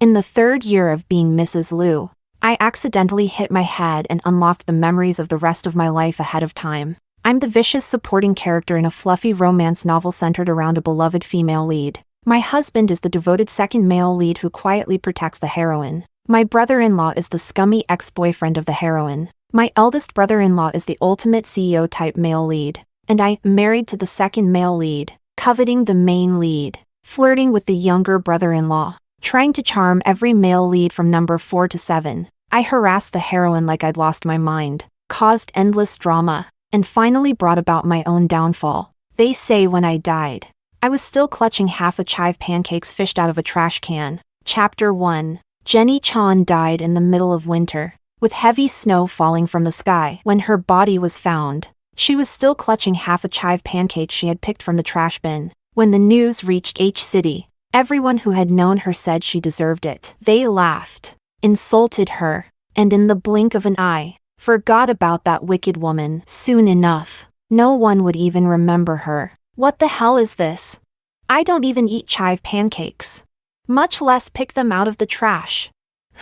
In the third year of being Mrs. Liu, I accidentally hit my head and unlocked the memories of the rest of my life ahead of time. I'm the vicious supporting character in a fluffy romance novel centered around a beloved female lead. My husband is the devoted second male lead who quietly protects the heroine. My brother-in-law is the scummy ex-boyfriend of the heroine. My eldest brother-in-law is the ultimate CEO-type male lead. And I, married to the second male lead, coveting the main lead, flirting with the younger brother-in-law, trying to charm every male lead from number 4 to 7. I harassed the heroine like I'd lost my mind, caused endless drama, and finally brought about my own downfall. They say when I died, I was still clutching half a chive pancakes fished out of a trash can. Chapter 1. Jenny Chan died in the middle of winter, with heavy snow falling from the sky. When her body was found, she was still clutching half a chive pancake she had picked from the trash bin. When the news reached H City, everyone who had known her said she deserved it. They laughed, insulted her, and in the blink of an eye, forgot about that wicked woman. Soon enough, no one would even remember her. What the hell is this? I don't even eat chive pancakes, much less pick them out of the trash.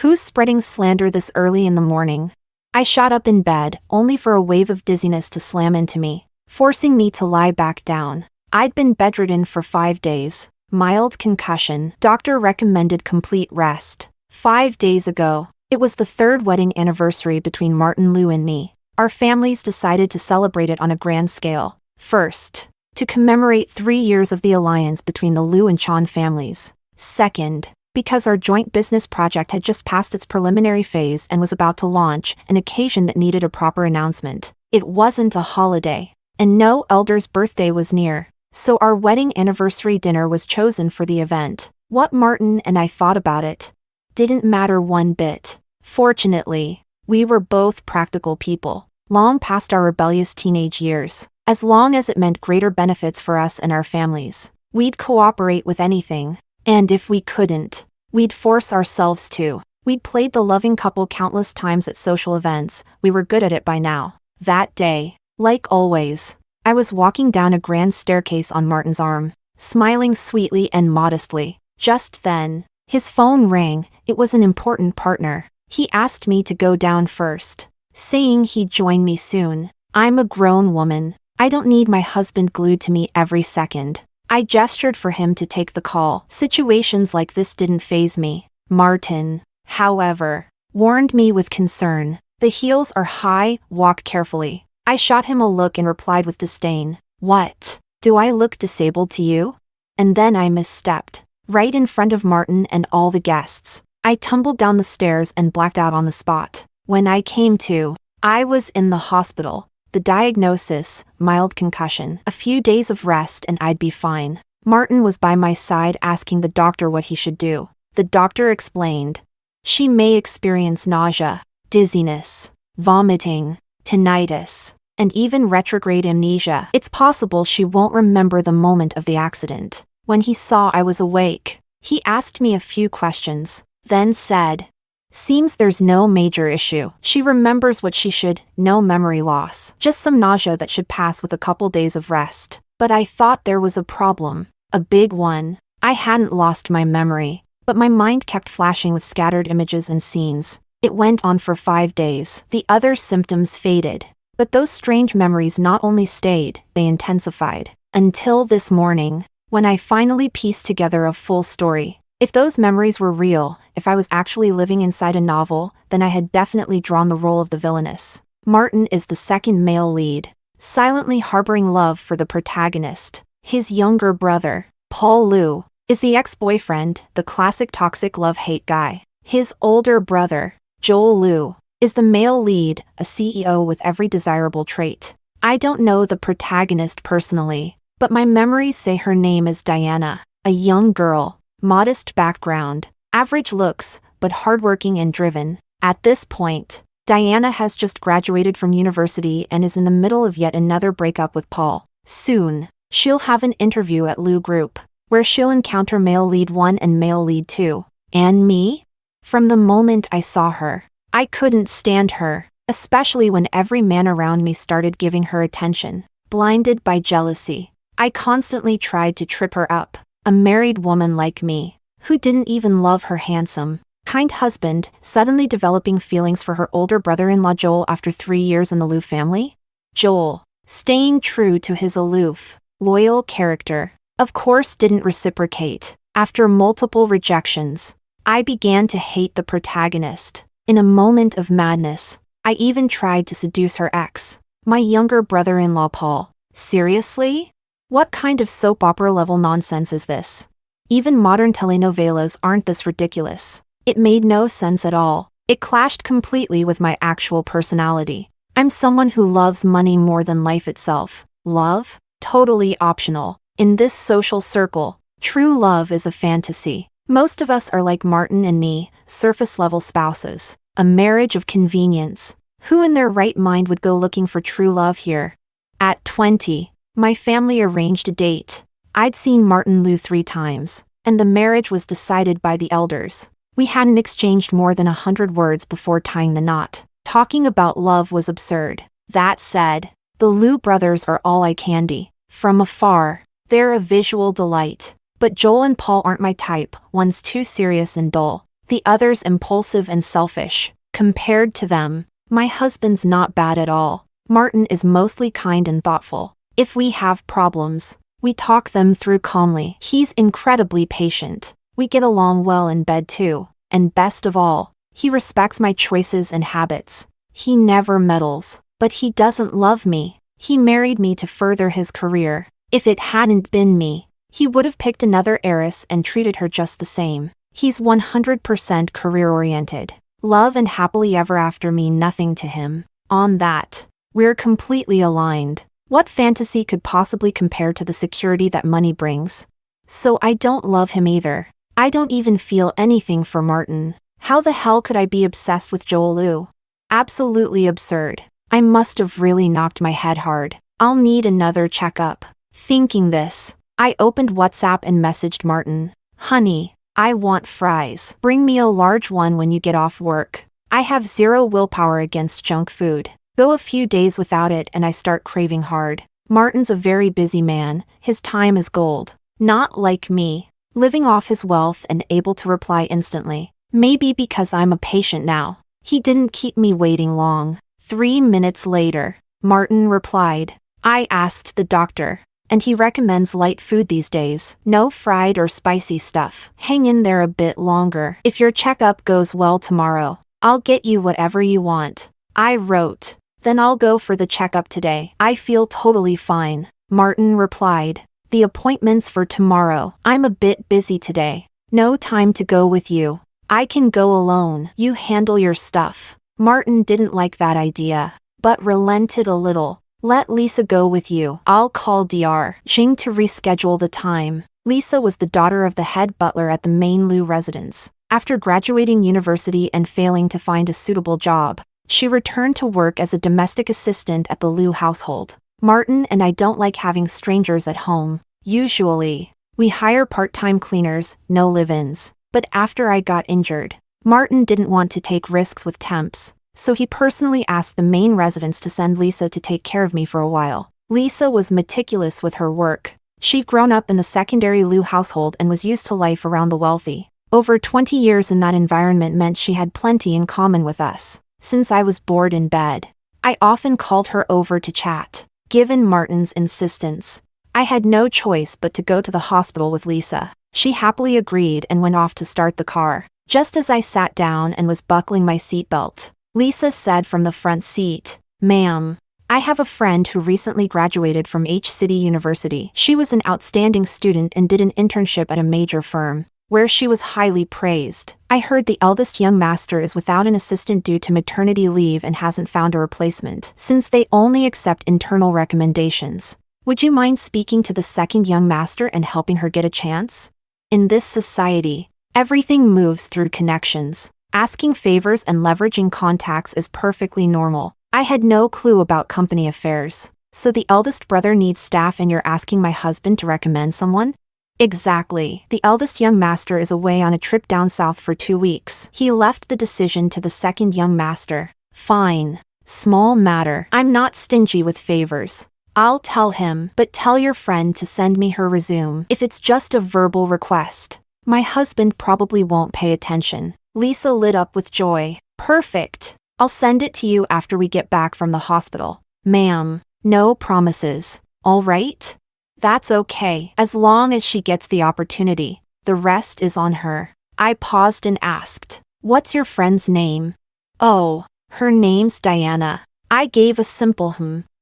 Who's spreading slander this early in the morning? I shot up in bed, only for a wave of dizziness to slam into me, forcing me to lie back down. I'd been bedridden for 5 days. Mild concussion. Doctor recommended complete rest. 5 days ago, it was the 3rd wedding anniversary between Martin Liu and me. Our families decided to celebrate it on a grand scale. First, to commemorate 3 years of the alliance between the Liu and Chan families. Second, because our joint business project had just passed its preliminary phase and was about to launch, an occasion that needed a proper announcement. It wasn't a holiday, and no elder's birthday was near, so our wedding anniversary dinner was chosen for the event. What Martin and I thought about it didn't matter one bit. Fortunately, we were both practical people, long past our rebellious teenage years. As long as it meant greater benefits for us and our families, we'd cooperate with anything. And if we couldn't, we'd force ourselves to. We'd played the loving couple countless times at social events. We were good at it by now. That day, like always, I was walking down a grand staircase on Martin's arm, smiling sweetly and modestly. Just then, his phone rang. It was an important partner. He asked me to go down first, saying he'd join me soon. I'm a grown woman. I don't need my husband glued to me every second. I gestured for him to take the call. Situations like this didn't faze me. Martin, however, warned me with concern. The heels are high, walk carefully. I shot him a look and replied with disdain. What? Do I look disabled to you? And then I misstepped, right in front of Martin and all the guests. I tumbled down the stairs and blacked out on the spot. When I came to, I was in the hospital. The diagnosis, mild concussion. A few days of rest and I'd be fine. Martin was by my side asking the doctor what he should do. The doctor explained. She may experience nausea, dizziness, vomiting, tinnitus, and even retrograde amnesia. It's possible she won't remember the moment of the accident. When he saw I was awake, he asked me a few questions, then said, "Seems there's no major issue. She remembers what she should, no memory loss. Just some nausea that should pass with a couple days of rest." But I thought there was a problem. A big one. I hadn't lost my memory, but my mind kept flashing with scattered images and scenes. It went on for 5 days. The other symptoms faded, but those strange memories not only stayed, they intensified. Until this morning, when I finally pieced together a full story. If those memories were real, if I was actually living inside a novel, then I had definitely drawn the role of the villainess. Martin is the second male lead, silently harboring love for the protagonist. His younger brother, Paul Liu, is the ex-boyfriend, the classic toxic love-hate guy. His older brother, Joel Liu, is the male lead, a CEO with every desirable trait. I don't know the protagonist personally, but my memories say her name is Diana, a young girl. Modest background, average looks, but hardworking and driven. At this point, Diana has just graduated from university and is in the middle of yet another breakup with Paul. Soon, she'll have an interview at Liu Group, where she'll encounter male lead 1 and male lead 2. And me? From the moment I saw her, I couldn't stand her, especially when every man around me started giving her attention. Blinded by jealousy, I constantly tried to trip her up. A married woman like me, who didn't even love her handsome, kind husband, suddenly developing feelings for her older brother-in-law Joel after 3 years in the Liu family? Joel, staying true to his aloof, loyal character, of course didn't reciprocate. After multiple rejections, I began to hate the protagonist. In a moment of madness, I even tried to seduce her ex, my younger brother-in-law Paul. Seriously? What kind of soap opera level nonsense is this? Even modern telenovelas aren't this ridiculous. It made no sense at all. It clashed completely with my actual personality. I'm someone who loves money more than life itself. Love? Totally optional. In this social circle, true love is a fantasy. Most of us are like Martin and me, surface-level spouses. A marriage of convenience. Who in their right mind would go looking for true love here? At 20, my family arranged a date. I'd seen Martin Liu 3 times, and the marriage was decided by the elders. We hadn't exchanged more than 100 words before tying the knot. Talking about love was absurd. That said, the Liu brothers are all eye candy. From afar, they're a visual delight. But Joel and Paul aren't my type. One's too serious and dull. The other's impulsive and selfish. Compared to them, my husband's not bad at all. Martin is mostly kind and thoughtful. If we have problems, we talk them through calmly. He's incredibly patient. We get along well in bed too. And best of all, he respects my choices and habits. He never meddles. But he doesn't love me. He married me to further his career. If it hadn't been me, he would have picked another heiress and treated her just the same. He's 100% career-oriented. Love and happily ever after mean nothing to him. On that, we're completely aligned. What fantasy could possibly compare to the security that money brings? So I don't love him either. I don't even feel anything for Martin. How the hell could I be obsessed with Joel Liu? Absolutely absurd. I must have really knocked my head hard. I'll need another checkup. Thinking this, I opened WhatsApp and messaged Martin. Honey, I want fries. Bring me a large one when you get off work. I have zero willpower against junk food. Go a few days without it and I start craving hard. Martin's a very busy man. His time is gold. Not like me, living off his wealth and able to reply instantly. Maybe because I'm a patient now. He didn't keep me waiting long. 3 minutes later, Martin replied. I asked the doctor, and he recommends light food these days. No fried or spicy stuff. Hang in there a bit longer. If your checkup goes well tomorrow, I'll get you whatever you want. I wrote. Then I'll go for the checkup today. I feel totally fine. Martin replied. The appointment's for tomorrow. I'm a bit busy today. No time to go with you. I can go alone. You handle your stuff. Martin didn't like that idea, but relented a little. Let Lisa go with you. I'll call Dr. Jing to reschedule the time. Lisa was the daughter of the head butler at the main Liu residence. After graduating university and failing to find a suitable job, she returned to work as a domestic assistant at the Liu household. Martin and I don't like having strangers at home. Usually, we hire part-time cleaners, no live-ins. But after I got injured, Martin didn't want to take risks with temps, so he personally asked the main residence to send Lisa to take care of me for a while. Lisa was meticulous with her work. She'd grown up in the secondary Liu household and was used to life around the wealthy. Over 20 years in that environment meant she had plenty in common with us. Since I was bored in bed, I often called her over to chat. Given Martin's insistence, I had no choice but to go to the hospital with Lisa. She happily agreed and went off to start the car. Just as I sat down and was buckling my seatbelt, Lisa said from the front seat, "Ma'am, I have a friend who recently graduated from H City University. She was an outstanding student and did an internship at a major firm, where she was highly praised. I heard the eldest young master is without an assistant due to maternity leave and hasn't found a replacement, since they only accept internal recommendations. Would you mind speaking to the second young master and helping her get a chance? In this society, everything moves through connections. Asking favors and leveraging contacts is perfectly normal. I had no clue about company affairs. So the eldest brother needs staff and you're asking my husband to recommend someone?" "Exactly. The eldest young master is away on a trip down south for 2 weeks. He left the decision to the second young master." "Fine. Small matter. I'm not stingy with favors. I'll tell him, but tell your friend to send me her resume if it's just a verbal request." My husband probably won't pay attention. Lisa lit up with joy. Perfect. I'll send it to you after we get back from the hospital. Ma'am, no promises. All right? That's okay, as long as she gets the opportunity. The rest is on her. I paused and asked, "What's your friend's name?" "Oh, her name's Diana." I gave a simple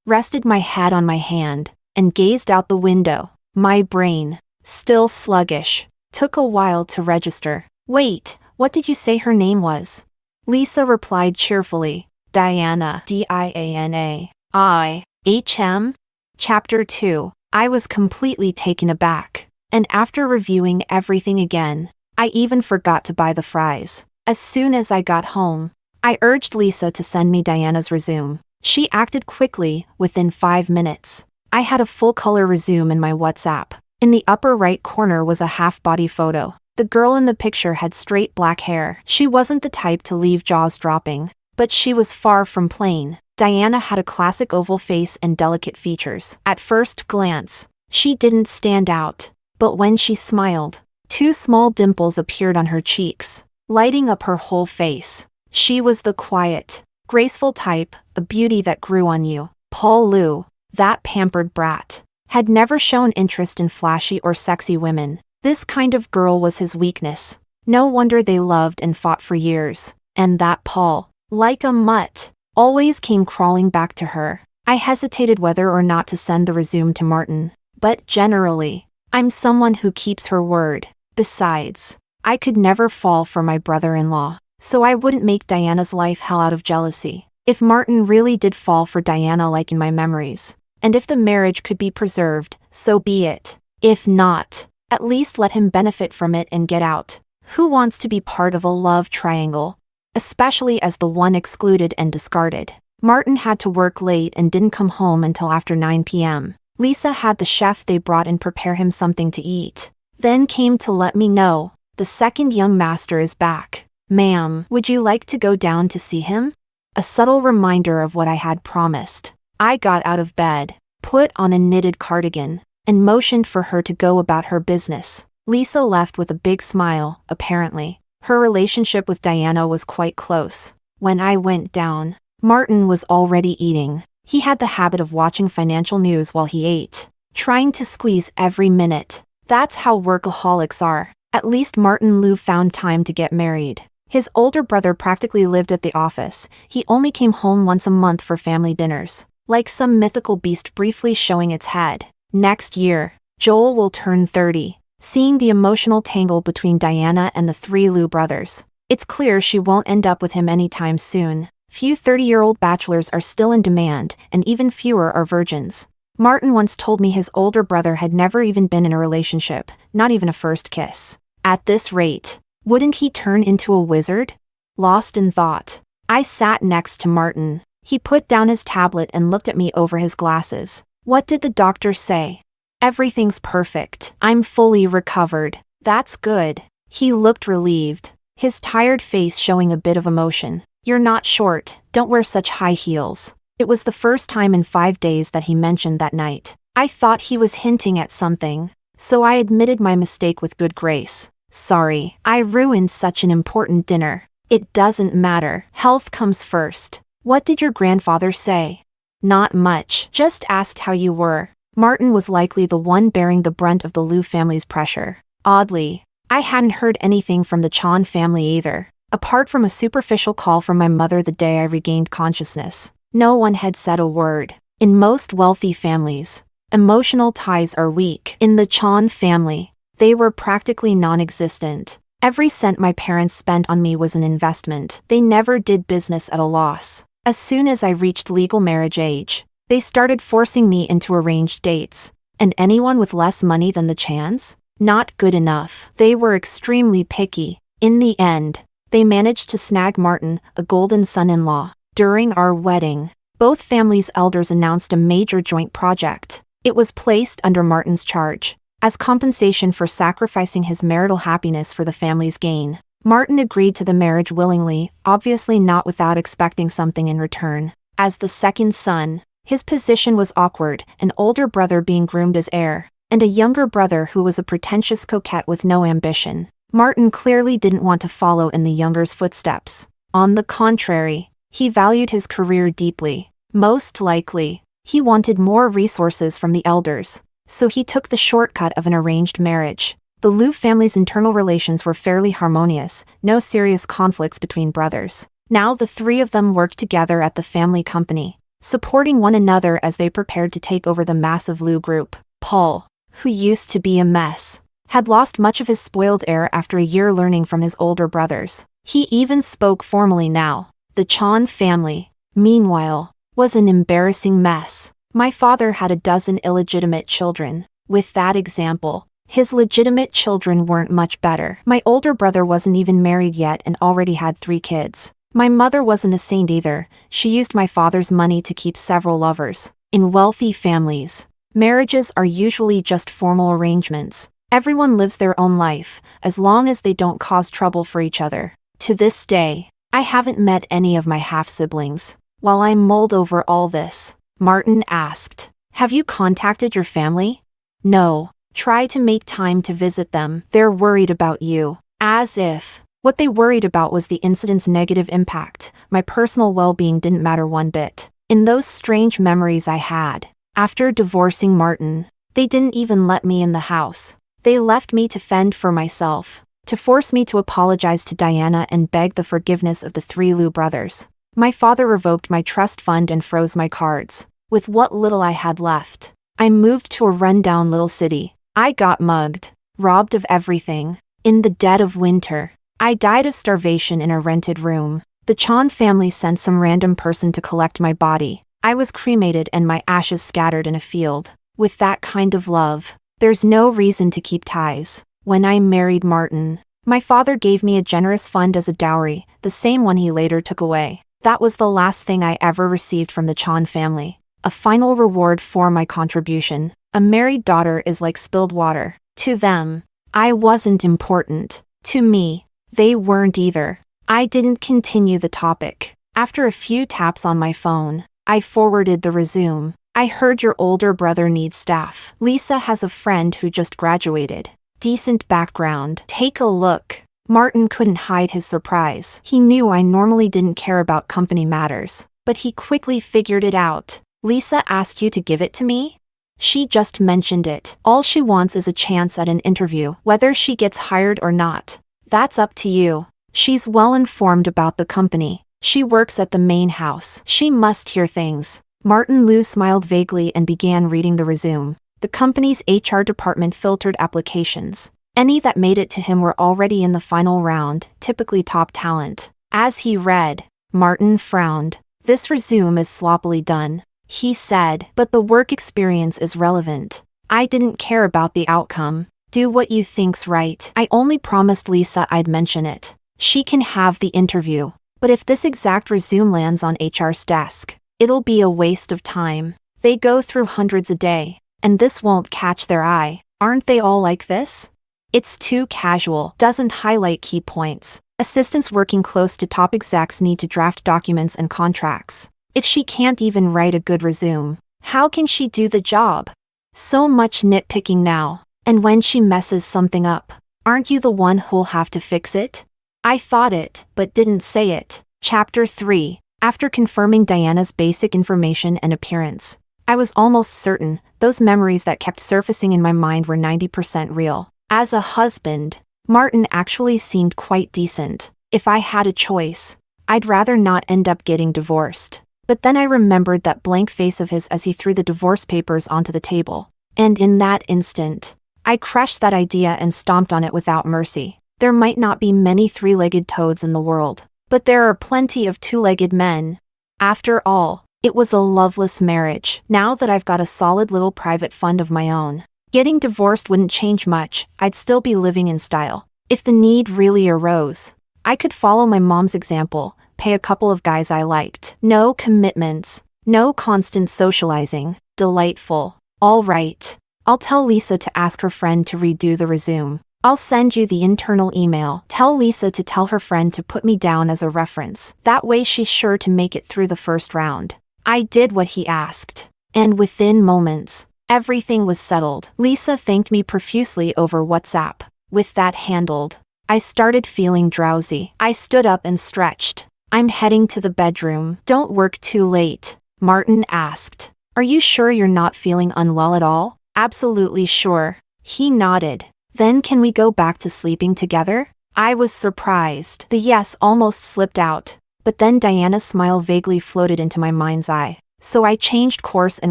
rested my head on my hand, and gazed out the window. My brain, still sluggish, took a while to register. "Wait, what did you say her name was?" Lisa replied cheerfully, "Diana, Diana. I-H-M?" Chapter 2. I was completely taken aback, and after reviewing everything again, I even forgot to buy the fries. As soon as I got home, I urged Lisa to send me Diana's resume. She acted quickly, within 5 minutes. I had a full-color resume in my WhatsApp. In the upper right corner was a half-body photo. The girl in the picture had straight black hair. She wasn't the type to leave jaws dropping, but she was far from plain. Diana had a classic oval face and delicate features. At first glance, she didn't stand out, but when she smiled, 2 small dimples appeared on her cheeks, lighting up her whole face. She was the quiet, graceful type, a beauty that grew on you. Paul Liu, that pampered brat, had never shown interest in flashy or sexy women. This kind of girl was his weakness. No wonder they loved and fought for years. And that Paul, like a mutt, always came crawling back to her. I hesitated whether or not to send the resume to Martin, but generally, I'm someone who keeps her word. Besides, I could never fall for my brother-in-law, so I wouldn't make Diana's life hell out of jealousy. If Martin really did fall for Diana like in my memories, and if the marriage could be preserved, so be it. If not, at least let him benefit from it and get out. Who wants to be part of a love triangle? Especially as the one excluded and discarded. Martin had to work late and didn't come home until after 9 p.m. Lisa had the chef they brought in prepare him something to eat. Then came to let me know, "The second young master is back. Ma'am, would you like to go down to see him?" A subtle reminder of what I had promised. I got out of bed, put on a knitted cardigan, and motioned for her to go about her business. Lisa left with a big smile, apparently. Her relationship with Diana was quite close. When I went down, Martin was already eating. He had the habit of watching financial news while he ate, trying to squeeze every minute. That's how workaholics are. At least Martin Liu found time to get married. His older brother practically lived at the office. He only came home once a month for family dinners, like some mythical beast briefly showing its head. Next year, Joel will turn 30. Seeing the emotional tangle between Diana and the 3 Liu brothers, it's clear she won't end up with him anytime soon. Few 30-year-old bachelors are still in demand, and even fewer are virgins. Martin once told me his older brother had never even been in a relationship, not even a first kiss. At this rate, wouldn't he turn into a wizard? Lost in thought, I sat next to Martin. He put down his tablet and looked at me over his glasses. "What did the doctor say?" "Everything's perfect. I'm fully recovered." "That's good." He looked relieved, his tired face showing a bit of emotion. "You're not short. Don't wear such high heels." It was the first time in 5 days that he mentioned that night. I thought he was hinting at something, so I admitted my mistake with good grace. "Sorry, I ruined such an important dinner." "It doesn't matter. Health comes first." "What did your grandfather say?" "Not much. Just asked how you were." Martin was likely the one bearing the brunt of the Liu family's pressure. Oddly, I hadn't heard anything from the Chan family either. Apart from a superficial call from my mother the day I regained consciousness, no one had said a word. In most wealthy families, emotional ties are weak. In the Chan family, they were practically non-existent. Every cent my parents spent on me was an investment. They never did business at a loss. As soon as I reached legal marriage age, they started forcing me into arranged dates. And anyone with less money than the Chans? Not good enough. They were extremely picky. In the end, they managed to snag Martin, a golden son-in-law. During our wedding, both families' elders announced a major joint project. It was placed under Martin's charge, as compensation for sacrificing his marital happiness for the family's gain. Martin agreed to the marriage willingly, obviously not without expecting something in return. As the second son, his position was awkward, an older brother being groomed as heir, and a younger brother who was a pretentious coquette with no ambition. Martin clearly didn't want to follow in the younger's footsteps. On the contrary, he valued his career deeply. Most likely, he wanted more resources from the elders, so he took the shortcut of an arranged marriage. The Liu family's internal relations were fairly harmonious, no serious conflicts between brothers. Now the three of them worked together at the family company, supporting one another as they prepared to take over the massive Liu group. Paul, who used to be a mess, had lost much of his spoiled air after a year learning from his older brothers. He even spoke formally now. The Chan family, meanwhile, was an embarrassing mess. My father had a dozen illegitimate children. With that example, his legitimate children weren't much better. My older brother wasn't even married yet and already had 3 kids. My mother wasn't a saint either. She used my father's money to keep several lovers. In wealthy families, marriages are usually just formal arrangements. Everyone lives their own life, as long as they don't cause trouble for each other. To this day, I haven't met any of my half-siblings. While I mulled over all this, Martin asked, "Have you contacted your family?" "No. Try to make time to visit them. They're worried about you." As if what they worried about was the incident's negative impact. My personal well-being didn't matter one bit. In those strange memories I had, after divorcing Martin, they didn't even let me in the house. They left me to fend for myself, to force me to apologize to Diana and beg the forgiveness of the 3 Liu brothers. My father revoked my trust fund and froze my cards. With what little I had left, I moved to a rundown little city. I got mugged, robbed of everything. In the dead of winter, I died of starvation in a rented room. The Chan family sent some random person to collect my body. I was cremated and my ashes scattered in a field. With that kind of love, there's no reason to keep ties. When I married Martin, my father gave me a generous fund as a dowry, the same one he later took away. That was the last thing I ever received from the Chan family. A final reward for my contribution. A married daughter is like spilled water. To them, I wasn't important. To me, they weren't either. I didn't continue the topic. After a few taps on my phone, I forwarded the resume. "I heard your older brother needs staff. Lisa has a friend who just graduated. Decent background. Take a look." Martin couldn't hide his surprise. He knew I normally didn't care about company matters, but he quickly figured it out. "Lisa asked you to give it to me?" "She just mentioned it. All she wants is a chance at an interview, whether she gets hired or not. That's up to you. She's well informed about the company. She works at the main house. She must hear things." Martin Liu smiled vaguely and began reading the resume. The company's HR department filtered applications. Any that made it to him were already in the final round, typically top talent. As he read, Martin frowned. "This resume is sloppily done," he said, "but the work experience is relevant. I didn't care about the outcome. Do what you think's right. I only promised Lisa I'd mention it. She can have the interview. But if this exact resume lands on HR's desk, it'll be a waste of time. They go through hundreds a day, and this won't catch their eye. Aren't they all like this? It's too casual, doesn't highlight key points. Assistants working close to top execs need to draft documents and contracts. If she can't even write a good resume, how can she do the job? So much nitpicking now. And when she messes something up, aren't you the one who'll have to fix it?" I thought it, but didn't say it. Chapter 3. After confirming Diana's basic information and appearance, I was almost certain those memories that kept surfacing in my mind were 90% real. As a husband, Martin actually seemed quite decent. If I had a choice, I'd rather not end up getting divorced. But then I remembered that blank face of his as he threw the divorce papers onto the table. And in that instant, I crushed that idea and stomped on it without mercy. There might not be many 3-legged toads in the world, but there are plenty of 2-legged men. After all, it was a loveless marriage. Now that I've got a solid little private fund of my own, getting divorced wouldn't change much. I'd still be living in style. If the need really arose, I could follow my mom's example, pay a couple of guys I liked. No commitments, no constant socializing. Delightful. All right. I'll tell Lisa to ask her friend to redo the resume. I'll send you the internal email. Tell Lisa to tell her friend to put me down as a reference. That way she's sure to make it through the first round. I did what he asked. And within moments, everything was settled. Lisa thanked me profusely over WhatsApp. With that handled, I started feeling drowsy. I stood up and stretched. I'm heading to the bedroom. Don't work too late, Martin asked. Are you sure you're not feeling unwell at all? Absolutely sure. He nodded. Then can we go back to sleeping together? I was surprised. The yes almost slipped out. But then Diana's smile vaguely floated into my mind's eye. So I changed course and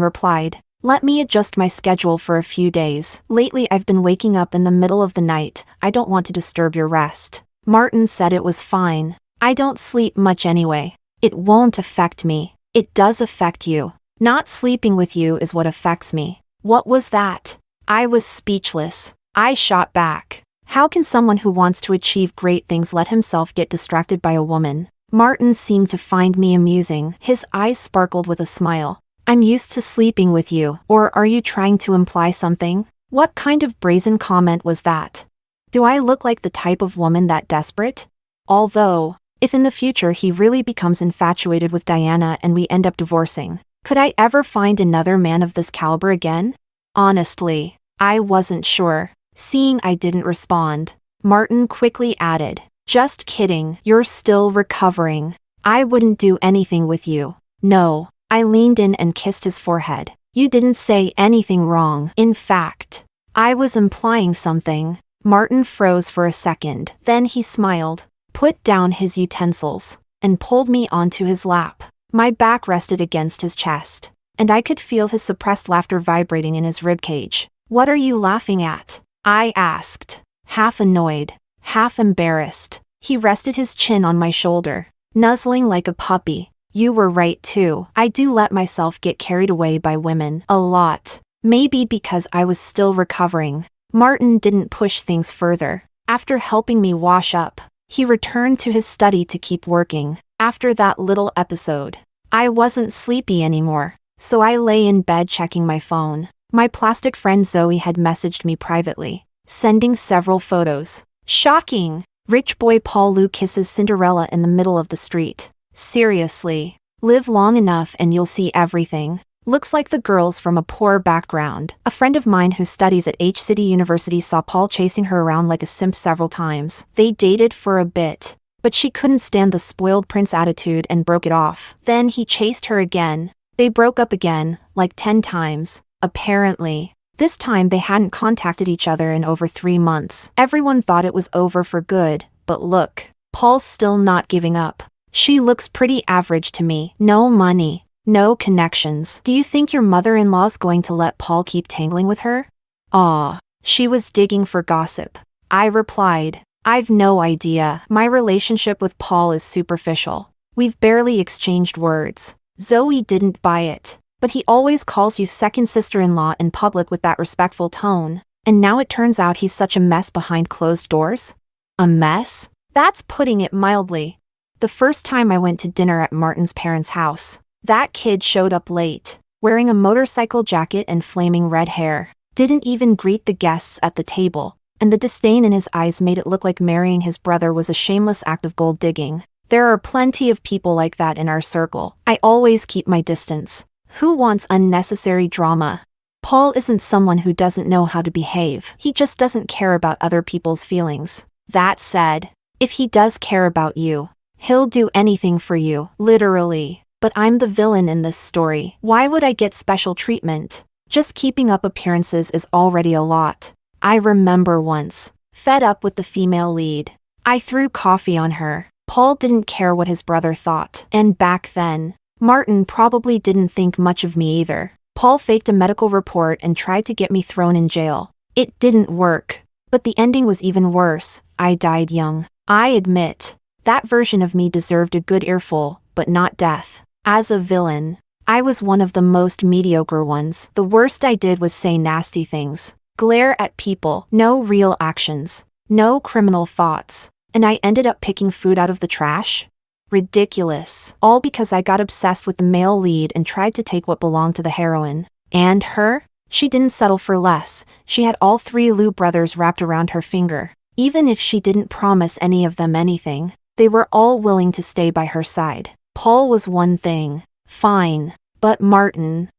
replied, let me adjust my schedule for a few days. Lately I've been waking up in the middle of the night. I don't want to disturb your rest. Martin said it was fine. I don't sleep much anyway. It won't affect me. It does affect you. Not sleeping with you is what affects me. What was that? I was speechless. I shot back. How can someone who wants to achieve great things let himself get distracted by a woman? Martin seemed to find me amusing. His eyes sparkled with a smile. I'm used to sleeping with you. Or are you trying to imply something? What kind of brazen comment was that? Do I look like the type of woman that desperate? Although, if in the future he really becomes infatuated with Diana and we end up divorcing, could I ever find another man of this caliber again? Honestly, I wasn't sure. Seeing I didn't respond, Martin quickly added, just kidding, you're still recovering. I wouldn't do anything with you. No. I leaned in and kissed his forehead. You didn't say anything wrong. In fact, I was implying something. Martin froze for a second. Then he smiled, put down his utensils, and pulled me onto his lap. My back rested against his chest, and I could feel his suppressed laughter vibrating in his ribcage. What are you laughing at? I asked, half annoyed, half embarrassed. He rested his chin on my shoulder, nuzzling like a puppy. You were right too. I do let myself get carried away by women. A lot. Maybe because I was still recovering. Martin didn't push things further. After helping me wash up, he returned to his study to keep working. After that little episode, I wasn't sleepy anymore, so I lay in bed checking my phone. My plastic friend Zoe had messaged me privately, sending several photos. Shocking! Rich boy Paul Lou kisses Cinderella in the middle of the street. Seriously. Live long enough and you'll see everything. Looks like the girl's from a poor background. A friend of mine who studies at H City University saw Paul chasing her around like a simp several times. They dated for a bit, but she couldn't stand the spoiled prince attitude and broke it off. Then he chased her again. They broke up again, like 10 times, apparently. This time they hadn't contacted each other in over 3 months. Everyone thought it was over for good, but look, Paul's still not giving up. She looks pretty average to me. No money. No connections. Do you think your mother-in-law's going to let Paul keep tangling with her? Aw, she was digging for gossip. I replied, I've no idea. My relationship with Paul is superficial. We've barely exchanged words. Zoe didn't buy it. But he always calls you second sister-in-law in public with that respectful tone. And now it turns out he's such a mess behind closed doors? A mess? That's putting it mildly. The first time I went to dinner at Martin's parents' house, that kid showed up late, wearing a motorcycle jacket and flaming red hair. Didn't even greet the guests at the table, and the disdain in his eyes made it look like marrying his brother was a shameless act of gold digging. There are plenty of people like that in our circle. I always keep my distance. Who wants unnecessary drama? Paul isn't someone who doesn't know how to behave. He just doesn't care about other people's feelings. That said, if he does care about you, he'll do anything for you, literally. But I'm the villain in this story. Why would I get special treatment? Just keeping up appearances is already a lot. I remember once, fed up with the female lead, I threw coffee on her. Paul didn't care what his brother thought. And back then, Martin probably didn't think much of me either. Paul faked a medical report and tried to get me thrown in jail. It didn't work. But the ending was even worse. I died young. I admit, that version of me deserved a good earful, but not death. As a villain, I was one of the most mediocre ones. The worst I did was say nasty things, glare at people, no real actions, no criminal thoughts, and I ended up picking food out of the trash? Ridiculous. All because I got obsessed with the male lead and tried to take what belonged to the heroine. And her? She didn't settle for less. She had all 3 Lou brothers wrapped around her finger. Even if she didn't promise any of them anything, they were all willing to stay by her side. Paul was one thing, fine, but Martin,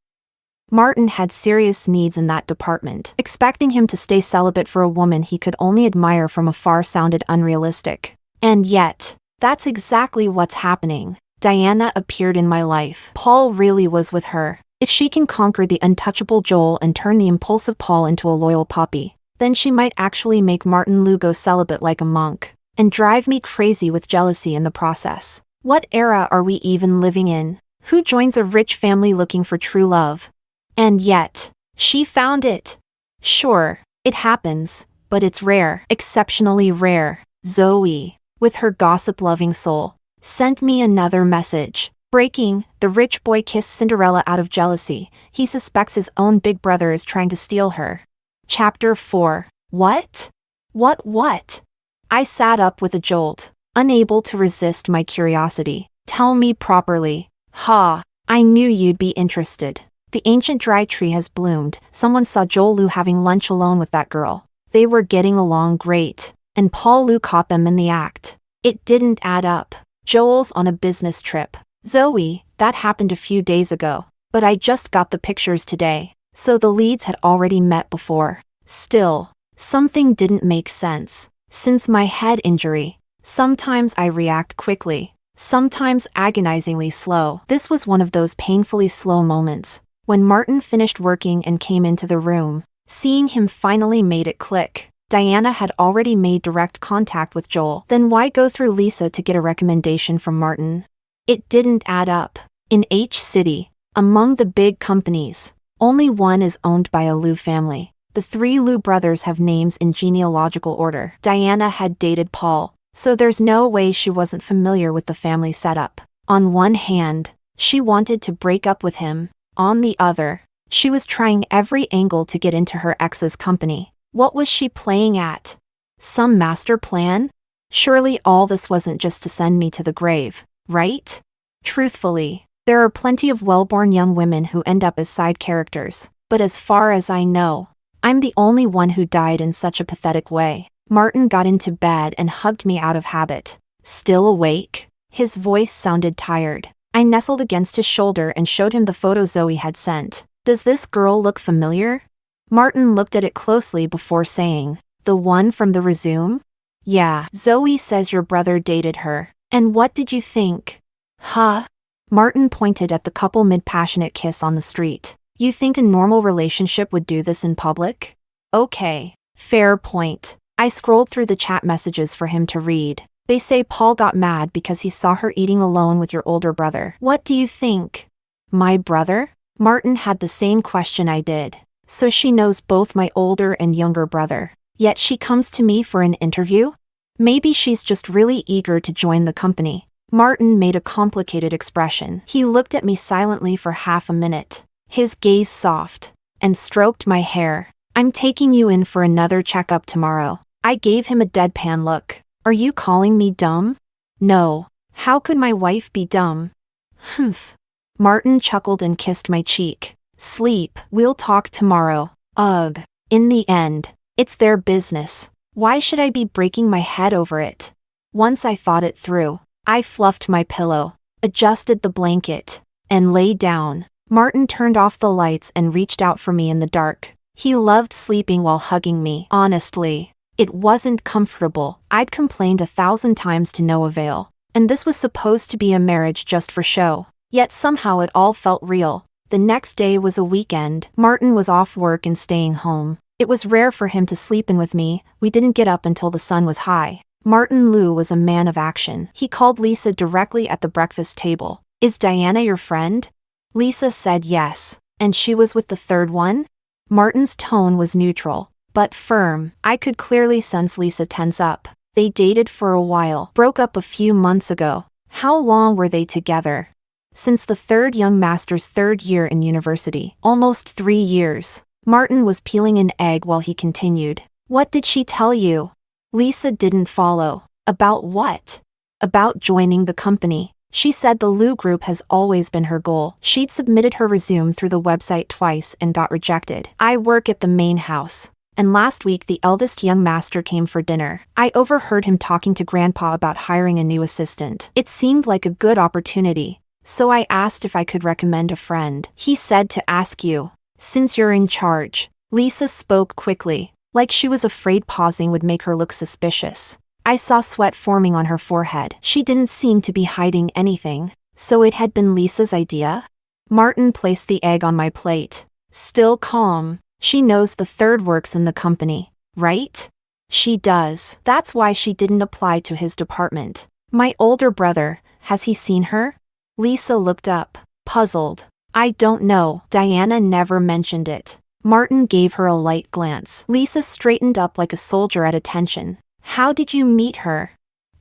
Martin had serious needs in that department. Expecting him to stay celibate for a woman he could only admire from afar sounded unrealistic. And yet, that's exactly what's happening. Diana appeared in my life. Paul really was with her. If she can conquer the untouchable Joel and turn the impulsive Paul into a loyal puppy, then she might actually make Martin Lu go celibate like a monk, and drive me crazy with jealousy in the process. What era are we even living in? Who joins a rich family looking for true love? And yet, she found it. Sure, it happens, but it's rare, exceptionally rare. Zoe, with her gossip-loving soul, sent me another message. Breaking, the rich boy kissed Cinderella out of jealousy. He suspects his own big brother is trying to steal her. Chapter 4. What? What? I sat up with a jolt, unable to resist my curiosity. Tell me properly. Ha, I knew you'd be interested. The ancient dry tree has bloomed. Someone saw Joel Lu having lunch alone with that girl. They were getting along great, and Paul Lu caught them in the act. It didn't add up. Joel's on a business trip. Zoe, that happened a few days ago, but I just got the pictures today, so the leads had already met before. Still, something didn't make sense. Since my head injury, sometimes I react quickly, sometimes agonizingly slow. This was one of those painfully slow moments. When Martin finished working and came into the room, seeing him finally made it click. Diana had already made direct contact with Joel. Then why go through Lisa to get a recommendation from Martin? It didn't add up. In H City, among the big companies, only one is owned by a Lu family. The 3 Lu brothers have names in genealogical order. Diana had dated Paul, so there's no way she wasn't familiar with the family setup. On one hand, she wanted to break up with him. On the other, she was trying every angle to get into her ex's company. What was she playing at? Some master plan? Surely all this wasn't just to send me to the grave, right? Truthfully, there are plenty of well-born young women who end up as side characters, but as far as I know, I'm the only one who died in such a pathetic way. Martin got into bed and hugged me out of habit. Still awake? His voice sounded tired. I nestled against his shoulder and showed him the photo Zoe had sent. Does this girl look familiar? Martin looked at it closely before saying, the one from the resume? Yeah, Zoe says your brother dated her. And what did you think? Huh? Martin pointed at the couple mid-passionate kiss on the street. You think a normal relationship would do this in public? Okay, fair point. I scrolled through the chat messages for him to read. They say Paul got mad because he saw her eating alone with your older brother. What do you think? My brother? Martin had the same question I did. So she knows both my older and younger brother. Yet she comes to me for an interview? Maybe she's just really eager to join the company. Martin made a complicated expression. He looked at me silently for half a minute. His gaze soft, and stroked my hair. I'm taking you in for another checkup tomorrow. I gave him a deadpan look. Are you calling me dumb? No. How could my wife be dumb? Humph. Martin chuckled and kissed my cheek. Sleep. We'll talk tomorrow. Ugh. In the end, it's their business. Why should I be breaking my head over it? Once I thought it through, I fluffed my pillow, adjusted the blanket, and lay down. Martin turned off the lights and reached out for me in the dark. He loved sleeping while hugging me. Honestly, it wasn't comfortable. I'd complained 1,000 times to no avail. And this was supposed to be a marriage just for show. Yet somehow it all felt real. The next day was a weekend. Martin was off work and staying home. It was rare for him to sleep in with me. We didn't get up until the sun was high. Martin Lu was a man of action. He called Lisa directly at the breakfast table. Is Diana your friend? Lisa said yes. And she was with the third one? Martin's tone was neutral, but firm. I could clearly sense Lisa tense up. They dated for a while, broke up a few months ago. How long were they together? Since the third young master's third year in university. Almost 3 years. Martin was peeling an egg while he continued. What did she tell you? Lisa didn't follow. About what? About joining the company. She said the Lu group has always been her goal. She'd submitted her resume through the website twice and got rejected. I work at the main house. And last week the eldest young master came for dinner. I overheard him talking to Grandpa about hiring a new assistant. It seemed like a good opportunity. So I asked if I could recommend a friend. He said to ask you. Since you're in charge. Lisa spoke quickly, like she was afraid pausing would make her look suspicious. I saw sweat forming on her forehead. She didn't seem to be hiding anything. So it had been Lisa's idea? Martin placed the egg on my plate. Still calm. She knows the third works in the company, right? She does. That's why she didn't apply to his department. My older brother, has he seen her? Lisa looked up, puzzled. I don't know. Diana never mentioned it. Martin gave her a light glance. Lisa straightened up like a soldier at attention. How did you meet her?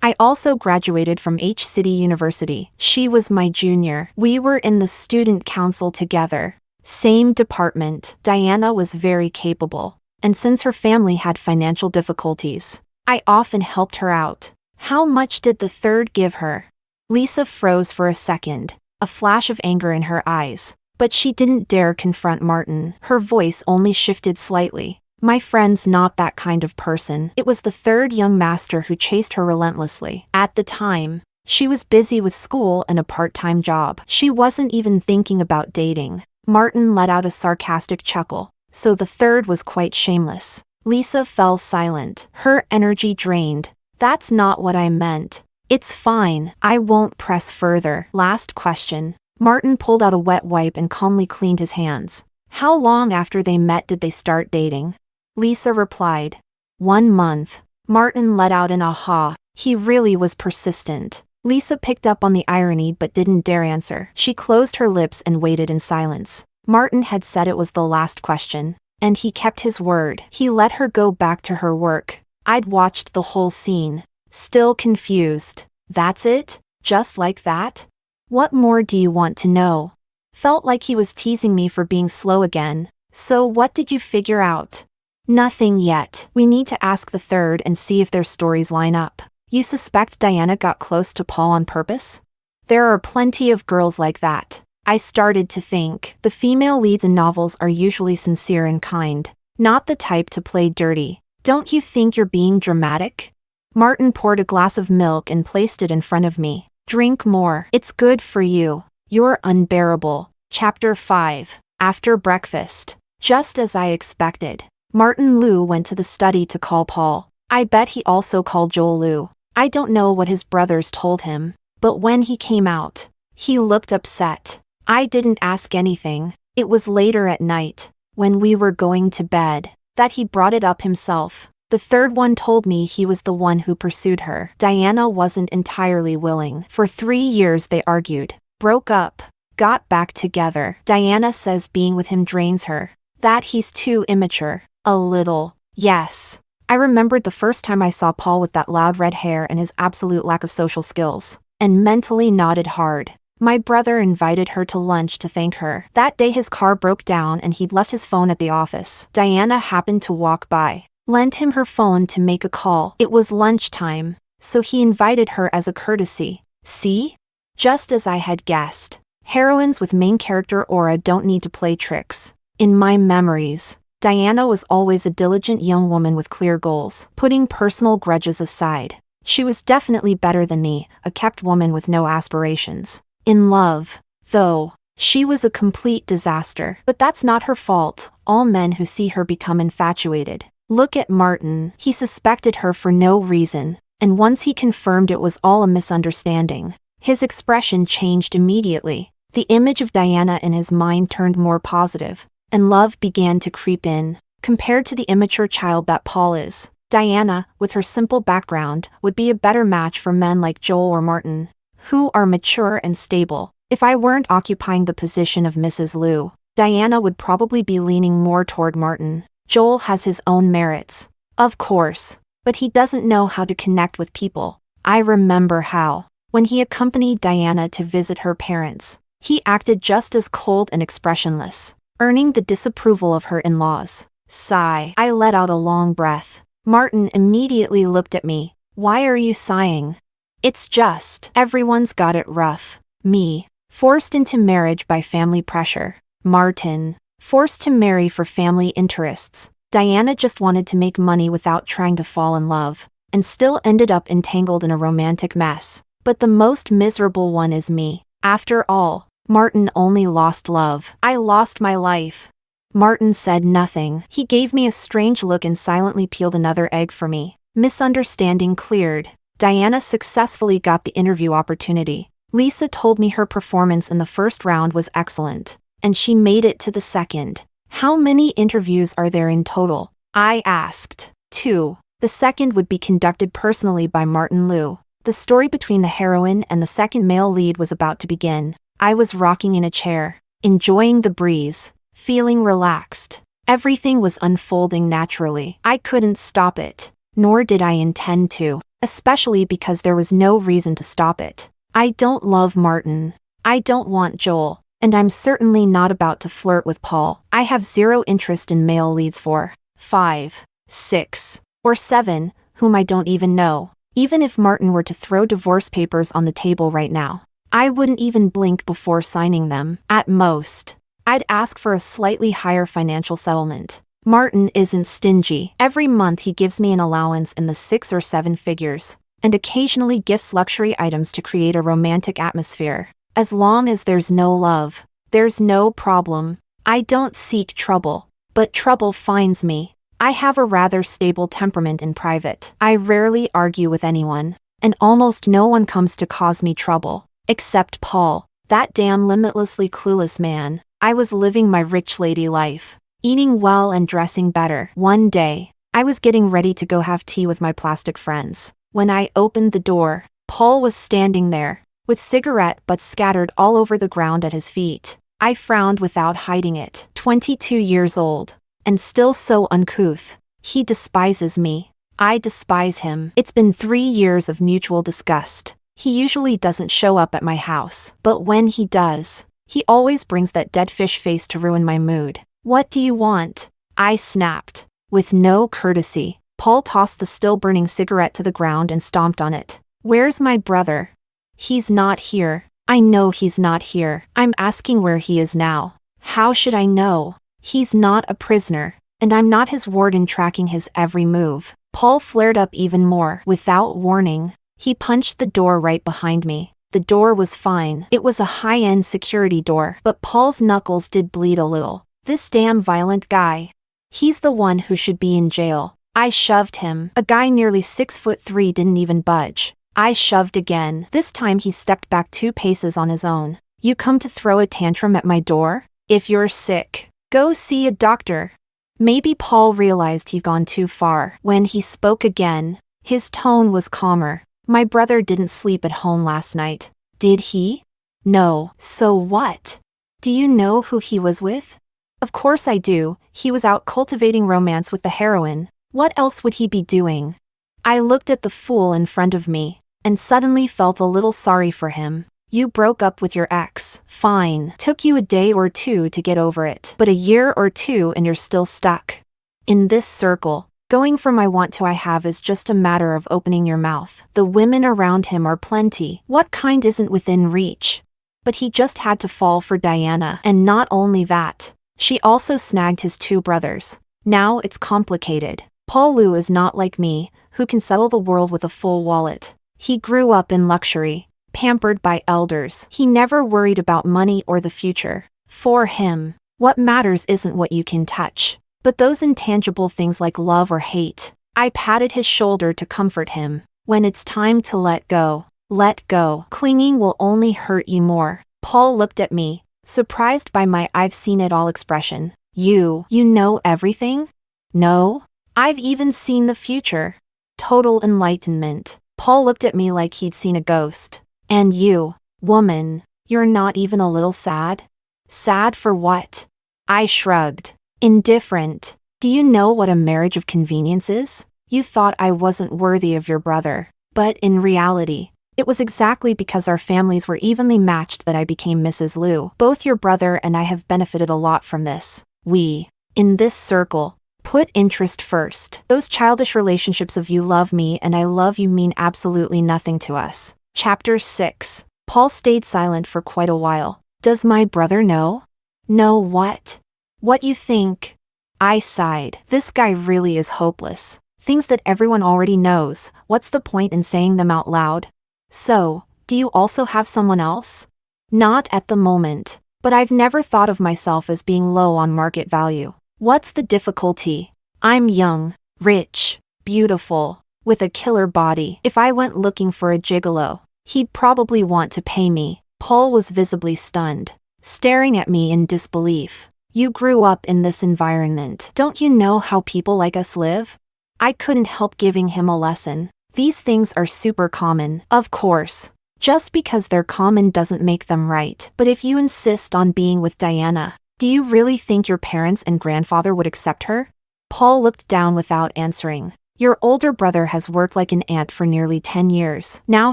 I also graduated from H City University. She was my junior. We were in the student council together. Same department. Diana was very capable. And since her family had financial difficulties, I often helped her out. How much did the third give her? Lisa froze for a second, a flash of anger in her eyes. But she didn't dare confront Martin. Her voice only shifted slightly. My friend's not that kind of person. It was the third young master who chased her relentlessly. At the time, she was busy with school and a part-time job. She wasn't even thinking about dating. Martin let out a sarcastic chuckle. So the third was quite shameless. Lisa fell silent, her energy drained. That's not what I meant. It's fine. I won't press further. Last question. Martin pulled out a wet wipe and calmly cleaned his hands. How long after they met did they start dating? Lisa replied. 1 month. Martin let out an aha. He really was persistent. Lisa picked up on the irony but didn't dare answer. She closed her lips and waited in silence. Martin had said it was the last question. And he kept his word. He let her go back to her work. I'd watched the whole scene. Still confused. That's it? Just like that? What more do you want to know? Felt like he was teasing me for being slow again. So what did you figure out? Nothing yet. We need to ask the third and see if their stories line up. You suspect Diana got close to Paul on purpose? There are plenty of girls like that. I started to think. The female leads in novels are usually sincere and kind. Not the type to play dirty. Don't you think you're being dramatic? Martin poured a glass of milk and placed it in front of me. Drink more. It's good for you. You're unbearable. Chapter 5. After breakfast. Just as I expected. Martin Liu went to the study to call Paul. I bet he also called Joel Liu. I don't know what his brothers told him, but when he came out, he looked upset. I didn't ask anything. It was later at night, when we were going to bed, that he brought it up himself. The third one told me he was the one who pursued her. Diana wasn't entirely willing. For 3 years they argued, broke up, got back together. Diana says being with him drains her. That he's too immature. A little. Yes. I remembered the first time I saw Paul with that loud red hair and his absolute lack of social skills, and mentally nodded hard. My brother invited her to lunch to thank her. That day his car broke down and he'd left his phone at the office. Diana happened to walk by. Lent him her phone to make a call. It was lunchtime, so he invited her as a courtesy. See? Just as I had guessed. Heroines with main character aura don't need to play tricks. In my memories, Diana was always a diligent young woman with clear goals, putting personal grudges aside. She was definitely better than me, a kept woman with no aspirations. In love, though, she was a complete disaster. But that's not her fault. All men who see her become infatuated. Look at Martin. He suspected her for no reason, and once he confirmed it was all a misunderstanding, his expression changed immediately. The image of Diana in his mind turned more positive, and love began to creep in. Compared to the immature child that Paul is, Diana, with her simple background, would be a better match for men like Joel or Martin, who are mature and stable. If I weren't occupying the position of Mrs. Liu, Diana would probably be leaning more toward Martin. Joel has his own merits, of course, but he doesn't know how to connect with people. I remember how, when he accompanied Diana to visit her parents, he acted just as cold and expressionless, earning the disapproval of her in-laws. Sigh. I let out a long breath. Martin immediately looked at me. Why are you sighing? It's just, everyone's got it rough. Me, forced into marriage by family pressure. Martin, forced to marry for family interests. Diana just wanted to make money without trying to fall in love, and still ended up entangled in a romantic mess. But the most miserable one is me. After all, Martin only lost love. I lost my life. Martin said nothing. He gave me a strange look and silently peeled another egg for me. Misunderstanding cleared. Diana successfully got the interview opportunity. Lisa told me her performance in the first round was excellent, and she made it to the second. How many interviews are there in total? I asked. 2. The second would be conducted personally by Martin Liu. The story between the heroine and the second male lead was about to begin. I was rocking in a chair, enjoying the breeze, feeling relaxed. Everything was unfolding naturally. I couldn't stop it, nor did I intend to, especially because there was no reason to stop it. I don't love Martin. I don't want Joel, and I'm certainly not about to flirt with Paul. I have zero interest in male leads 4, 5, 6, or 7, whom I don't even know. Even if Martin were to throw divorce papers on the table right now, I wouldn't even blink before signing them. At most, I'd ask for a slightly higher financial settlement. Martin isn't stingy. Every month he gives me an allowance in the 6 or 7 figures, and occasionally gifts luxury items to create a romantic atmosphere. As long as there's no love, there's no problem. I don't seek trouble, but trouble finds me. I have a rather stable temperament in private. I rarely argue with anyone, and almost no one comes to cause me trouble, except Paul, that damn limitlessly clueless man. I was living my rich lady life, eating well and dressing better. One day, I was getting ready to go have tea with my plastic friends. When I opened the door, Paul was standing there, with cigarette butts scattered all over the ground at his feet. I frowned without hiding it. 22 years old, and still so uncouth. He despises me. I despise him. It's been 3 years of mutual disgust. He usually doesn't show up at my house, but when he does, he always brings that dead fish face to ruin my mood. What do you want? I snapped. With no courtesy, Paul tossed the still-burning cigarette to the ground and stomped on it. Where's my brother? He's not here. I know he's not here. I'm asking where he is now. How should I know? He's not a prisoner, and I'm not his warden tracking his every move. Paul flared up even more. Without warning, he punched the door right behind me. The door was fine. It was a high-end security door, but Paul's knuckles did bleed a little. This damn violent guy. He's the one who should be in jail. I shoved him. A guy nearly 6'3" didn't even budge. I shoved again. This time he stepped back 2 paces on his own. You come to throw a tantrum at my door? If you're sick, go see a doctor. Maybe Paul realized he'd gone too far. When he spoke again, his tone was calmer. My brother didn't sleep at home last night. Did he? No. So what? Do you know who he was with? Of course I do. He was out cultivating romance with the heroine. What else would he be doing? I looked at the fool in front of me, and suddenly felt a little sorry for him. You broke up with your ex. Fine. Took you a day or 2 to get over it. But a year or 2 and you're still stuck. In this circle, going from I want to I have is just a matter of opening your mouth. The women around him are plenty. What kind isn't within reach? But he just had to fall for Diana. And not only that, she also snagged his 2 brothers. Now it's complicated. Paul Liu is not like me, who can settle the world with a full wallet. He grew up in luxury, pampered by elders. He never worried about money or the future. For him, what matters isn't what you can touch, but those intangible things like love or hate. I patted his shoulder to comfort him. When it's time to let go, let go. Clinging will only hurt you more. Paul looked at me, surprised by my I've seen it all expression. You know everything? No? I've even seen the future. Total enlightenment. Paul looked at me like he'd seen a ghost. And you, woman, you're not even a little sad? Sad for what? I shrugged. Indifferent. Do you know what a marriage of convenience is? You thought I wasn't worthy of your brother. But in reality, it was exactly because our families were evenly matched that I became Mrs. Liu. Both your brother and I have benefited a lot from this. We, in this circle, put interest first. Those childish relationships of you love me and I love you mean absolutely nothing to us. Chapter 6. Paul stayed silent for quite a while. Does my brother know? Know what? What you think? I sighed. This guy really is hopeless. Things that everyone already knows. What's the point in saying them out loud? So, do you also have someone else? Not at the moment, but I've never thought of myself as being low on market value. What's the difficulty? I'm young, rich, beautiful, with a killer body. If I went looking for a gigolo, he'd probably want to pay me. Paul was visibly stunned, staring at me in disbelief. You grew up in this environment. Don't you know how people like us live? I couldn't help giving him a lesson. These things are super common, of course. Just because they're common doesn't make them right. But if you insist on being with Diana, do you really think your parents and grandfather would accept her? Paul looked down without answering. Your older brother has worked like an ant for nearly 10 years. Now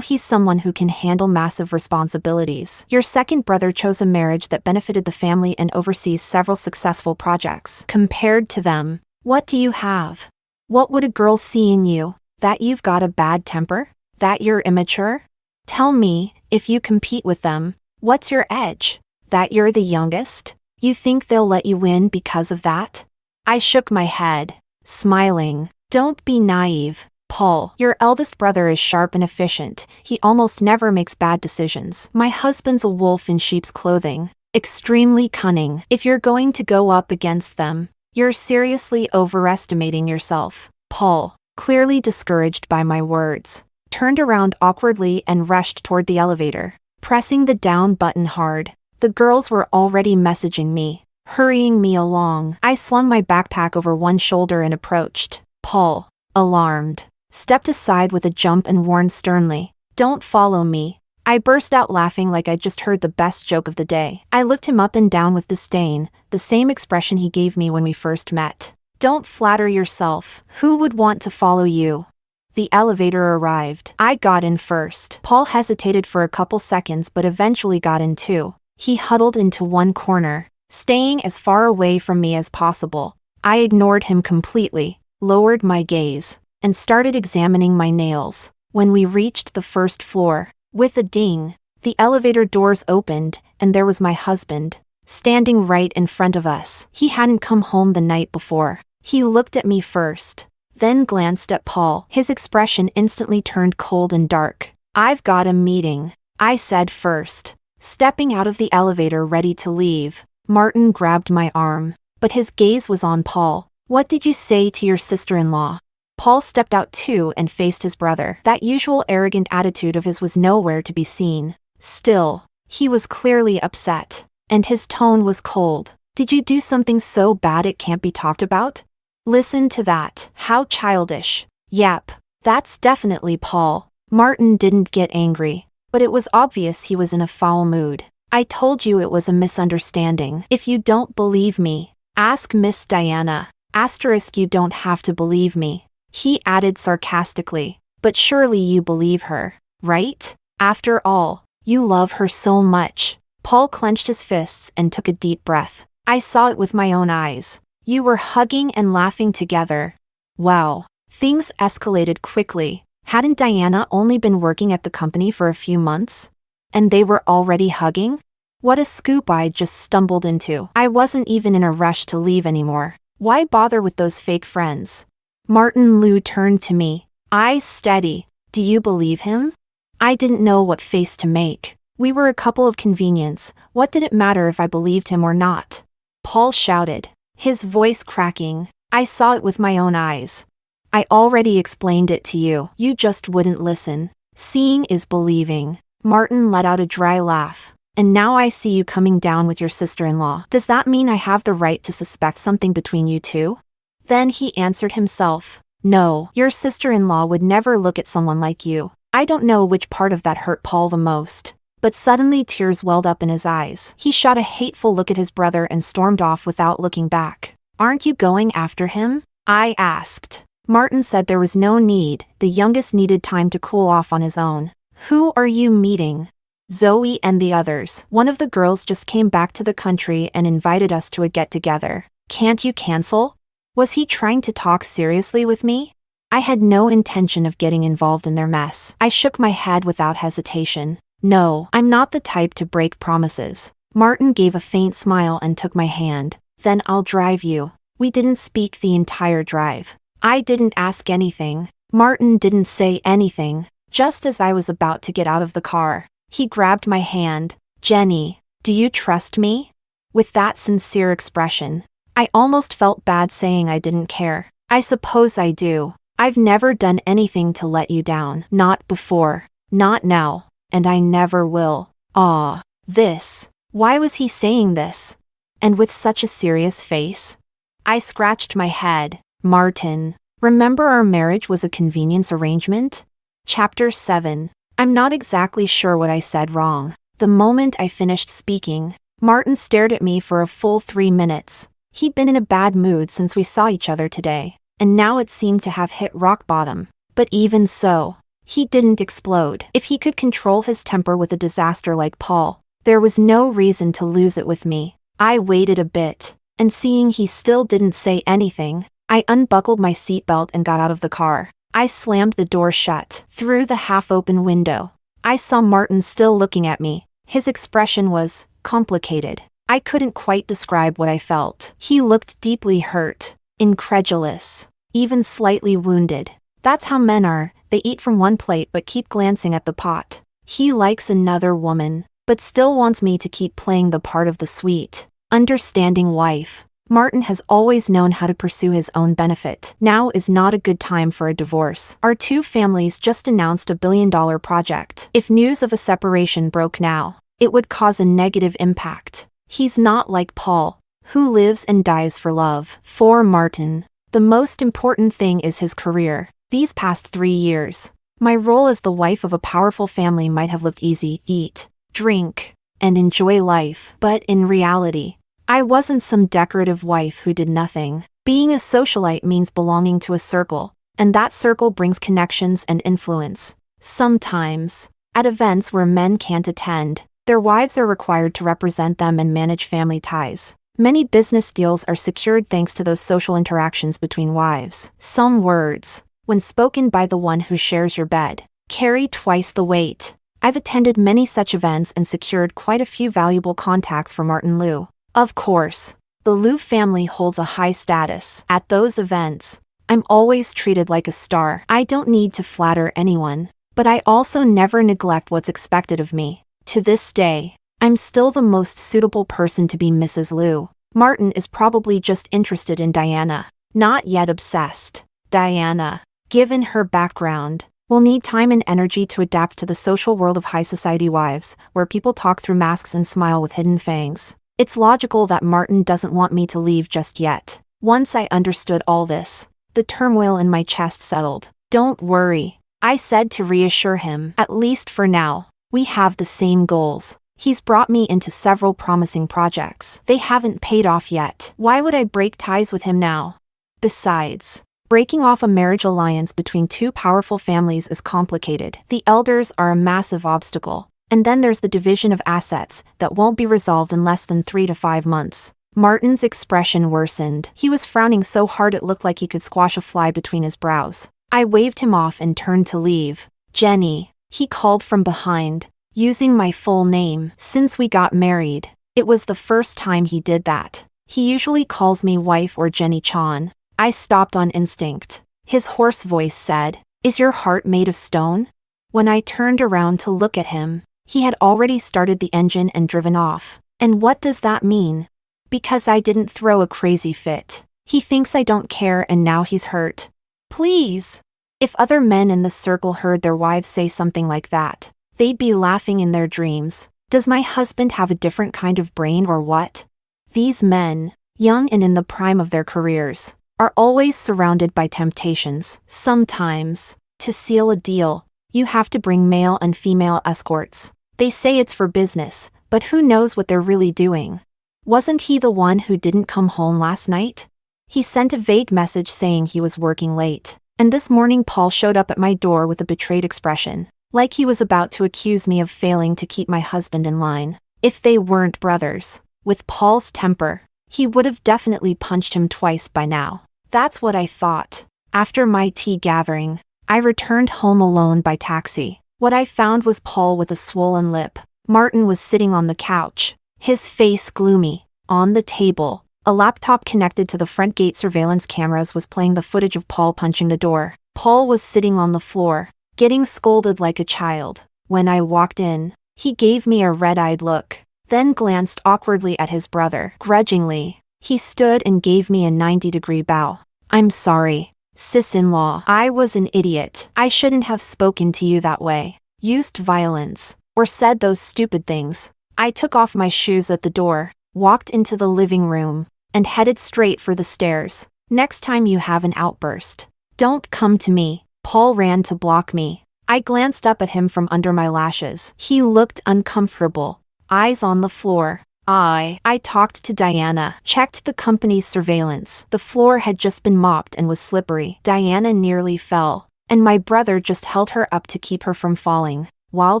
he's someone who can handle massive responsibilities. Your second brother chose a marriage that benefited the family and oversees several successful projects. Compared to them, what do you have? What would a girl see in you? That you've got a bad temper? That you're immature? Tell me, if you compete with them, what's your edge? That you're the youngest? You think they'll let you win because of that? I shook my head, smiling. Don't be naive, Paul. Your eldest brother is sharp and efficient. He almost never makes bad decisions. My husband's a wolf in sheep's clothing, extremely cunning. If you're going to go up against them, you're seriously overestimating yourself. Paul, clearly discouraged by my words, turned around awkwardly and rushed toward the elevator, pressing the down button hard. The girls were already messaging me, hurrying me along. I slung my backpack over one shoulder and approached. Paul, alarmed, stepped aside with a jump and warned sternly, "Don't follow me." I burst out laughing like I'd just heard the best joke of the day. I looked him up and down with disdain, the same expression he gave me when we first met. Don't flatter yourself. Who would want to follow you? The elevator arrived. I got in first. Paul hesitated for a couple seconds but eventually got in too. He huddled into one corner, staying as far away from me as possible. I ignored him completely, lowered my gaze, and started examining my nails. When we reached the first floor, with a ding, the elevator doors opened, and there was my husband, standing right in front of us. He hadn't come home the night before. He looked at me first, then glanced at Paul. His expression instantly turned cold and dark. "I've got a meeting," I said first. Stepping out of the elevator ready to leave, Martin grabbed my arm, but his gaze was on Paul. "What did you say to your sister-in-law?" Paul stepped out too and faced his brother. That usual arrogant attitude of his was nowhere to be seen. Still, he was clearly upset, and his tone was cold. "Did you do something so bad it can't be talked about? Listen to that. How childish." "Yep, that's definitely Paul." Martin didn't get angry, but it was obvious he was in a foul mood. "I told you it was a misunderstanding. If you don't believe me, ask Miss Diana. Asterisk, you don't have to believe me," he added sarcastically. "But surely you believe her, right? After all, you love her so much." Paul clenched his fists and took a deep breath. "I saw it with my own eyes. You were hugging and laughing together." Wow. Things escalated quickly. Hadn't Diana only been working at the company for a few months? And they were already hugging? What a scoop I'd just stumbled into. I wasn't even in a rush to leave anymore. Why bother with those fake friends? Martin Liu turned to me, eyes steady. "Do you believe him?" I didn't know what face to make. We were a couple of convenience. What did it matter if I believed him or not? Paul shouted, his voice cracking. "I saw it with my own eyes. I already explained it to you. You just wouldn't listen. Seeing is believing." Martin let out a dry laugh. "And now I see you coming down with your sister-in-law. Does that mean I have the right to suspect something between you two?" Then he answered himself. "No, your sister-in-law would never look at someone like you." I don't know which part of that hurt Paul the most, but suddenly tears welled up in his eyes. He shot a hateful look at his brother and stormed off without looking back. "Aren't you going after him?" I asked. Martin said there was no need. The youngest needed time to cool off on his own. "Who are you meeting?" "Zoe and the others. One of the girls just came back to the country and invited us to a get-together." "Can't you cancel?" Was he trying to talk seriously with me? I had no intention of getting involved in their mess. I shook my head without hesitation. "No, I'm not the type to break promises." Martin gave a faint smile and took my hand. "Then I'll drive you." We didn't speak the entire drive. I didn't ask anything. Martin didn't say anything. Just as I was about to get out of the car, he grabbed my hand. "Jenny, Do you trust me? With that sincere expression, I almost felt bad saying I didn't care. I suppose I do. I've never done anything to let you down. Not before. Not now. And I never will. Ah, this. Why was he saying this? And with such a serious face? I scratched my head. Martin, remember our marriage was a convenience arrangement? Chapter 7. I'm not exactly sure what I said wrong. The moment I finished speaking, Martin stared at me for a full 3 minutes. He'd been in a bad mood since we saw each other today, and now it seemed to have hit rock bottom. But even so, he didn't explode. If he could control his temper with a disaster like Paul, there was no reason to lose it with me. I waited a bit, and seeing he still didn't say anything, I unbuckled my seatbelt and got out of the car. I slammed the door shut. Through the half-open window, I saw Martin still looking at me. His expression was complicated. I couldn't quite describe what I felt. He looked deeply hurt, incredulous, even slightly wounded. That's how men are. They eat from one plate but keep glancing at the pot. He likes another woman, but still wants me to keep playing the part of the sweet, understanding wife. Martin has always known how to pursue his own benefit. Now is not a good time for a divorce. Our two families just announced a billion-dollar project. If news of a separation broke now, it would cause a negative impact. He's not like Paul, who lives and dies for love. For Martin, the most important thing is his career. These past 3 years, my role as the wife of a powerful family might have looked easy: eat, drink, and enjoy life. But in reality, I wasn't some decorative wife who did nothing. Being a socialite means belonging to a circle, and that circle brings connections and influence. Sometimes, at events where men can't attend, their wives are required to represent them and manage family ties. Many business deals are secured thanks to those social interactions between wives. Some words, when spoken by the one who shares your bed, carry twice the weight. I've attended many such events and secured quite a few valuable contacts for Martin Liu. Of course, the Liu family holds a high status. At those events, I'm always treated like a star. I don't need to flatter anyone, but I also never neglect what's expected of me. To this day, I'm still the most suitable person to be Mrs. Liu. Martin is probably just interested in Diana, not yet obsessed. Diana, given her background, will need time and energy to adapt to the social world of high society wives, where people talk through masks and smile with hidden fangs. It's logical that Martin doesn't want me to leave just yet. Once I understood all this, the turmoil in my chest settled. Don't worry, I said to reassure him. At least for now, we have the same goals. He's brought me into several promising projects. They haven't paid off yet. Why would I break ties with him now? Besides, breaking off a marriage alliance between two powerful families is complicated. The elders are a massive obstacle. And then there's the division of assets that won't be resolved in less than 3 to 5 months. Martin's expression worsened. He was frowning so hard it looked like he could squash a fly between his brows. I waved him off and turned to leave. Jenny, he called from behind, using my full name. Since we got married, it was the first time he did that. He usually calls me wife or Jenny-chan. I stopped on instinct. His hoarse voice said, "Is your heart made of stone?" When I turned around to look at him, he had already started the engine and driven off. And what does that mean? Because I didn't throw a crazy fit. He thinks I don't care and now he's hurt. Please. If other men in the circle heard their wives say something like that, they'd be laughing in their dreams. Does my husband have a different kind of brain or what? These men, young and in the prime of their careers, are always surrounded by temptations. Sometimes, to seal a deal, you have to bring male and female escorts. They say it's for business, but who knows what they're really doing? Wasn't he the one who didn't come home last night? He sent a vague message saying he was working late. And this morning Paul showed up at my door with a betrayed expression, like he was about to accuse me of failing to keep my husband in line. If they weren't brothers, with Paul's temper, he would have definitely punched him twice by now. That's what I thought. After my tea gathering, I returned home alone by taxi. What I found was Paul with a swollen lip. Martin was sitting on the couch, his face gloomy. On the table, a laptop connected to the front gate surveillance cameras was playing the footage of Paul punching the door. Paul was sitting on the floor, getting scolded like a child. When I walked in, he gave me a red-eyed look. then glanced awkwardly at his brother. Grudgingly, he stood and gave me a 90-degree bow. I'm sorry, sis-in-law. I was an idiot. I shouldn't have spoken to you that way, used violence, or said those stupid things. I took off my shoes at the door, walked into the living room, and headed straight for the stairs. Next time you have an outburst, don't come to me. Paul ran to block me. I glanced up at him from under my lashes. He looked uncomfortable, eyes on the floor. I talked to Diana, checked the company's surveillance. The floor had just been mopped and was slippery. Diana nearly fell, and my brother just held her up to keep her from falling. While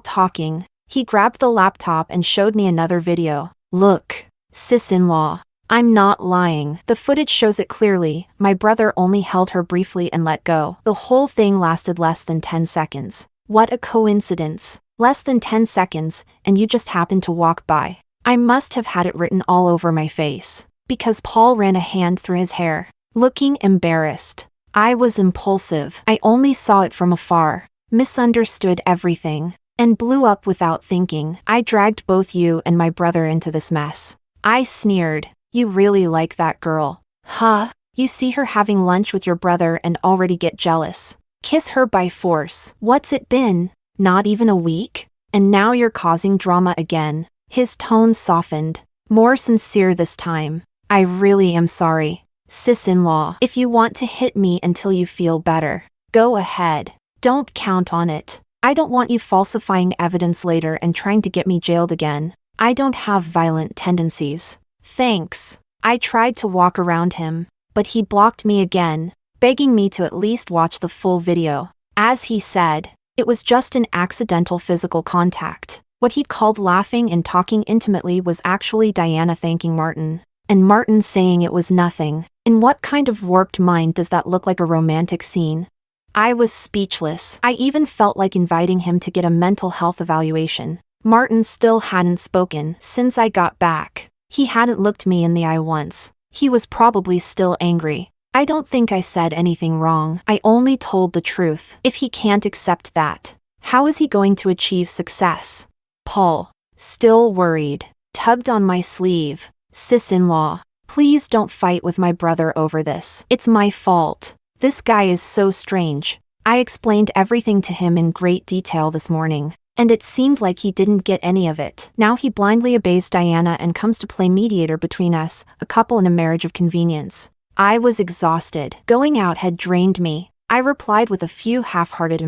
talking, he grabbed the laptop and showed me another video. Look, sis-in-law, I'm not lying. The footage shows it clearly. My brother only held her briefly and let go. The whole thing lasted less than 10 seconds. What a coincidence. Less than 10 seconds, and you just happened to walk by. I must have had it written all over my face, because Paul ran a hand through his hair, looking embarrassed. I was impulsive. I only saw it from afar, misunderstood everything, and blew up without thinking. I dragged both you and my brother into this mess. I sneered. You really like that girl, huh? You see her having lunch with your brother and already get jealous. Kiss her by force. What's it been? Not even a week? And now you're causing drama again. His tone softened, more sincere this time. I really am sorry, sis-in-law. If you want to hit me until you feel better, go ahead. Don't count on it. I don't want you falsifying evidence later and trying to get me jailed again. I don't have violent tendencies. Thanks. I tried to walk around him, but he blocked me again, begging me to at least watch the full video. As he said, it was just an accidental physical contact. What he'd called laughing and talking intimately was actually Diana thanking Martin, and Martin saying it was nothing. In what kind of warped mind does that look like a romantic scene? I was speechless. I even felt like inviting him to get a mental health evaluation. Martin still hadn't spoken since I got back. He hadn't looked me in the eye once. He was probably still angry. I don't think I said anything wrong. I only told the truth. If he can't accept that, how is he going to achieve success? Paul, still worried, tugged on my sleeve. Sis-in-law, please don't fight with my brother over this. It's my fault. This guy is so strange. I explained everything to him in great detail this morning, and it seemed like he didn't get any of it. Now he blindly obeys Diana and comes to play mediator between us, a couple in a marriage of convenience. I was exhausted. Going out had drained me. I replied with a few half-hearted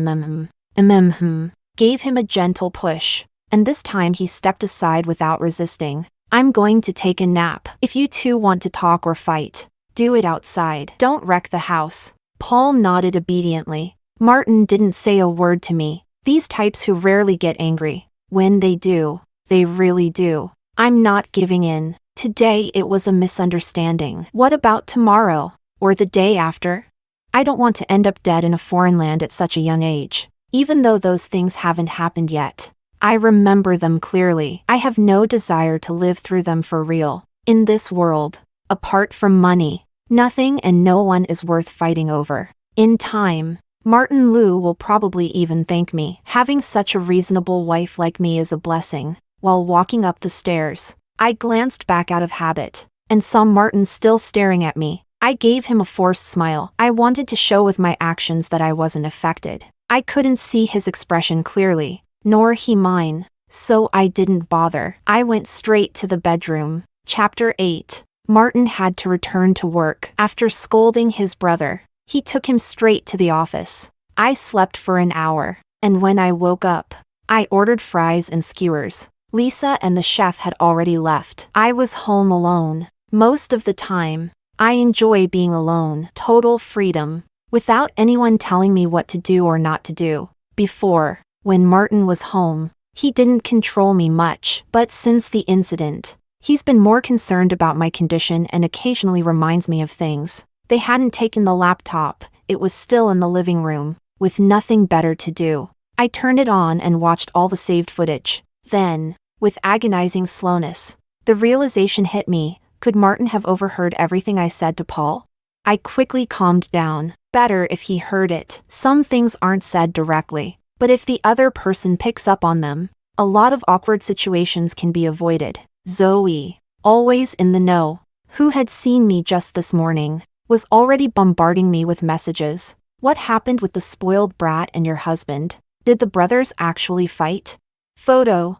gave him a gentle push, and this time he stepped aside without resisting. I'm going to take a nap. If you two want to talk or fight, do it outside. Don't wreck the house. Paul nodded obediently. Martin didn't say a word to me. These types who rarely get angry. When they do, they really do. I'm not giving in. Today it was a misunderstanding. What about tomorrow? Or the day after? I don't want to end up dead in a foreign land at such a young age. Even though those things haven't happened yet, I remember them clearly. I have no desire to live through them for real. In this world, apart from money, nothing and no one is worth fighting over. In time, Martin Liu will probably even thank me. Having such a reasonable wife like me is a blessing. While walking up the stairs, I glanced back out of habit, and saw Martin still staring at me. I gave him a forced smile. I wanted to show with my actions that I wasn't affected. I couldn't see his expression clearly, nor he mine, so I didn't bother. I went straight to the bedroom. Chapter 8. Martin had to return to work. After scolding his brother, he took him straight to the office. I slept for an hour, and when I woke up, I ordered fries and skewers. Lisa and the chef had already left. I was home alone. Most of the time, I enjoy being alone. Total freedom, without anyone telling me what to do or not to do. Before, when Martin was home, he didn't control me much, but since the incident, he's been more concerned about my condition and occasionally reminds me of things. They hadn't taken the laptop. It was still in the living room, with nothing better to do. I turned it on and watched all the saved footage. Then, with agonizing slowness, the realization hit me. Could Martin have overheard everything I said to Paul? I quickly calmed down. Better if he heard it. Some things aren't said directly, but if the other person picks up on them, a lot of awkward situations can be avoided. Zoe, always in the know, who had seen me just this morning, was already bombarding me with messages. What happened with the spoiled brat and your husband? Did the brothers actually fight? Photo,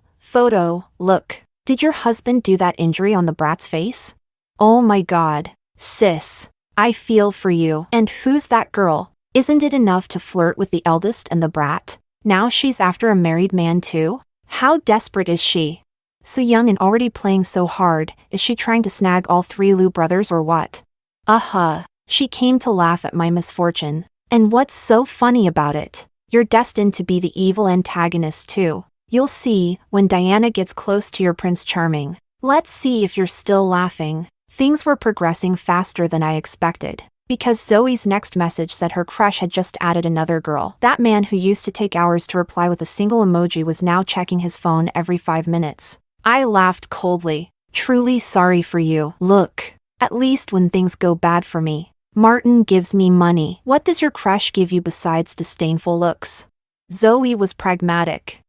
look. Did your husband do that injury on the brat's face? Oh my god. Sis. I feel for you. And who's that girl? Isn't it enough to flirt with the eldest and the brat? Now she's after a married man too? How desperate is she? So young and already playing so hard, is she trying to snag all three Liu brothers or what? She came to laugh at my misfortune. And what's so funny about it? You're destined to be the evil antagonist too. You'll see, when Diana gets close to your Prince Charming. Let's see if you're still laughing. Things were progressing faster than I expected, because Zoe's next message said her crush had just added another girl. That man who used to take hours to reply with a single emoji was now checking his phone every 5 minutes. I laughed coldly. Truly sorry for you. Look, at least when things go bad for me, Martin gives me money. What does your crush give you besides disdainful looks? Zoe was pragmatic.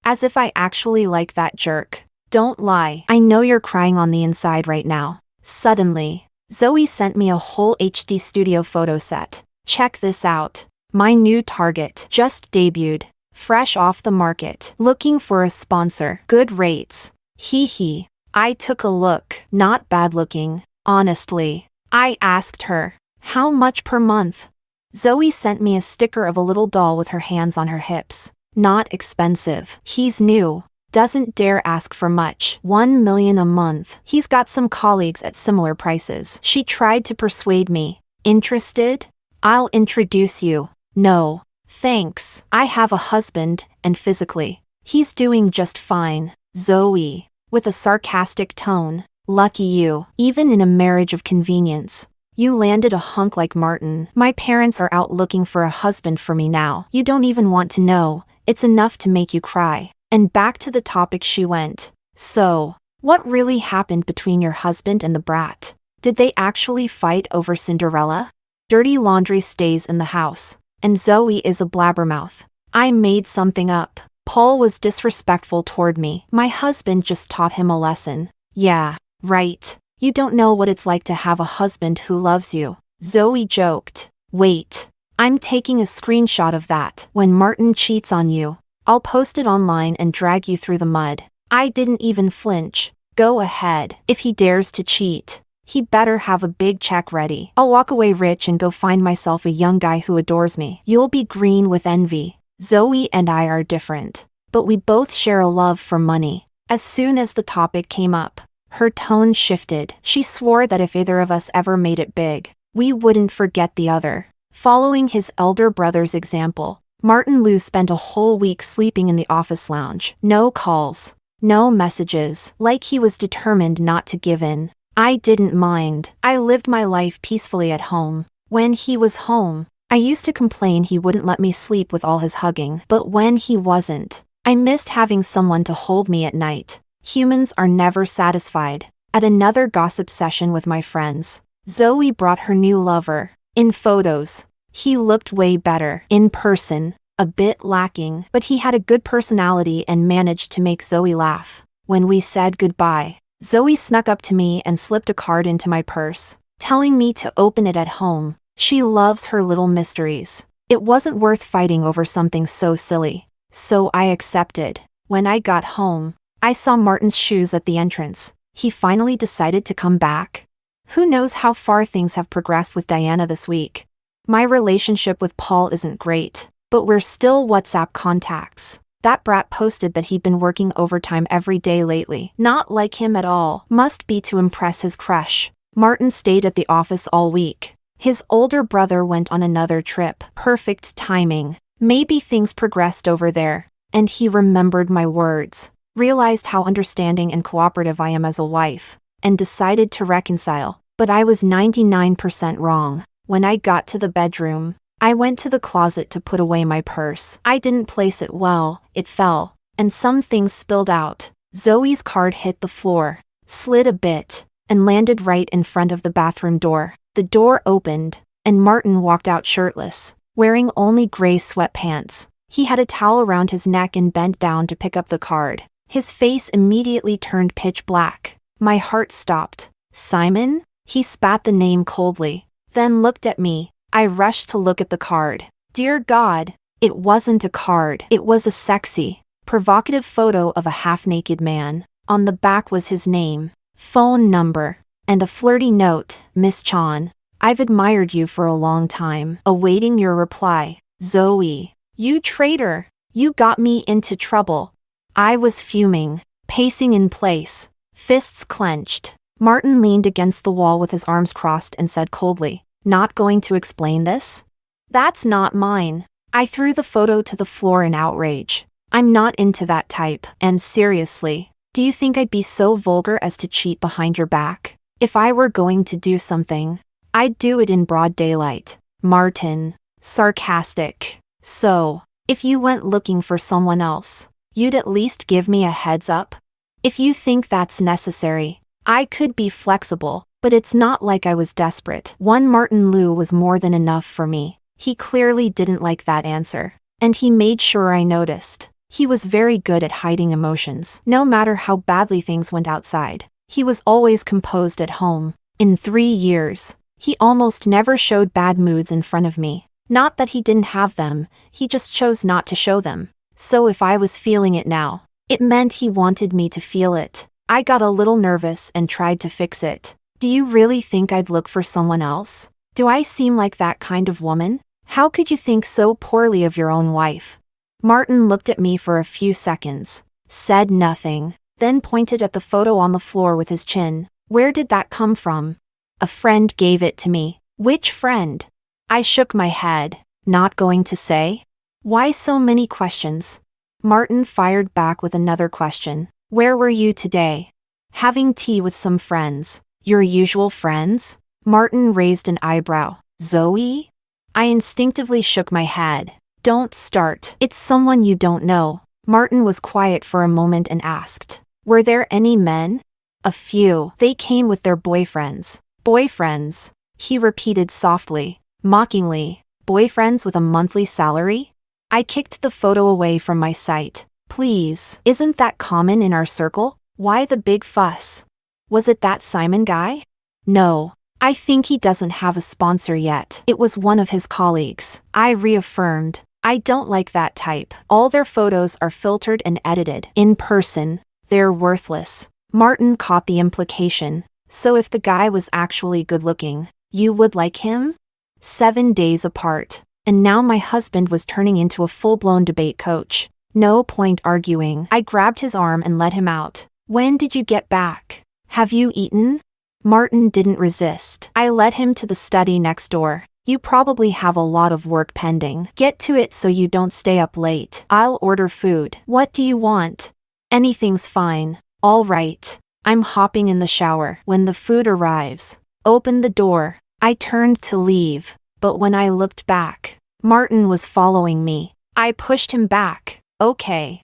As if I actually like that jerk. Don't lie. I know you're crying on the inside right now. Suddenly, Zoe sent me a whole HD studio photo set. Check this out. My new target just debuted. Fresh off the market. Looking for a sponsor. Good rates. Hee. I took a look. Not bad looking. Honestly. I asked her, how much per month? Zoe sent me a sticker of a little doll with her hands on her hips. Not expensive. He's new. Doesn't dare ask for much. 1 million a month. He's got some colleagues at similar prices. She tried to persuade me. Interested? I'll introduce you. No. Thanks. I have a husband, and physically, he's doing just fine. Zoe, with a sarcastic tone. Lucky you. Even in a marriage of convenience, you landed a hunk like Martin. My parents are out looking for a husband for me now. You don't even want to know. It's enough to make you cry. And back to the topic she went. So, what really happened between your husband and the brat? Did they actually fight over Cinderella? Dirty laundry stays in the house, and Zoe is a blabbermouth. I made something up. Paul was disrespectful toward me. My husband just taught him a lesson. Yeah, right. You don't know what it's like to have a husband who loves you. Zoe joked. Wait. I'm taking a screenshot of that. When Martin cheats on you, I'll post it online and drag you through the mud. I didn't even flinch. Go ahead. If he dares to cheat, he better have a big check ready. I'll walk away rich and go find myself a young guy who adores me. You'll be green with envy. Zoe and I are different, but we both share a love for money. As soon as the topic came up, her tone shifted. She swore that if either of us ever made it big, we wouldn't forget the other. Following his elder brother's example, Martin Liu spent a whole week sleeping in the office lounge. No calls, no messages, like he was determined not to give in. I didn't mind. I lived my life peacefully at home. When he was home, I used to complain he wouldn't let me sleep with all his hugging. But when he wasn't, I missed having someone to hold me at night. Humans are never satisfied. At another gossip session with my friends, Zoe brought her new lover. In photos, he looked way better. In person, a bit lacking, but he had a good personality and managed to make Zoe laugh. When we said goodbye, Zoe snuck up to me and slipped a card into my purse, telling me to open it at home. She loves her little mysteries. It wasn't worth fighting over something so silly, so I accepted. When I got home, I saw Martin's shoes at the entrance. He finally decided to come back. Who knows how far things have progressed with Diana this week. My relationship with Paul isn't great, but we're still WhatsApp contacts. That brat posted that he'd been working overtime every day lately. Not like him at all. Must be to impress his crush. Martin stayed at the office all week. His older brother went on another trip. Perfect timing. Maybe things progressed over there, and he remembered my words, realized how understanding and cooperative I am as a wife, and decided to reconcile. But I was 99% wrong. When I got to the bedroom, I went to the closet to put away my purse. I didn't place it well, it fell, and some things spilled out. Zoe's card hit the floor, slid a bit, and landed right in front of the bathroom door. The door opened, and Martin walked out shirtless, wearing only gray sweatpants. He had a towel around his neck and bent down to pick up the card. His face immediately turned pitch black. My heart stopped. Simon? He spat the name coldly, then looked at me. I rushed to look at the card. Dear God, it wasn't a card. It was a sexy, provocative photo of a half-naked man. On the back was his name, phone number, and a flirty note. Miss Chan, I've admired you for a long time. Awaiting your reply. Zoe. You traitor. You got me into trouble. I was fuming, pacing in place, fists clenched. Martin leaned against the wall with his arms crossed and said coldly, Not going to explain this? That's not mine. I threw the photo to the floor in outrage. I'm not into that type. And seriously, do you think I'd be so vulgar as to cheat behind your back? If I were going to do something, I'd do it in broad daylight. Martin. Sarcastic. So, if you went looking for someone else, you'd at least give me a heads up? If you think that's necessary, I could be flexible, but it's not like I was desperate. One Martin Liu was more than enough for me. He clearly didn't like that answer, and he made sure I noticed. He was very good at hiding emotions. No matter how badly things went outside, he was always composed at home. In 3 years, he almost never showed bad moods in front of me. Not that he didn't have them, he just chose not to show them. So if I was feeling it now, it meant he wanted me to feel it. I got a little nervous and tried to fix it. Do you really think I'd look for someone else? Do I seem like that kind of woman? How could you think so poorly of your own wife? Martin looked at me for a few seconds, said nothing, then pointed at the photo on the floor with his chin. Where did that come from? A friend gave it to me. Which friend? I shook my head. Not going to say? Why so many questions? Martin fired back with another question. Where were you today? Having tea with some friends. Your usual friends? Martin raised an eyebrow. Zoe? I instinctively shook my head. Don't start. It's someone you don't know. Martin was quiet for a moment and asked, Were there any men? A few. They came with their boyfriends. Boyfriends? He repeated softly, mockingly. Boyfriends with a monthly salary? I kicked the photo away from my sight. Please, isn't that common in our circle? Why the big fuss? Was it that Simon guy? No. I think he doesn't have a sponsor yet. It was one of his colleagues. I reaffirmed. I don't like that type. All their photos are filtered and edited. In person, they're worthless. Martin caught the implication. So if the guy was actually good looking, you would like him? 7 days apart. And now my husband was turning into a full-blown debate coach. No point arguing. I grabbed his arm and let him out. When did you get back? Have you eaten? Martin didn't resist. I led him to the study next door. You probably have a lot of work pending. Get to it so you don't stay up late. I'll order food. What do you want? Anything's fine. All right. I'm hopping in the shower. When the food arrives, open the door. I turned to leave, but when I looked back, Martin was following me. I pushed him back. Okay.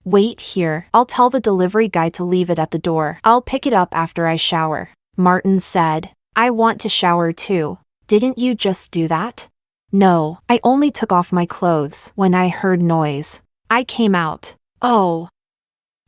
Wait here. I'll tell the delivery guy to leave it at the door. I'll pick it up after I shower. Martin said. I want to shower too. Didn't you just do that? No, I only took off my clothes when I heard noise. I came out. Oh.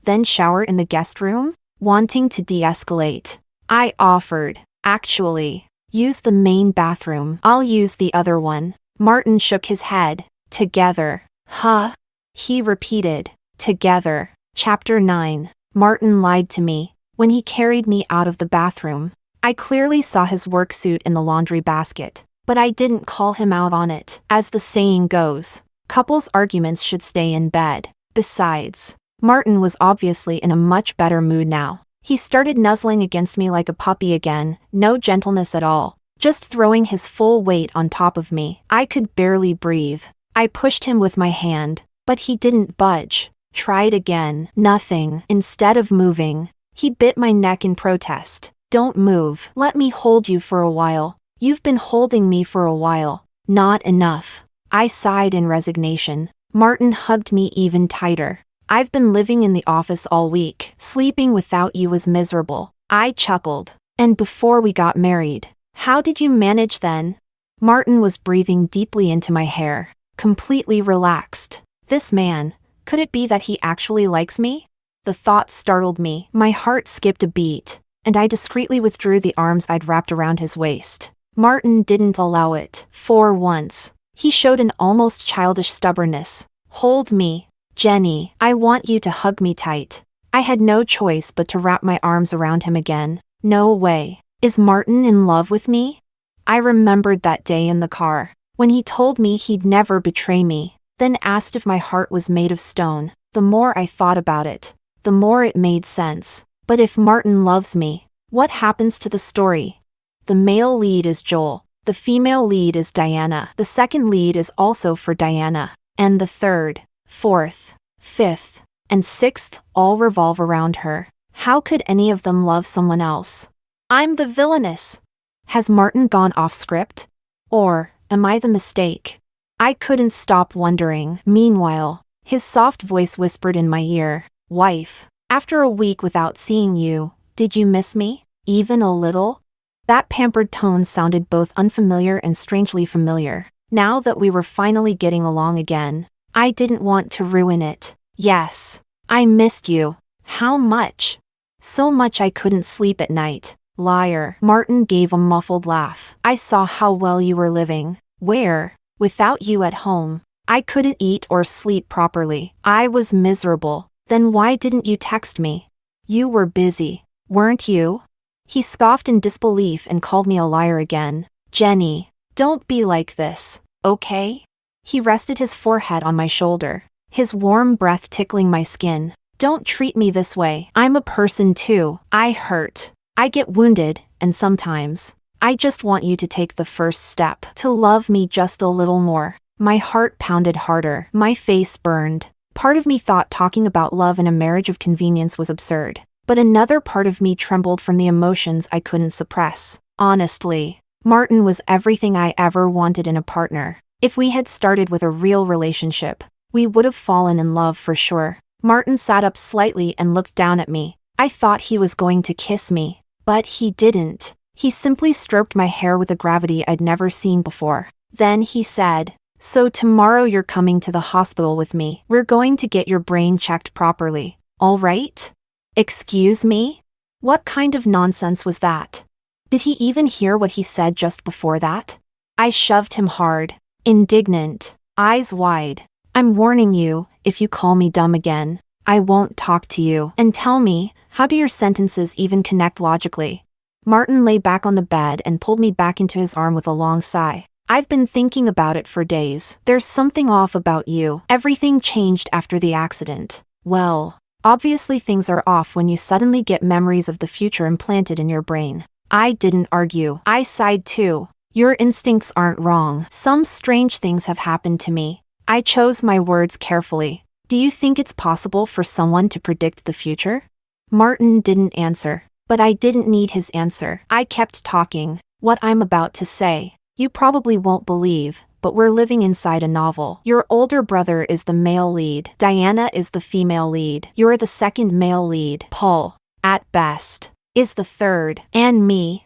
Then shower in the guest room? Wanting to de-escalate, I offered. Actually, use the main bathroom. I'll use the other one. Martin shook his head. Together. Huh? He repeated. Together. Chapter 9. Martin lied to me. When he carried me out of the bathroom, I clearly saw his work suit in the laundry basket, but I didn't call him out on it. As the saying goes, couples' arguments should stay in bed. Besides, Martin was obviously in a much better mood now. He started nuzzling against me like a puppy again, no gentleness at all, just throwing his full weight on top of me. I could barely breathe. I pushed him with my hand, but he didn't budge. Tried again. Nothing. Instead of moving, he bit my neck in protest. Don't move. Let me hold you for a while. You've been holding me for a while. Not enough. I sighed in resignation. Martin hugged me even tighter. I've been living in the office all week. Sleeping without you was miserable. I chuckled. And before we got married, how did you manage then? Martin was breathing deeply into my hair, completely relaxed. This man, could it be that he actually likes me? The thought startled me. My heart skipped a beat, and I discreetly withdrew the arms I'd wrapped around his waist. Martin didn't allow it. For once, he showed an almost childish stubbornness. Hold me, Jenny. I want you to hug me tight. I had no choice but to wrap my arms around him again. No way. Is Martin in love with me? I remembered that day in the car, when he told me he'd never betray me, then asked if my heart was made of stone. The more I thought about it, the more it made sense. But if Martin loves me, what happens to the story? The male lead is Joel, the female lead is Diana, the second lead is also for Diana, and the third, fourth, fifth, and sixth all revolve around her. How could any of them love someone else? I'm the villainess. Has Martin gone off script? Or am I the mistake? I couldn't stop wondering. Meanwhile, his soft voice whispered in my ear, "Wife, after a week without seeing you, did you miss me? Even a little?" That pampered tone sounded both unfamiliar and strangely familiar. Now that we were finally getting along again, I didn't want to ruin it. Yes, I missed you. How much? So much I couldn't sleep at night. Liar. Martin gave a muffled laugh. I saw how well you were living. Where? Without you at home. I couldn't eat or sleep properly. I was miserable. Then why didn't you text me? You were busy, weren't you? He scoffed in disbelief and called me a liar again. Jenny, don't be like this, okay? He rested his forehead on my shoulder, his warm breath tickling my skin. Don't treat me this way. I'm a person too. I hurt. I get wounded, and sometimes, I just want you to take the first step, to love me just a little more. My heart pounded harder, my face burned. Part of me thought talking about love in a marriage of convenience was absurd, but another part of me trembled from the emotions I couldn't suppress. Honestly, Martin was everything I ever wanted in a partner. If we had started with a real relationship, we would have fallen in love for sure. Martin sat up slightly and looked down at me. I thought he was going to kiss me. But he didn't. He simply stroked my hair with a gravity I'd never seen before. Then he said, "So tomorrow you're coming to the hospital with me. We're going to get your brain checked properly. All right?" Excuse me? What kind of nonsense was that? Did he even hear what he said just before that? I shoved him hard, indignant, eyes wide. "I'm warning you, if you call me dumb again, I won't talk to you. And tell me, how do your sentences even connect logically?" Martin lay back on the bed and pulled me back into his arm with a long sigh. "I've been thinking about it for days. There's something off about you. Everything changed after the accident." Well, obviously things are off when you suddenly get memories of the future implanted in your brain. I didn't argue. I sighed too. Your instincts aren't wrong. Some strange things have happened to me. I chose my words carefully. Do you think it's possible for someone to predict the future? Martin didn't answer, but I didn't need his answer. I kept talking. What I'm about to say, you probably won't believe, but we're living inside a novel. Your older brother is the male lead. Diana is the female lead. You're the second male lead. Paul, at best, is the third. And me.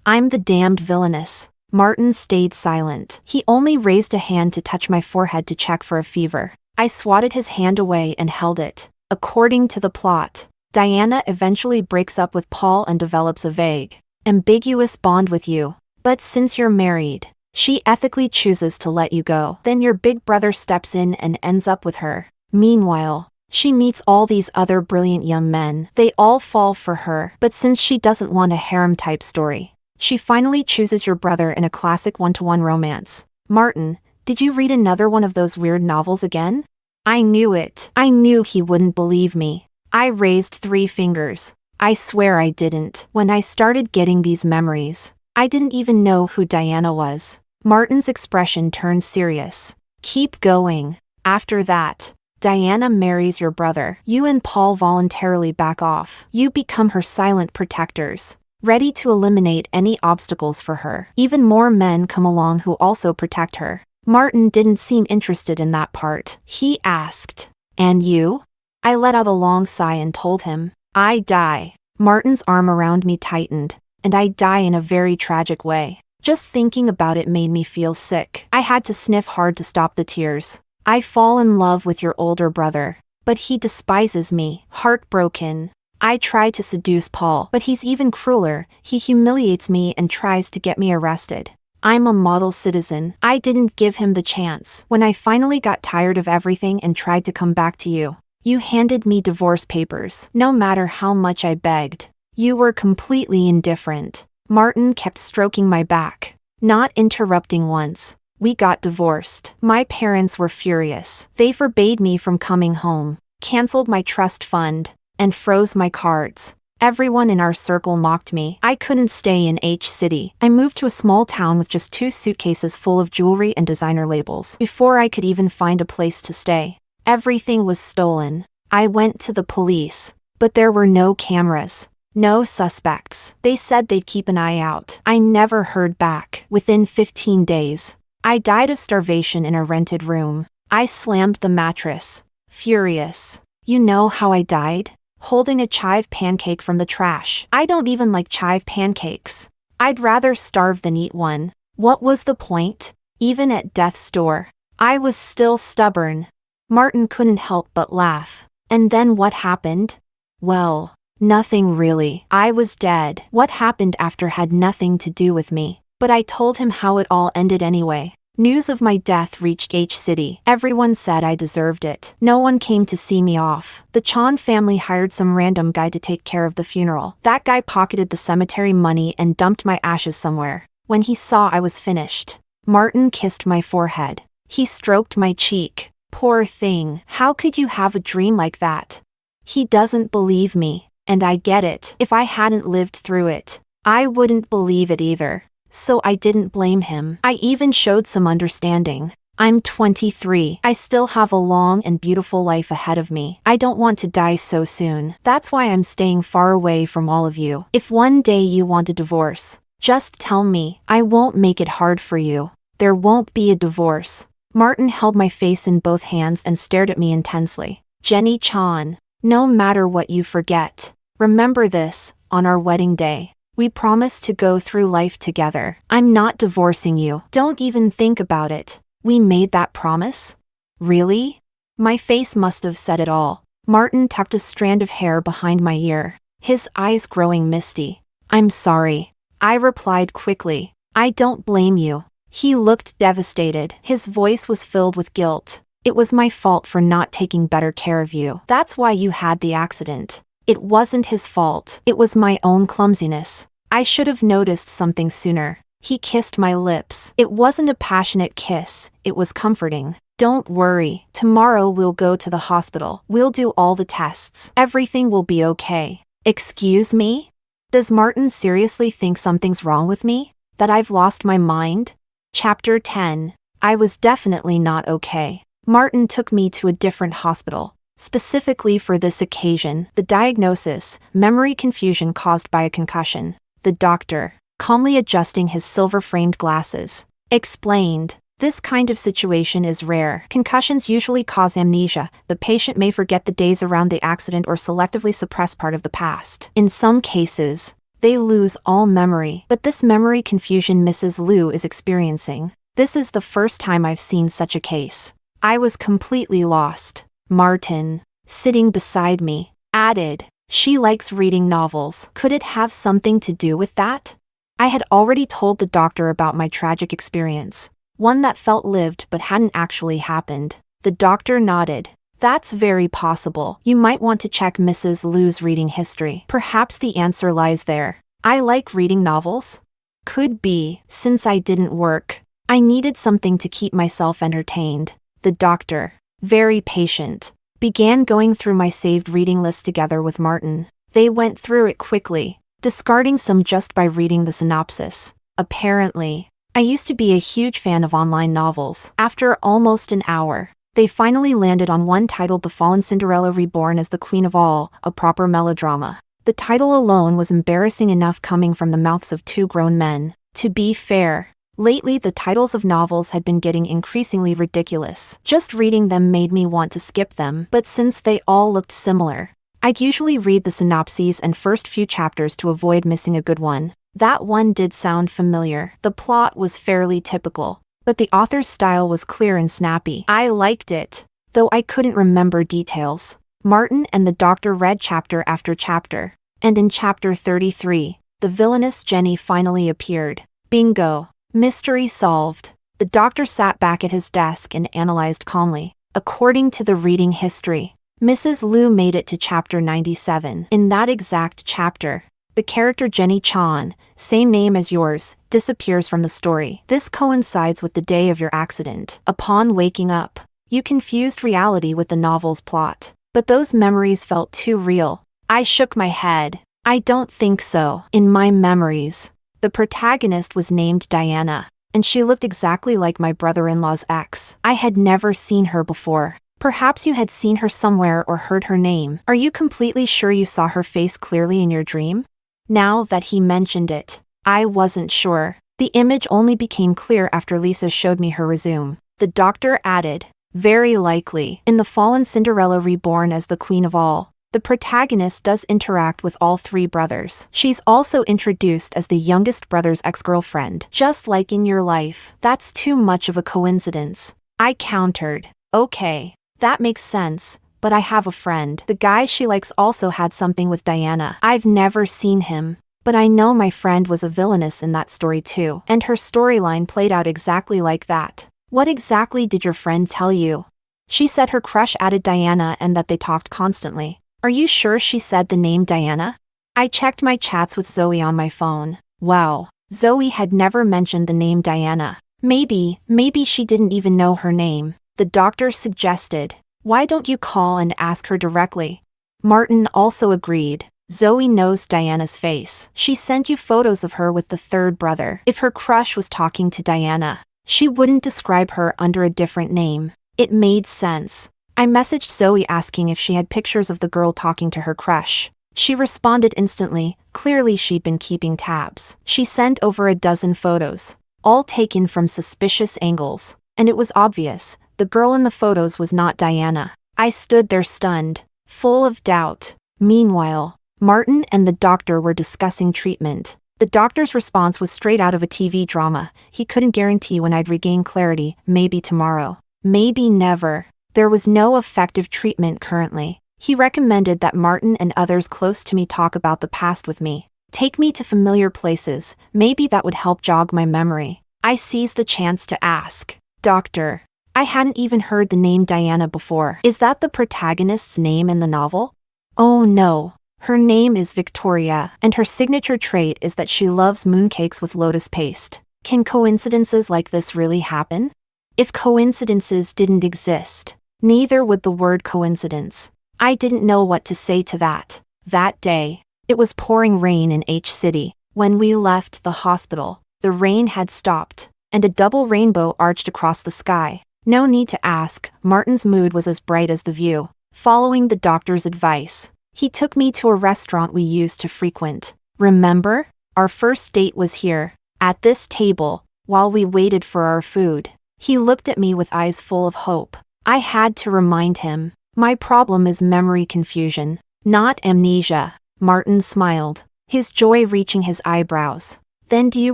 I'm the damned villainess. Martin stayed silent. He only raised a hand to touch my forehead to check for a fever. I swatted his hand away and held it. According to the plot, Diana eventually breaks up with Paul and develops a vague, ambiguous bond with you. But since you're married, she ethically chooses to let you go. Then your big brother steps in and ends up with her. Meanwhile, she meets all these other brilliant young men. They all fall for her. But since she doesn't want a harem-type story, she finally chooses your brother in a classic one-to-one romance. Martin, did you read another one of those weird novels again? I knew it. I knew he wouldn't believe me. I raised 3 fingers. I swear I didn't. When I started getting these memories, I didn't even know who Diana was. Martin's expression turned serious. Keep going. After that, Diana marries your brother. You and Paul voluntarily back off. You become her silent protectors, ready to eliminate any obstacles for her. Even more men come along who also protect her. Martin didn't seem interested in that part. He asked, "And you?" I let out a long sigh and told him, "I die." Martin's arm around me tightened, and I die in a very tragic way. Just thinking about it made me feel sick. I had to sniff hard to stop the tears. I fall in love with your older brother. But he despises me, heartbroken. I try to seduce Paul, but he's even crueler. He humiliates me and tries to get me arrested. I'm a model citizen. I didn't give him the chance. When I finally got tired of everything and tried to come back to you, you handed me divorce papers. No matter how much I begged, you were completely indifferent. Martin kept stroking my back, not interrupting once. We got divorced. My parents were furious. They forbade me from coming home, canceled my trust fund, and froze my cards. Everyone in our circle mocked me. I couldn't stay in H City. I moved to a small town with just 2 suitcases full of jewelry and designer labels. Before I could even find a place to stay, everything was stolen. I went to the police, but there were no cameras, no suspects. They said they'd keep an eye out. I never heard back. Within 15 days, I died of starvation in a rented room. I slammed the mattress, furious. You know how I died? Holding a chive pancake from the trash. I don't even like chive pancakes. I'd rather starve than eat one. What was the point? Even at death's door, I was still stubborn. Martin couldn't help but laugh. And then what happened? Well, nothing really. I was dead. What happened after had nothing to do with me. But I told him how it all ended anyway. News of my death reached H City. Everyone said I deserved it. No one came to see me off. The Chan family hired some random guy to take care of the funeral. That guy pocketed the cemetery money and dumped my ashes somewhere. When he saw I was finished, Martin kissed my forehead. He stroked my cheek. Poor thing. How could you have a dream like that? He doesn't believe me, and I get it. If I hadn't lived through it, I wouldn't believe it either. So I didn't blame him. I even showed some understanding. I'm 23. I still have a long and beautiful life ahead of me. I don't want to die so soon. That's why I'm staying far away from all of you. If one day you want a divorce, just tell me. I won't make it hard for you. There won't be a divorce. Martin held my face in both hands and stared at me intensely. Jenny Chan, no matter what you forget, remember this, on our wedding day, we promised to go through life together. I'm not divorcing you. Don't even think about it. We made that promise? Really? My face must have said it all. Martin tucked a strand of hair behind my ear, his eyes growing misty. I'm sorry, I replied quickly. I don't blame you. He looked devastated. His voice was filled with guilt. It was my fault for not taking better care of you. That's why you had the accident. It wasn't his fault. It was my own clumsiness. I should have noticed something sooner. He kissed my lips. It wasn't a passionate kiss. It was comforting. Don't worry. Tomorrow we'll go to the hospital. We'll do all the tests. Everything will be okay. Excuse me? Does Martin seriously think something's wrong with me? That I've lost my mind? Chapter 10. I was definitely not okay. Martin took me to a different hospital. Specifically for this occasion, the diagnosis, memory confusion caused by a concussion. The doctor, calmly adjusting his silver-framed glasses, explained, this kind of situation is rare. Concussions usually cause amnesia. The patient may forget the days around the accident or selectively suppress part of the past. In some cases, they lose all memory. But this memory confusion Mrs. Liu is experiencing. This is the first time I've seen such a case. I was completely lost. Martin, sitting beside me, added, she likes reading novels. Could it have something to do with that? I had already told the doctor about my tragic experience, one that felt lived but hadn't actually happened. The doctor nodded. That's very possible. You might want to check Mrs. Liu's reading history. Perhaps the answer lies there. I like reading novels? Could be. Since I didn't work, I needed something to keep myself entertained. The doctor, very patient, began going through my saved reading list together with Martin. They went through it quickly, discarding some just by reading the synopsis. Apparently, I used to be a huge fan of online novels. After almost an hour, they finally landed on one titled The Fallen Cinderella Reborn as the Queen of All, a proper melodrama. The title alone was embarrassing enough coming from the mouths of 2 grown men. To be fair, lately the titles of novels had been getting increasingly ridiculous. Just reading them made me want to skip them, but since they all looked similar, I'd usually read the synopses and first few chapters to avoid missing a good one. That one did sound familiar. The plot was fairly typical, but the author's style was clear and snappy. I liked it. though I couldn't remember details. Martin and the doctor read chapter after chapter, and in chapter 33, the villainous Jenny finally appeared. Bingo. Mystery solved. The doctor sat back at his desk and analyzed calmly. According to the reading history, Mrs. Liu made it to chapter 97. In that exact chapter, the character Jenny Chan, same name as yours, disappears from the story. This coincides with the day of your accident. Upon waking up, you confused reality with the novel's plot. But those memories felt too real. I shook my head. I don't think so. In my memories, the protagonist was named Diana, and she looked exactly like my brother-in-law's ex. I had never seen her before. Perhaps you had seen her somewhere or heard her name. Are you completely sure you saw her face clearly in your dream? Now that he mentioned it, I wasn't sure. The image only became clear after Lisa showed me her resume. The doctor added, very likely. In The Fallen Cinderella Reborn as the Queen of All, the protagonist does interact with all three brothers. She's also introduced as the youngest brother's ex-girlfriend, just like in your life. That's too much of a coincidence, I countered. Okay, that makes sense, but I have a friend. The guy she likes also had something with Diana. I've never seen him, but I know my friend was a villainess in that story too, and her storyline played out exactly like that. What exactly did your friend tell you? She said her crush added Diana and that they talked constantly. Are you sure she said the name Diana? I checked my chats with Zoe on my phone. Wow, Zoe had never mentioned the name Diana. Maybe she didn't even know her name. The doctor suggested, why don't you call and ask her directly? Martin also agreed. Zoe knows Diana's face. She sent you photos of her with the third brother. If her crush was talking to Diana, she wouldn't describe her under a different name. It made sense. I messaged Zoe asking if she had pictures of the girl talking to her crush. She responded instantly. Clearly she'd been keeping tabs. She sent over a dozen photos, all taken from suspicious angles, and it was obvious, the girl in the photos was not Diana. I stood there stunned, full of doubt. Meanwhile, Martin and the doctor were discussing treatment. The doctor's response was straight out of a TV drama. He couldn't guarantee when I'd regain clarity, maybe tomorrow, maybe never. There was no effective treatment currently. He recommended that Martin and others close to me talk about the past with me. Take me to familiar places, maybe that would help jog my memory. I seized the chance to ask, Doctor, I hadn't even heard the name Diana before. Is that the protagonist's name in the novel? Oh no. Her name is Victoria, and her signature trait is that she loves mooncakes with lotus paste. Can coincidences like this really happen? If coincidences didn't exist, neither would the word coincidence. I didn't know what to say to that. That day, it was pouring rain in H City. When we left the hospital, the rain had stopped, and a double rainbow arched across the sky. No need to ask, Martin's mood was as bright as the view. Following the doctor's advice, he took me to a restaurant we used to frequent. Remember? Our first date was here, at this table, while we waited for our food. He looked at me with eyes full of hope. I had to remind him. My problem is memory confusion, not amnesia. Martin smiled, his joy reaching his eyebrows. Then do you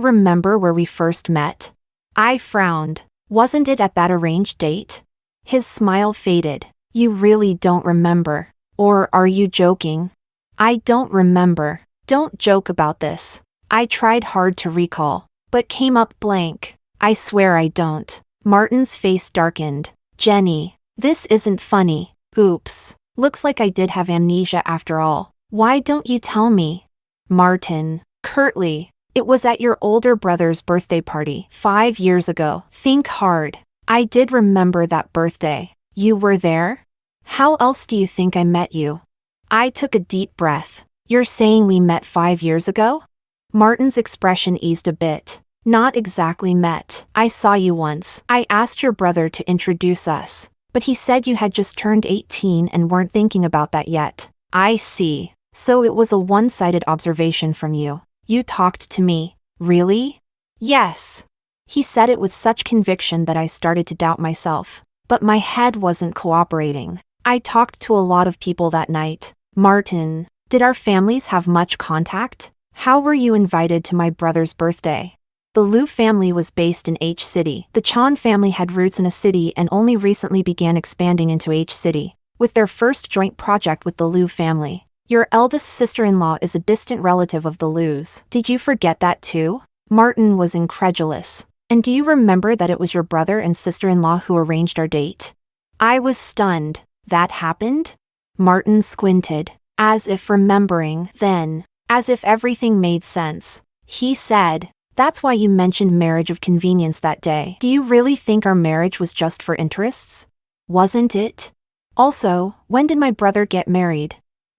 remember where we first met? I frowned. Wasn't it at that arranged date? His smile faded. You really don't remember. Or are you joking? I don't remember. Don't joke about this. I tried hard to recall, but came up blank. I swear I don't. Martin's face darkened. Jenny, this isn't funny. Oops. Looks like I did have amnesia after all. Why don't you tell me? Martin, curtly, it was at your older brother's birthday party 5 years ago. Think hard. I did remember that birthday. You were there? How else do you think I met you? I took a deep breath. You're saying we met 5 years ago? Martin's expression eased a bit. Not exactly met. I saw you once. I asked your brother to introduce us, but he said you had just turned 18 and weren't thinking about that yet. I see. So it was a one-sided observation from you. You talked to me. Really? Yes. He said it with such conviction that I started to doubt myself. But my head wasn't cooperating. I talked to a lot of people that night. Martin, did our families have much contact? How were you invited to my brother's birthday? The Liu family was based in H City. The Chan family had roots in a city and only recently began expanding into H City, with their first joint project with the Liu family. Your eldest sister-in-law is a distant relative of the Lius. Did you forget that too? Martin was incredulous. And do you remember that it was your brother and sister-in-law who arranged our date? I was stunned. That happened? Martin squinted, as if remembering, then, as if everything made sense. He said, "That's why you mentioned marriage of convenience that day. Do you really think our marriage was just for interests? Wasn't it? Also, when did my brother get married?"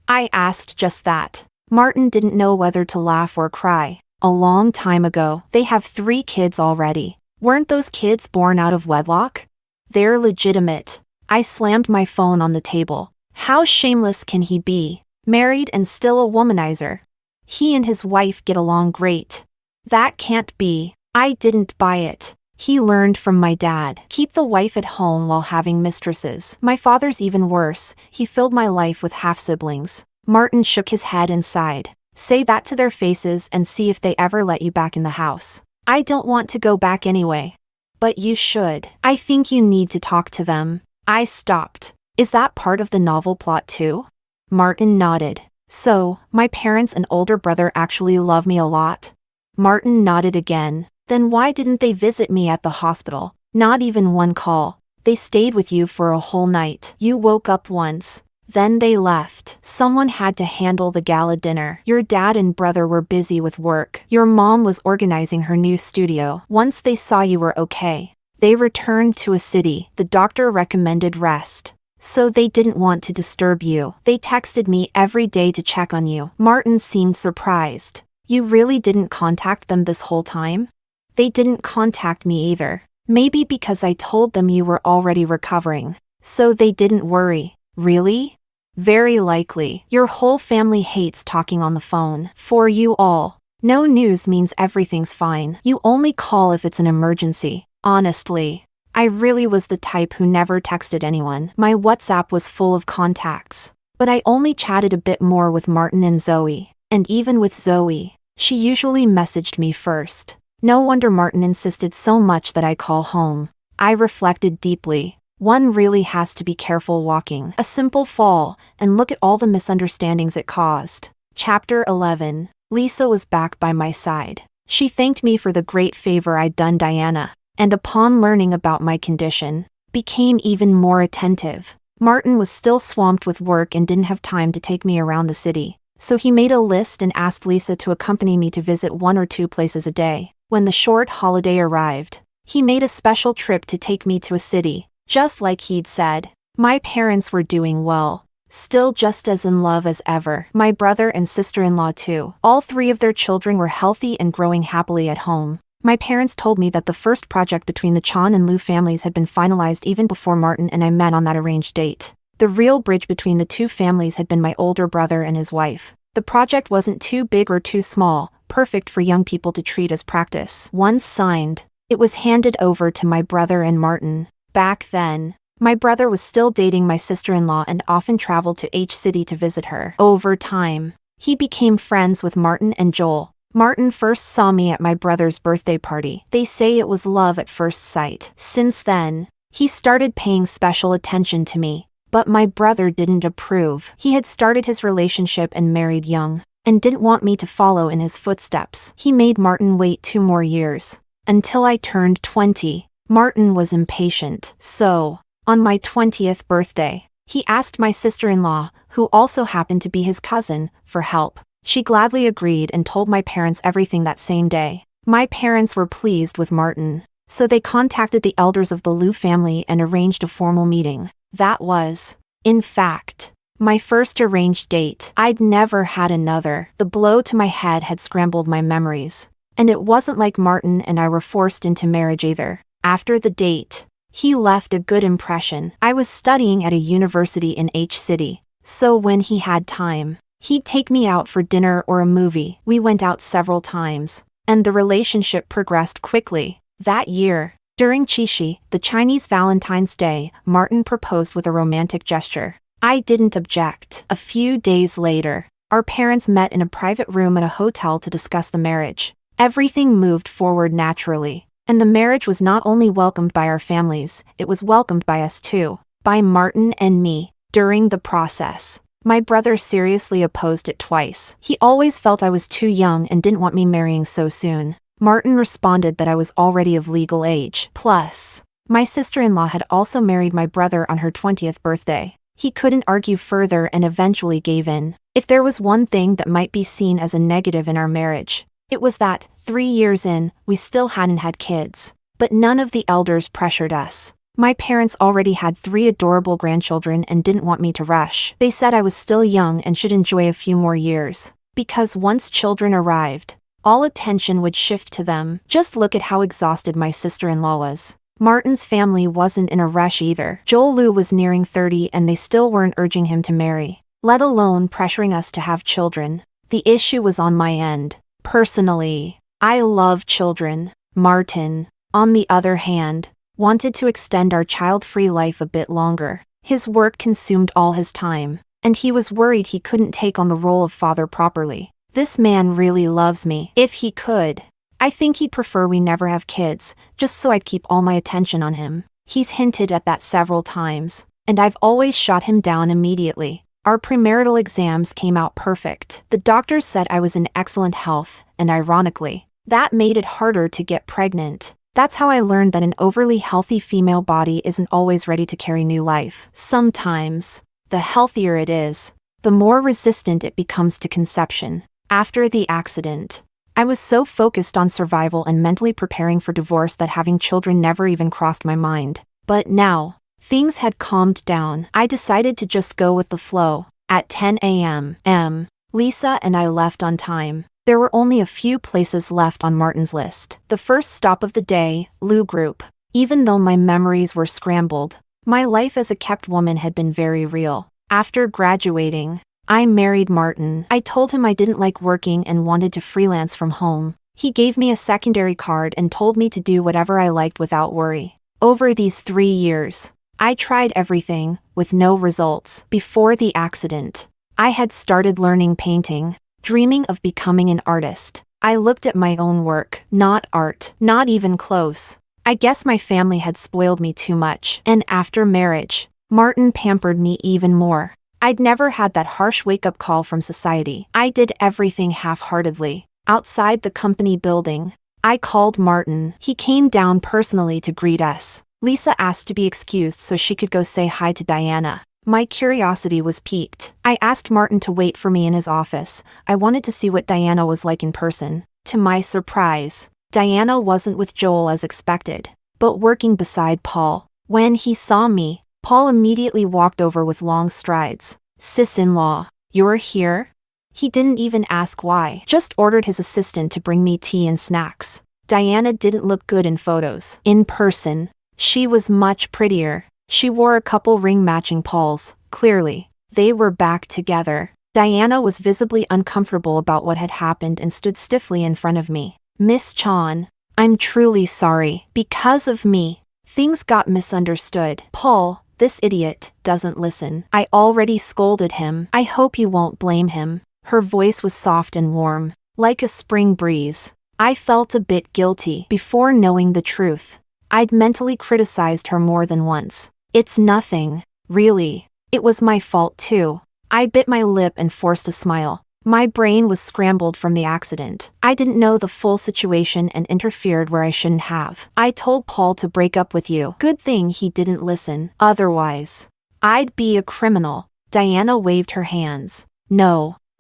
I asked just that. Martin didn't know whether to laugh or cry. A long time ago. They have 3 kids already. Weren't those kids born out of wedlock? They're legitimate. I slammed my phone on the table. How shameless can he be? Married and still a womanizer. He and his wife get along great. That can't be. I didn't buy it. He learned from my dad. Keep the wife at home while having mistresses. My father's even worse. He filled my life with half-siblings. Martin shook his head and sighed. Say that to their faces and see if they ever let you back in the house. I don't want to go back anyway. But you should. I think you need to talk to them. I stopped. Is that part of the novel plot too? Martin nodded. So, my parents and older brother actually love me a lot? Martin nodded again. Then why didn't they visit me at the hospital? Not even one call. They stayed with you for a whole night. You woke up once. Then they left. Someone had to handle the gala dinner. Your dad and brother were busy with work. Your mom was organizing her new studio. Once they saw you were okay, they returned to a city. The doctor recommended rest. So they didn't want to disturb you. They texted me every day to check on you. Martin seemed surprised. You really didn't contact them this whole time? They didn't contact me either. Maybe because I told them you were already recovering. So they didn't worry. Really? Very likely. Your whole family hates talking on the phone. For you all. No news means everything's fine. You only call if it's an emergency. Honestly, I really was the type who never texted anyone. My WhatsApp was full of contacts. But I only chatted a bit more with Martin and Zoe. And even with Zoe, she usually messaged me first. No wonder Martin insisted so much that I call home. I reflected deeply. One really has to be careful walking. A simple fall, and look at all the misunderstandings it caused. Chapter 11. Lisa was back by my side. She thanked me for the great favor I'd done Diana, and upon learning about my condition, became even more attentive. Martin was still swamped with work and didn't have time to take me around the city, so he made a list and asked Lisa to accompany me to visit 1 or 2 places a day. When the short holiday arrived, he made a special trip to take me to a city, just like he'd said. My parents were doing well, still just as in love as ever. My brother and sister-in-law too. All 3 of their children were healthy and growing happily at home. My parents told me that the first project between the Chan and Liu families had been finalized even before Martin and I met on that arranged date. The real bridge between the 2 families had been my older brother and his wife. The project wasn't too big or too small, perfect for young people to treat as practice. Once signed, it was handed over to my brother and Martin. Back then, my brother was still dating my sister-in-law and often traveled to H City to visit her. Over time, he became friends with Martin and Joel. Martin first saw me at my brother's birthday party. They say it was love at first sight. Since then, he started paying special attention to me. But my brother didn't approve. He had started his relationship and married young, and didn't want me to follow in his footsteps. He made Martin wait 2 more years. Until I turned 20. Martin was impatient. So, on my 20th birthday, he asked my sister-in-law, who also happened to be his cousin, for help. She gladly agreed and told my parents everything that same day. My parents were pleased with Martin, so they contacted the elders of the Liu family and arranged a formal meeting. That was, in fact, my first arranged date. I'd never had another. The blow to my head had scrambled my memories. And it wasn't like Martin and I were forced into marriage either. After the date, he left a good impression. I was studying at a university in H City, so when he had time, he'd take me out for dinner or a movie. We went out several times, and the relationship progressed quickly. That year, during Qixi, the Chinese Valentine's Day, Martin proposed with a romantic gesture. I didn't object. A few days later, our parents met in a private room at a hotel to discuss the marriage. Everything moved forward naturally. And the marriage was not only welcomed by our families, it was welcomed by us too. By Martin and me. During the process, my brother seriously opposed it twice. He always felt I was too young and didn't want me marrying so soon. Martin responded that I was already of legal age. Plus, my sister-in-law had also married my brother on her 20th birthday. He couldn't argue further and eventually gave in. If there was one thing that might be seen as a negative in our marriage, it was that, 3 years in, we still hadn't had kids. But none of the elders pressured us. My parents already had 3 adorable grandchildren and didn't want me to rush. They said I was still young and should enjoy a few more years. Because once children arrived, all attention would shift to them. Just look at how exhausted my sister-in-law was. Martin's family wasn't in a rush either. Joel Lou was nearing 30 and they still weren't urging him to marry, let alone pressuring us to have children. The issue was on my end. Personally, I love children. Martin, on the other hand, wanted to extend our child-free life a bit longer. His work consumed all his time, and he was worried he couldn't take on the role of father properly. This man really loves me. If he could, I think he'd prefer we never have kids, just so I'd keep all my attention on him. He's hinted at that several times, and I've always shot him down immediately. Our premarital exams came out perfect. The doctors said I was in excellent health, and ironically, that made it harder to get pregnant. That's how I learned that an overly healthy female body isn't always ready to carry new life. Sometimes, the healthier it is, the more resistant it becomes to conception. After the accident, I was so focused on survival and mentally preparing for divorce that having children never even crossed my mind. But now, things had calmed down. I decided to just go with the flow. At 10 a.m., Lisa and I left on time. There were only a few places left on Martin's list. The first stop of the day, Lou Group. Even though my memories were scrambled, my life as a kept woman had been very real. After graduating, I married Martin. I told him I didn't like working and wanted to freelance from home. He gave me a secondary card and told me to do whatever I liked without worry. Over these 3 years, I tried everything, with no results. Before the accident, I had started learning painting, dreaming of becoming an artist. I looked at my own work, not art, not even close. I guess my family had spoiled me too much. And after marriage, Martin pampered me even more. I'd never had that harsh wake-up call from society. I did everything half-heartedly. Outside the company building, I called Martin. He came down personally to greet us. Lisa asked to be excused so she could go say hi to Diana. My curiosity was piqued. I asked Martin to wait for me in his office. I wanted to see what Diana was like in person. To my surprise, Diana wasn't with Joel as expected, but working beside Paul. When he saw me, Paul immediately walked over with long strides. "Sis-in-law, you're here?" He didn't even ask why, just ordered his assistant to bring me tea and snacks. Diana didn't look good in photos. In person, she was much prettier. She wore a couple ring-matching Pauls. Clearly, they were back together. Diana was visibly uncomfortable about what had happened and stood stiffly in front of me. "Miss Chan, I'm truly sorry. Because of me, things got misunderstood. Paul, this idiot, doesn't listen. I already scolded him. I hope you won't blame him." Her voice was soft and warm, like a spring breeze. I felt a bit guilty. Before knowing the truth, I'd mentally criticized her more than once. "It's nothing, really. It was my fault too." I bit my lip and forced a smile. My brain was scrambled from the accident. I didn't know the full situation and interfered where I shouldn't have. "I told Paul to break up with you. Good thing he didn't listen. Otherwise, I'd be a criminal." Diana waved her hands.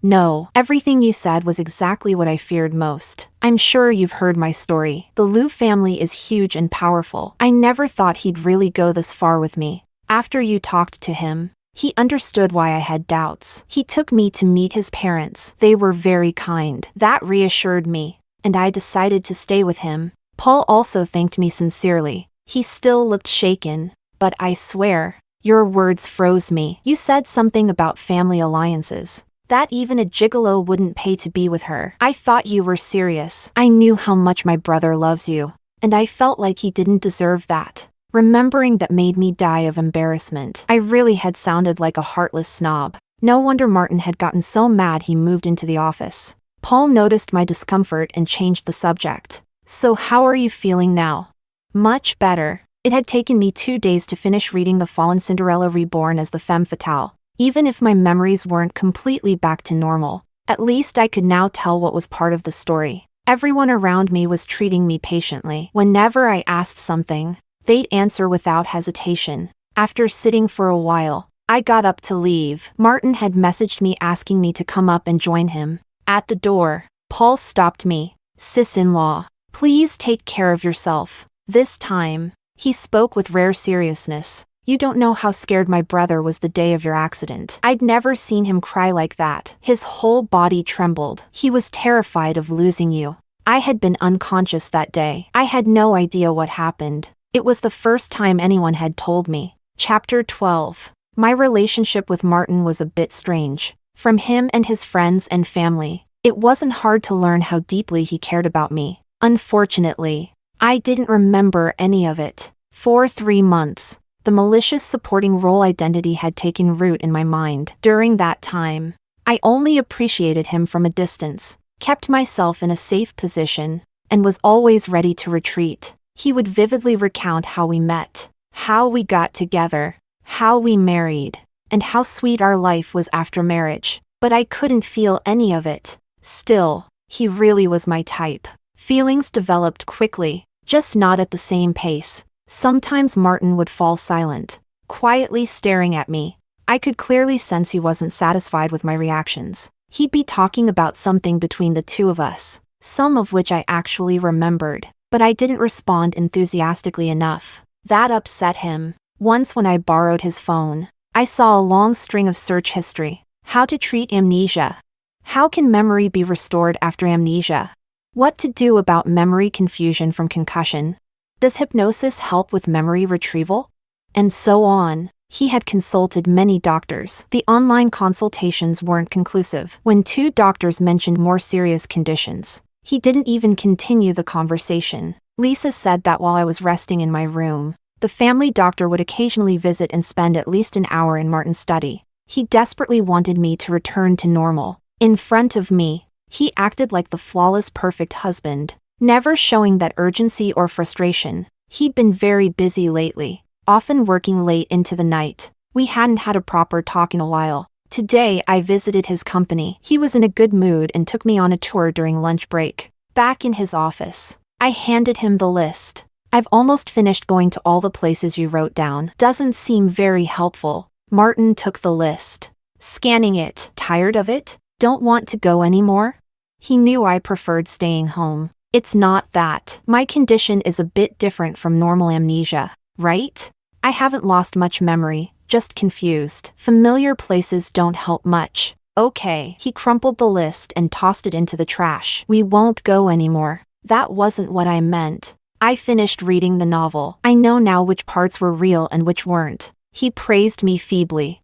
No, everything you said was exactly what I feared most. I'm sure you've heard my story. The Liu family is huge and powerful. I never thought he'd really go this far with me. After you talked to him, he understood why I had doubts. He took me to meet his parents. They were very kind. That reassured me, and I decided to stay with him. Paul also thanked me sincerely. He still looked shaken, but I swear, your words froze me. You said something about family alliances, that even a gigolo wouldn't pay to be with her. I thought you were serious. I knew how much my brother loves you, and I felt like he didn't deserve that. Remembering that made me die of embarrassment. I really had sounded like a heartless snob. No wonder Martin had gotten so mad he moved into the office. Paul noticed my discomfort and changed the subject. So how are you feeling now? Much better. It had taken me 2 days to finish reading The Fallen Cinderella Reborn as the femme fatale. Even if my memories weren't completely back to normal, at least I could now tell what was part of the story. Everyone around me was treating me patiently. Whenever I asked something, they'd answer without hesitation. After sitting for a while, I got up to leave. Martin had messaged me asking me to come up and join him. At the door, Paul stopped me. Sis-in-law, please take care of yourself. This time, he spoke with rare seriousness. You don't know how scared my brother was the day of your accident. I'd never seen him cry like that. His whole body trembled. He was terrified of losing you. I had been unconscious that day. I had no idea what happened. It was the first time anyone had told me. Chapter 12. My relationship with Martin was a bit strange. From him and his friends and family, it wasn't hard to learn how deeply he cared about me. Unfortunately, I didn't remember any of it. For 3 months, the malicious supporting role identity had taken root in my mind. During that time, I only appreciated him from a distance, kept myself in a safe position, and was always ready to retreat. He would vividly recount how we met, how we got together, how we married, and how sweet our life was after marriage. But I couldn't feel any of it. Still, he really was my type. Feelings developed quickly, just not at the same pace. Sometimes Martin would fall silent, quietly staring at me. I could clearly sense he wasn't satisfied with my reactions. He'd be talking about something between the two of us, some of which I actually remembered, but I didn't respond enthusiastically enough. That upset him. Once when I borrowed his phone, I saw a long string of search history. How to treat amnesia. How can memory be restored after amnesia? What to do about memory confusion from concussion? Does hypnosis help with memory retrieval? And so on. He had consulted many doctors. The online consultations weren't conclusive. When 2 doctors mentioned more serious conditions, he didn't even continue the conversation. Lisa said that while I was resting in my room, the family doctor would occasionally visit and spend at least an hour in Martin's study. He desperately wanted me to return to normal. In front of me, he acted like the flawless perfect husband, never showing that urgency or frustration. He'd been very busy lately, often working late into the night. We hadn't had a proper talk in a while. Today I visited his company. He was in a good mood and took me on a tour during lunch break. Back in his office, I handed him the list. I've almost finished going to all the places you wrote down. Doesn't seem very helpful. Martin took the list. Scanning it. Tired of it? Don't want to go anymore? He knew I preferred staying home. It's not that. My condition is a bit different from normal amnesia, right? I haven't lost much memory, just confused. Familiar places don't help much. Okay. He crumpled the list and tossed it into the trash. We won't go anymore. That wasn't what I meant. I finished reading the novel. I know now which parts were real and which weren't. He praised me feebly.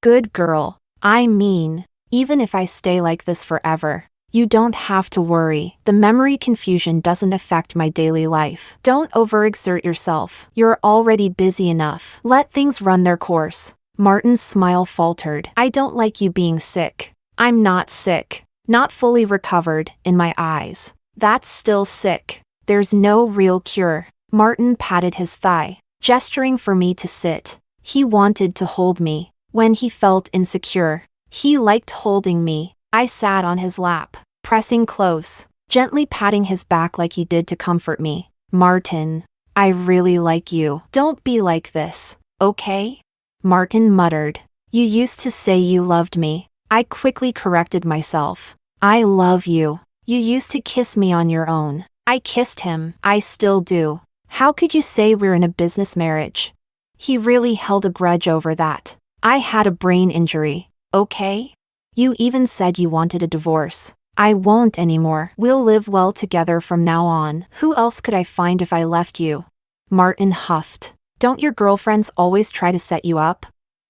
Good girl. I mean, even if I stay like this forever, you don't have to worry. The memory confusion doesn't affect my daily life. Don't overexert yourself. You're already busy enough. Let things run their course. Martin's smile faltered. I don't like you being sick. I'm not sick. Not fully recovered, in my eyes. That's still sick. There's no real cure. Martin patted his thigh, gesturing for me to sit. He wanted to hold me when he felt insecure. He liked holding me. I sat on his lap, pressing close, gently patting his back like he did to comfort me. Martin, I really like you. Don't be like this, okay? Martin muttered. You used to say you loved me. I quickly corrected myself. I love you. You used to kiss me on your own. I kissed him. I still do. How could you say we're in a business marriage? He really held a grudge over that. I had a brain injury, okay? You even said you wanted a divorce. I won't anymore. We'll live well together from now on. Who else could I find if I left you? Martin huffed. Don't your girlfriends always try to set you up?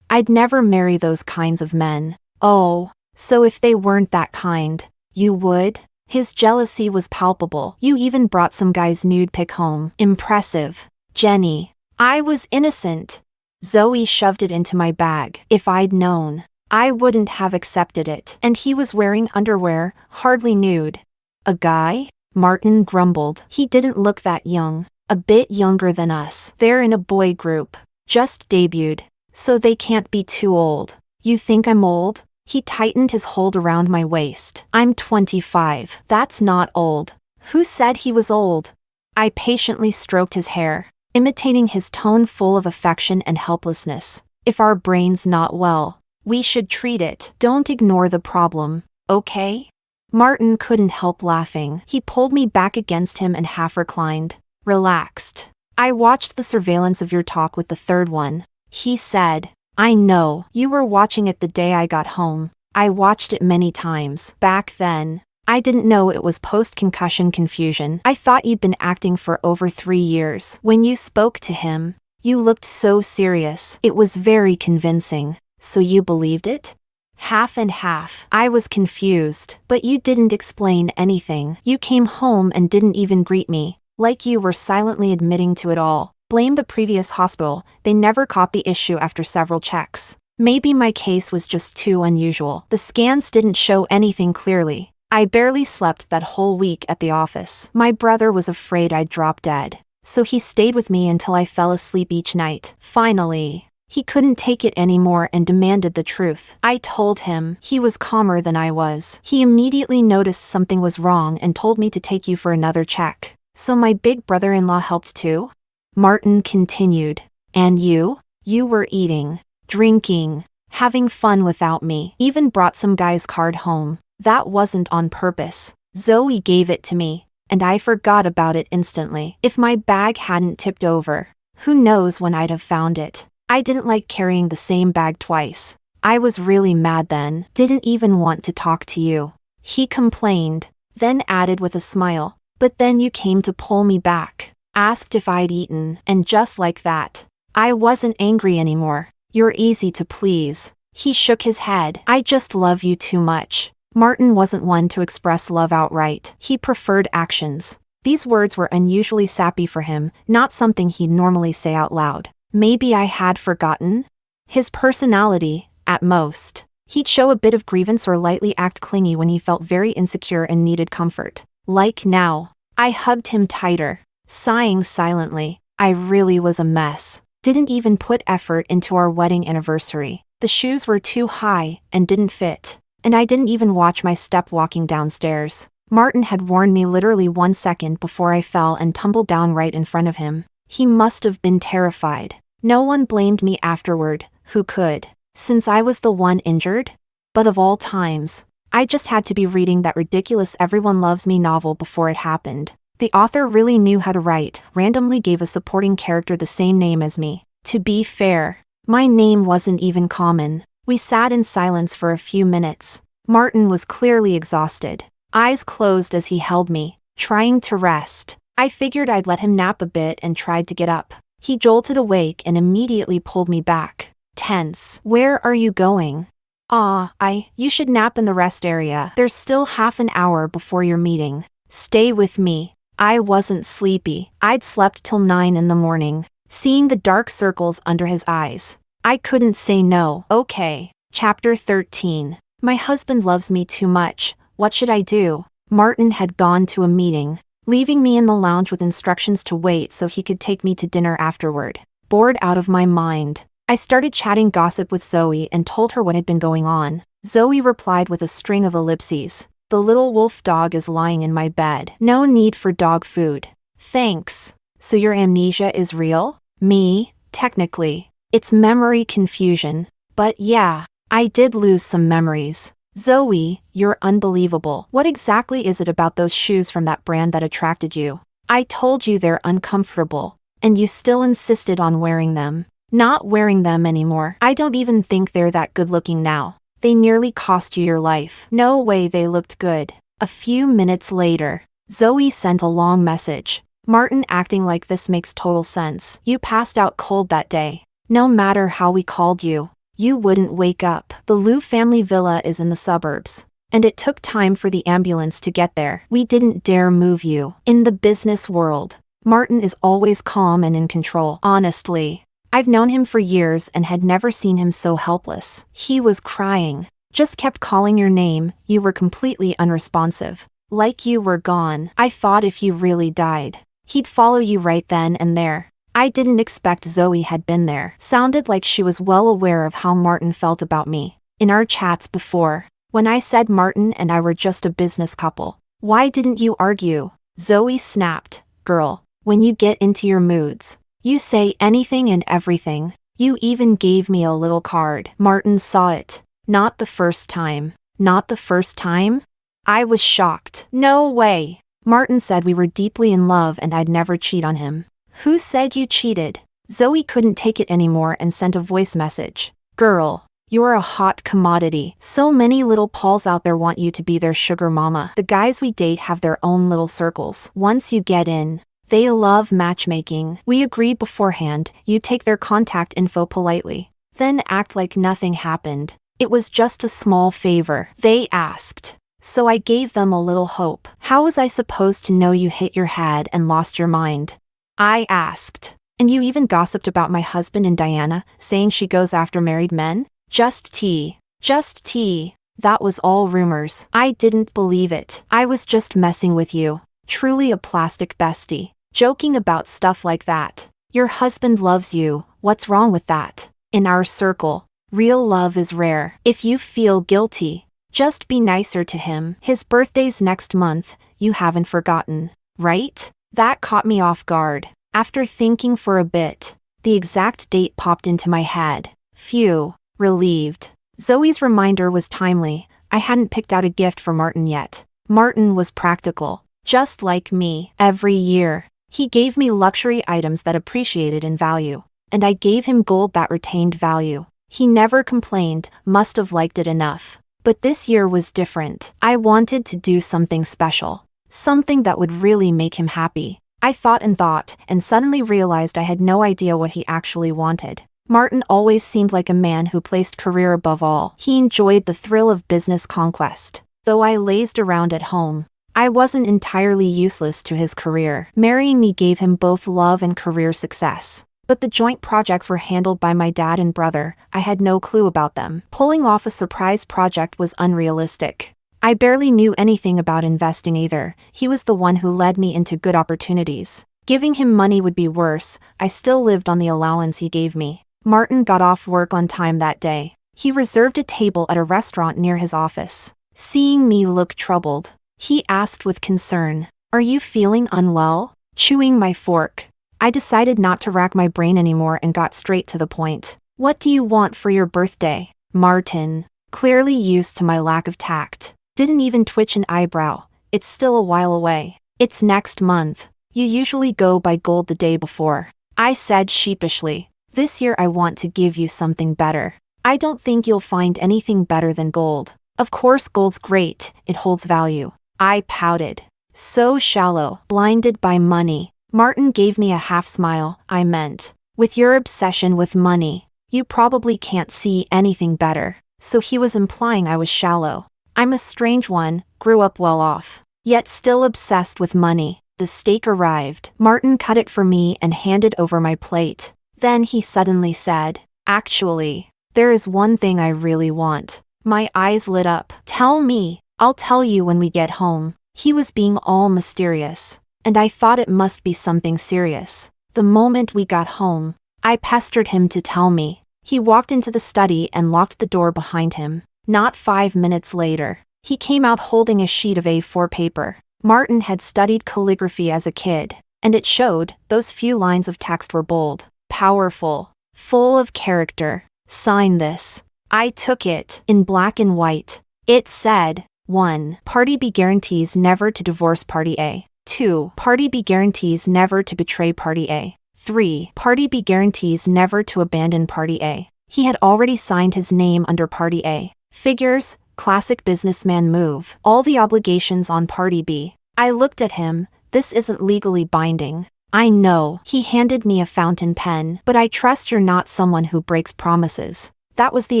I'd never marry those kinds of men. Oh, so if they weren't that kind, you would? His jealousy was palpable. You even brought some guy's nude pic home. Impressive. Jenny. I was innocent. Zoe shoved it into my bag. If I'd known. I wouldn't have accepted it. And he was wearing underwear, hardly nude. A guy? Martin grumbled. He didn't look that young. A bit younger than us. They're in a boy group. Just debuted. So they can't be too old. You think I'm old? He tightened his hold around my waist. I'm 25. That's not old. Who said he was old? I patiently stroked his hair, imitating his tone full of affection and helplessness. If our brain's not well, we should treat it. Don't ignore the problem, okay? Martin couldn't help laughing. He pulled me back against him and half reclined. Relaxed. I watched the surveillance of your talk with the third one. He said, I know, you were watching it the day I got home. I watched it many times. Back then, I didn't know it was post-concussion confusion. I thought you'd been acting for over 3 years. When you spoke to him, you looked so serious. It was very convincing. So you believed it? Half and half. I was confused. But you didn't explain anything. You came home and didn't even greet me. Like you were silently admitting to it all. Blame the previous hospital. They never caught the issue after several checks. Maybe my case was just too unusual. The scans didn't show anything clearly. I barely slept that whole week at the office. My brother was afraid I'd drop dead. So he stayed with me until I fell asleep each night. Finally, he couldn't take it anymore and demanded the truth. I told him. He was calmer than I was. He immediately noticed something was wrong and told me to take you for another check. So my big brother-in-law helped too? Martin continued. And you? You were eating, drinking, having fun without me. Even brought some guy's card home. That wasn't on purpose. Zoe gave it to me, and I forgot about it instantly. If my bag hadn't tipped over, who knows when I'd have found it. I didn't like carrying the same bag twice. I was really mad then. Didn't even want to talk to you. He complained, then added with a smile. But then you came to pull me back. Asked if I'd eaten, and just like that, I wasn't angry anymore. You're easy to please. He shook his head. I just love you too much. Martin wasn't one to express love outright. He preferred actions. These words were unusually sappy for him, not something he'd normally say out loud. Maybe I had forgotten? His personality, at most. He'd show a bit of grievance or lightly act clingy when he felt very insecure and needed comfort. Like now. I hugged him tighter, sighing silently. I really was a mess. Didn't even put effort into our wedding anniversary. The shoes were too high and didn't fit. And I didn't even watch my step walking downstairs. Martin had warned me literally 1 second before I fell and tumbled down right in front of him. He must have been terrified. No one blamed me afterward, who could? Since I was the one injured? But of all times, I just had to be reading that ridiculous Everyone Loves Me novel before it happened. The author really knew how to write, randomly gave a supporting character the same name as me. To be fair, my name wasn't even common. We sat in silence for a few minutes. Martin was clearly exhausted, eyes closed as he held me, trying to rest. I figured I'd let him nap a bit and tried to get up. He jolted awake and immediately pulled me back. Tense. Where are you going? You should nap in the rest area. There's still half an hour before your meeting. Stay with me. I wasn't sleepy. I'd slept till 9 in the morning. Seeing the dark circles under his eyes, I couldn't say no. Okay. Chapter 13. My husband loves me too much. What should I do? Martin had gone to a meeting, leaving me in the lounge with instructions to wait so he could take me to dinner afterward. Bored out of my mind, I started chatting gossip with Zoe and told her what had been going on. Zoe replied with a string of ellipses. The little wolf dog is lying in my bed. No need for dog food. Thanks. So your amnesia is real? Me, technically. It's memory confusion. But yeah, I did lose some memories. Zoe, you're unbelievable. What exactly is it about those shoes from that brand that attracted you? I told you they're uncomfortable, and you still insisted on wearing them. Not wearing them anymore. I don't even think they're that good looking now. They nearly cost you your life. No way they looked good. A few minutes later, Zoe sent a long message. Martin acting like this makes total sense. You passed out cold that day. No matter how we called you, you wouldn't wake up. The Liu family villa is in the suburbs, and it took time for the ambulance to get there. We didn't dare move you. In the business world, Martin is always calm and in control. Honestly, I've known him for years and had never seen him so helpless. He was crying. Just kept calling your name, you were completely unresponsive. Like you were gone. I thought if you really died, he'd follow you right then and there. I didn't expect Zoe had been there. Sounded like she was well aware of how Martin felt about me. In our chats before, when I said Martin and I were just a business couple. Why didn't you argue? Zoe snapped. Girl, when you get into your moods, you say anything and everything. You even gave me a little card. Martin saw it. Not the first time. Not the first time? I was shocked. No way. Martin said we were deeply in love and I'd never cheat on him. Who said you cheated? Zoe couldn't take it anymore and sent a voice message. Girl, you're a hot commodity. So many little Pauls out there want you to be their sugar mama. The guys we date have their own little circles. Once you get in, they love matchmaking. We agreed beforehand, you take their contact info politely. Then act like nothing happened. It was just a small favor they asked. So I gave them a little hope. How was I supposed to know you hit your head and lost your mind? I asked. And you even gossiped about my husband and Diana, saying she goes after married men? Just tea. Just tea. That was all rumors. I didn't believe it. I was just messing with you. Truly a plastic bestie. Joking about stuff like that. Your husband loves you. What's wrong with that? In our circle, real love is rare. If you feel guilty, just be nicer to him. His birthday's next month. You haven't forgotten, right? That caught me off guard. After thinking for a bit, the exact date popped into my head. Phew, relieved. Zoe's reminder was timely. I hadn't picked out a gift for Martin yet. Martin was practical, just like me. Every year, he gave me luxury items that appreciated in value, and I gave him gold that retained value. He never complained, must have liked it enough. But this year was different. I wanted to do something special. Something that would really make him happy. I thought and suddenly realized I had no idea what he actually wanted. Martin always seemed like a man who placed career above all. He enjoyed the thrill of business conquest. Though I lazed around at home, I wasn't entirely useless to his career. Marrying me gave him both love and career success. But the joint projects were handled by my dad and brother. I had no clue about them. Pulling off a surprise project was unrealistic. I barely knew anything about investing either. He was the one who led me into good opportunities. Giving him money would be worse. I still lived on the allowance he gave me. Martin got off work on time that day. He reserved a table at a restaurant near his office. Seeing me look troubled, he asked with concern, "Are you feeling unwell?" Chewing my fork, I decided not to rack my brain anymore and got straight to the point. "What do you want for your birthday?" Martin, clearly used to my lack of tact, didn't even twitch an eyebrow. "It's still a while away. It's next month. You usually go buy gold the day before," I said sheepishly. "This year I want to give you something better. I don't think you'll find anything better than gold." "Of course gold's great, it holds value." I pouted. So shallow, blinded by money. Martin gave me a half smile. "I meant, with your obsession with money, you probably can't see anything better." So he was implying I was shallow. I'm a strange one, grew up well off, yet still obsessed with money. The steak arrived. Martin cut it for me and handed over my plate. Then he suddenly said, "Actually, there is one thing I really want." My eyes lit up. "Tell me." "I'll tell you when we get home." He was being all mysterious, and I thought it must be something serious. The moment we got home, I pestered him to tell me. He walked into the study and locked the door behind him. Not 5 minutes later, he came out holding a sheet of A4 paper. Martin had studied calligraphy as a kid, and it showed. Those few lines of text were bold, powerful, full of character. "Sign this." I took it, in black and white. It said, 1. Party B guarantees never to divorce Party A. 2. Party B guarantees never to betray Party A. 3. Party B guarantees never to abandon Party A. He had already signed his name under Party A. Figures, classic businessman move. All the obligations on Party B. I looked at him. "This isn't legally binding." "I know." He handed me a fountain pen. "But I trust you're not someone who breaks promises." That was the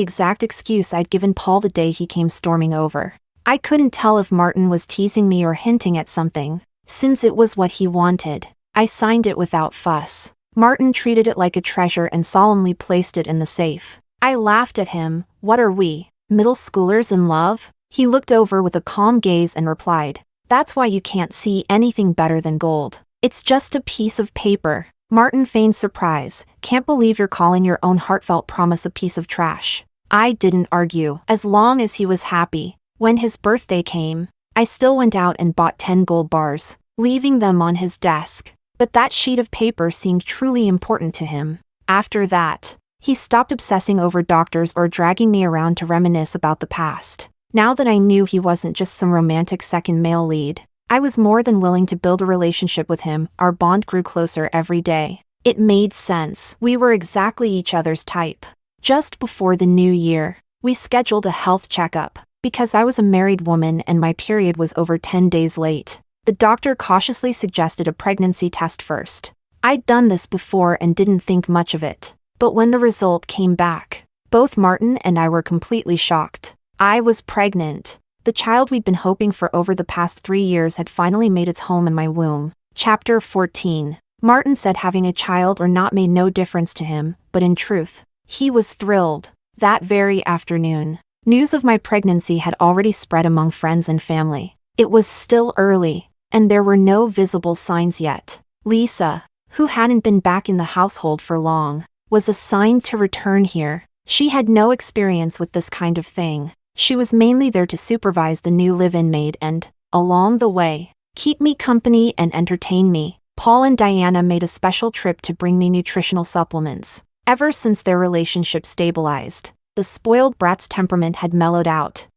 exact excuse I'd given Paul the day he came storming over. I couldn't tell if Martin was teasing me or hinting at something. Since it was what he wanted, I signed it without fuss. Martin treated it like a treasure and solemnly placed it in the safe. I laughed at him. What are we, middle schoolers in love? He looked over with a calm gaze and replied, that's why you can't see anything better than gold. It's just a piece of paper. Martin feigned surprise. Can't believe you're calling your own heartfelt promise a piece of trash. I didn't argue, as long as he was happy. When his birthday came, I still went out and bought 10 gold bars, leaving them on his desk. But that sheet of paper seemed truly important to him. After that, he stopped obsessing over doctors or dragging me around to reminisce about the past. Now that I knew he wasn't just some romantic second male lead, I was more than willing to build a relationship with him. Our bond grew closer every day. It made sense. We were exactly each other's type. Just before the new year, we scheduled a health checkup. Because I was a married woman and my period was over 10 days late, the doctor cautiously suggested a pregnancy test first. I'd done this before and didn't think much of it. But when the result came back, both Martin and I were completely shocked. I was pregnant. The child we'd been hoping for over the past 3 years had finally made its home in my womb. Chapter 14. Martin said having a child or not made no difference to him, but in truth, he was thrilled. That very afternoon, news of my pregnancy had already spread among friends and family. It was still early, and there were no visible signs yet. Lisa, who hadn't been back in the household for long, was assigned to return here. She had no experience with this kind of thing. She was mainly there to supervise the new live-in maid and, along the way, keep me company and entertain me. Paul and Diana made a special trip to bring me nutritional supplements. Ever since their relationship stabilized, the spoiled brat's temperament had mellowed out.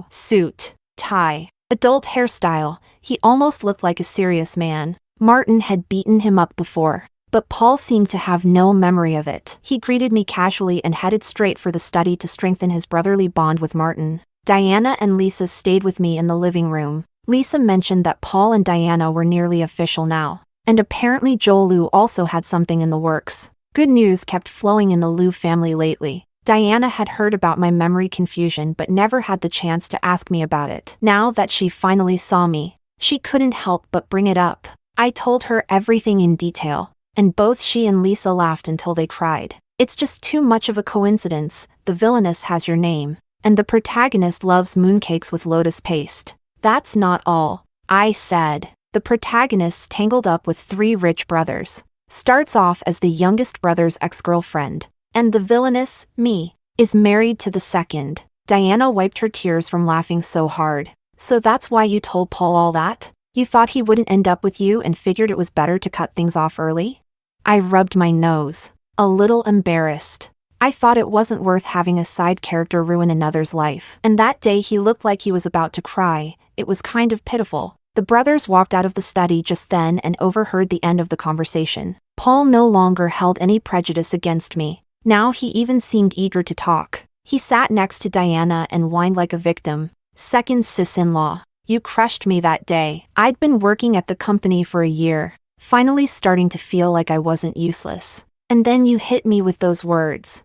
Suit, tie, adult hairstyle, he almost looked like a serious man. Martin had beaten him up before, but Paul seemed to have no memory of it. He greeted me casually and headed straight for the study to strengthen his brotherly bond with Martin. Diana and Lisa stayed with me in the living room. Lisa mentioned that Paul and Diana were nearly official now, and apparently Joel Liu also had something in the works. Good news kept flowing in the Liu family lately. Diana had heard about my memory confusion but never had the chance to ask me about it. Now that she finally saw me, she couldn't help but bring it up. I told her everything in detail, and both she and Lisa laughed until they cried. It's just too much of a coincidence. The villainess has your name, and the protagonist loves mooncakes with lotus paste. That's not all, I said. The protagonist's tangled up with 3 rich brothers. Starts off as the youngest brother's ex-girlfriend, and the villainess, me, is married to the second. Diana wiped her tears from laughing so hard. So that's why you told Paul all that? You thought he wouldn't end up with you and figured it was better to cut things off early? I rubbed my nose, a little embarrassed. I thought it wasn't worth having a side character ruin another's life. And that day he looked like he was about to cry. It was kind of pitiful. The brothers walked out of the study just then and overheard the end of the conversation. Paul no longer held any prejudice against me. Now he even seemed eager to talk. He sat next to Diana and whined like a victim. Second sis-in-law, you crushed me that day. I'd been working at the company for a year, finally starting to feel like I wasn't useless. And then you hit me with those words.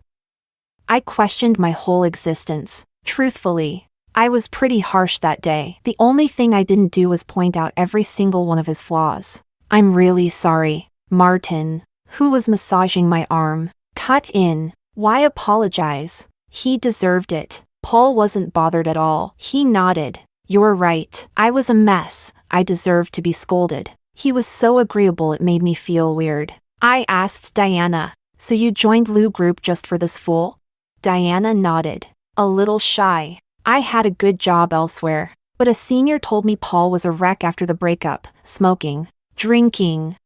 I questioned my whole existence. Truthfully, I was pretty harsh that day. The only thing I didn't do was point out every single one of his flaws. I'm really sorry, Martin, who was massaging my arm, cut in. Why apologize? He deserved it. Paul wasn't bothered at all. He nodded. You're right. I was a mess. I deserved to be scolded. He was so agreeable it made me feel weird. I asked Diana, so you joined Liu group just for this fool? Diana nodded, a little shy. I had a good job elsewhere, but a senior told me Paul was a wreck after the breakup, smoking, drinking.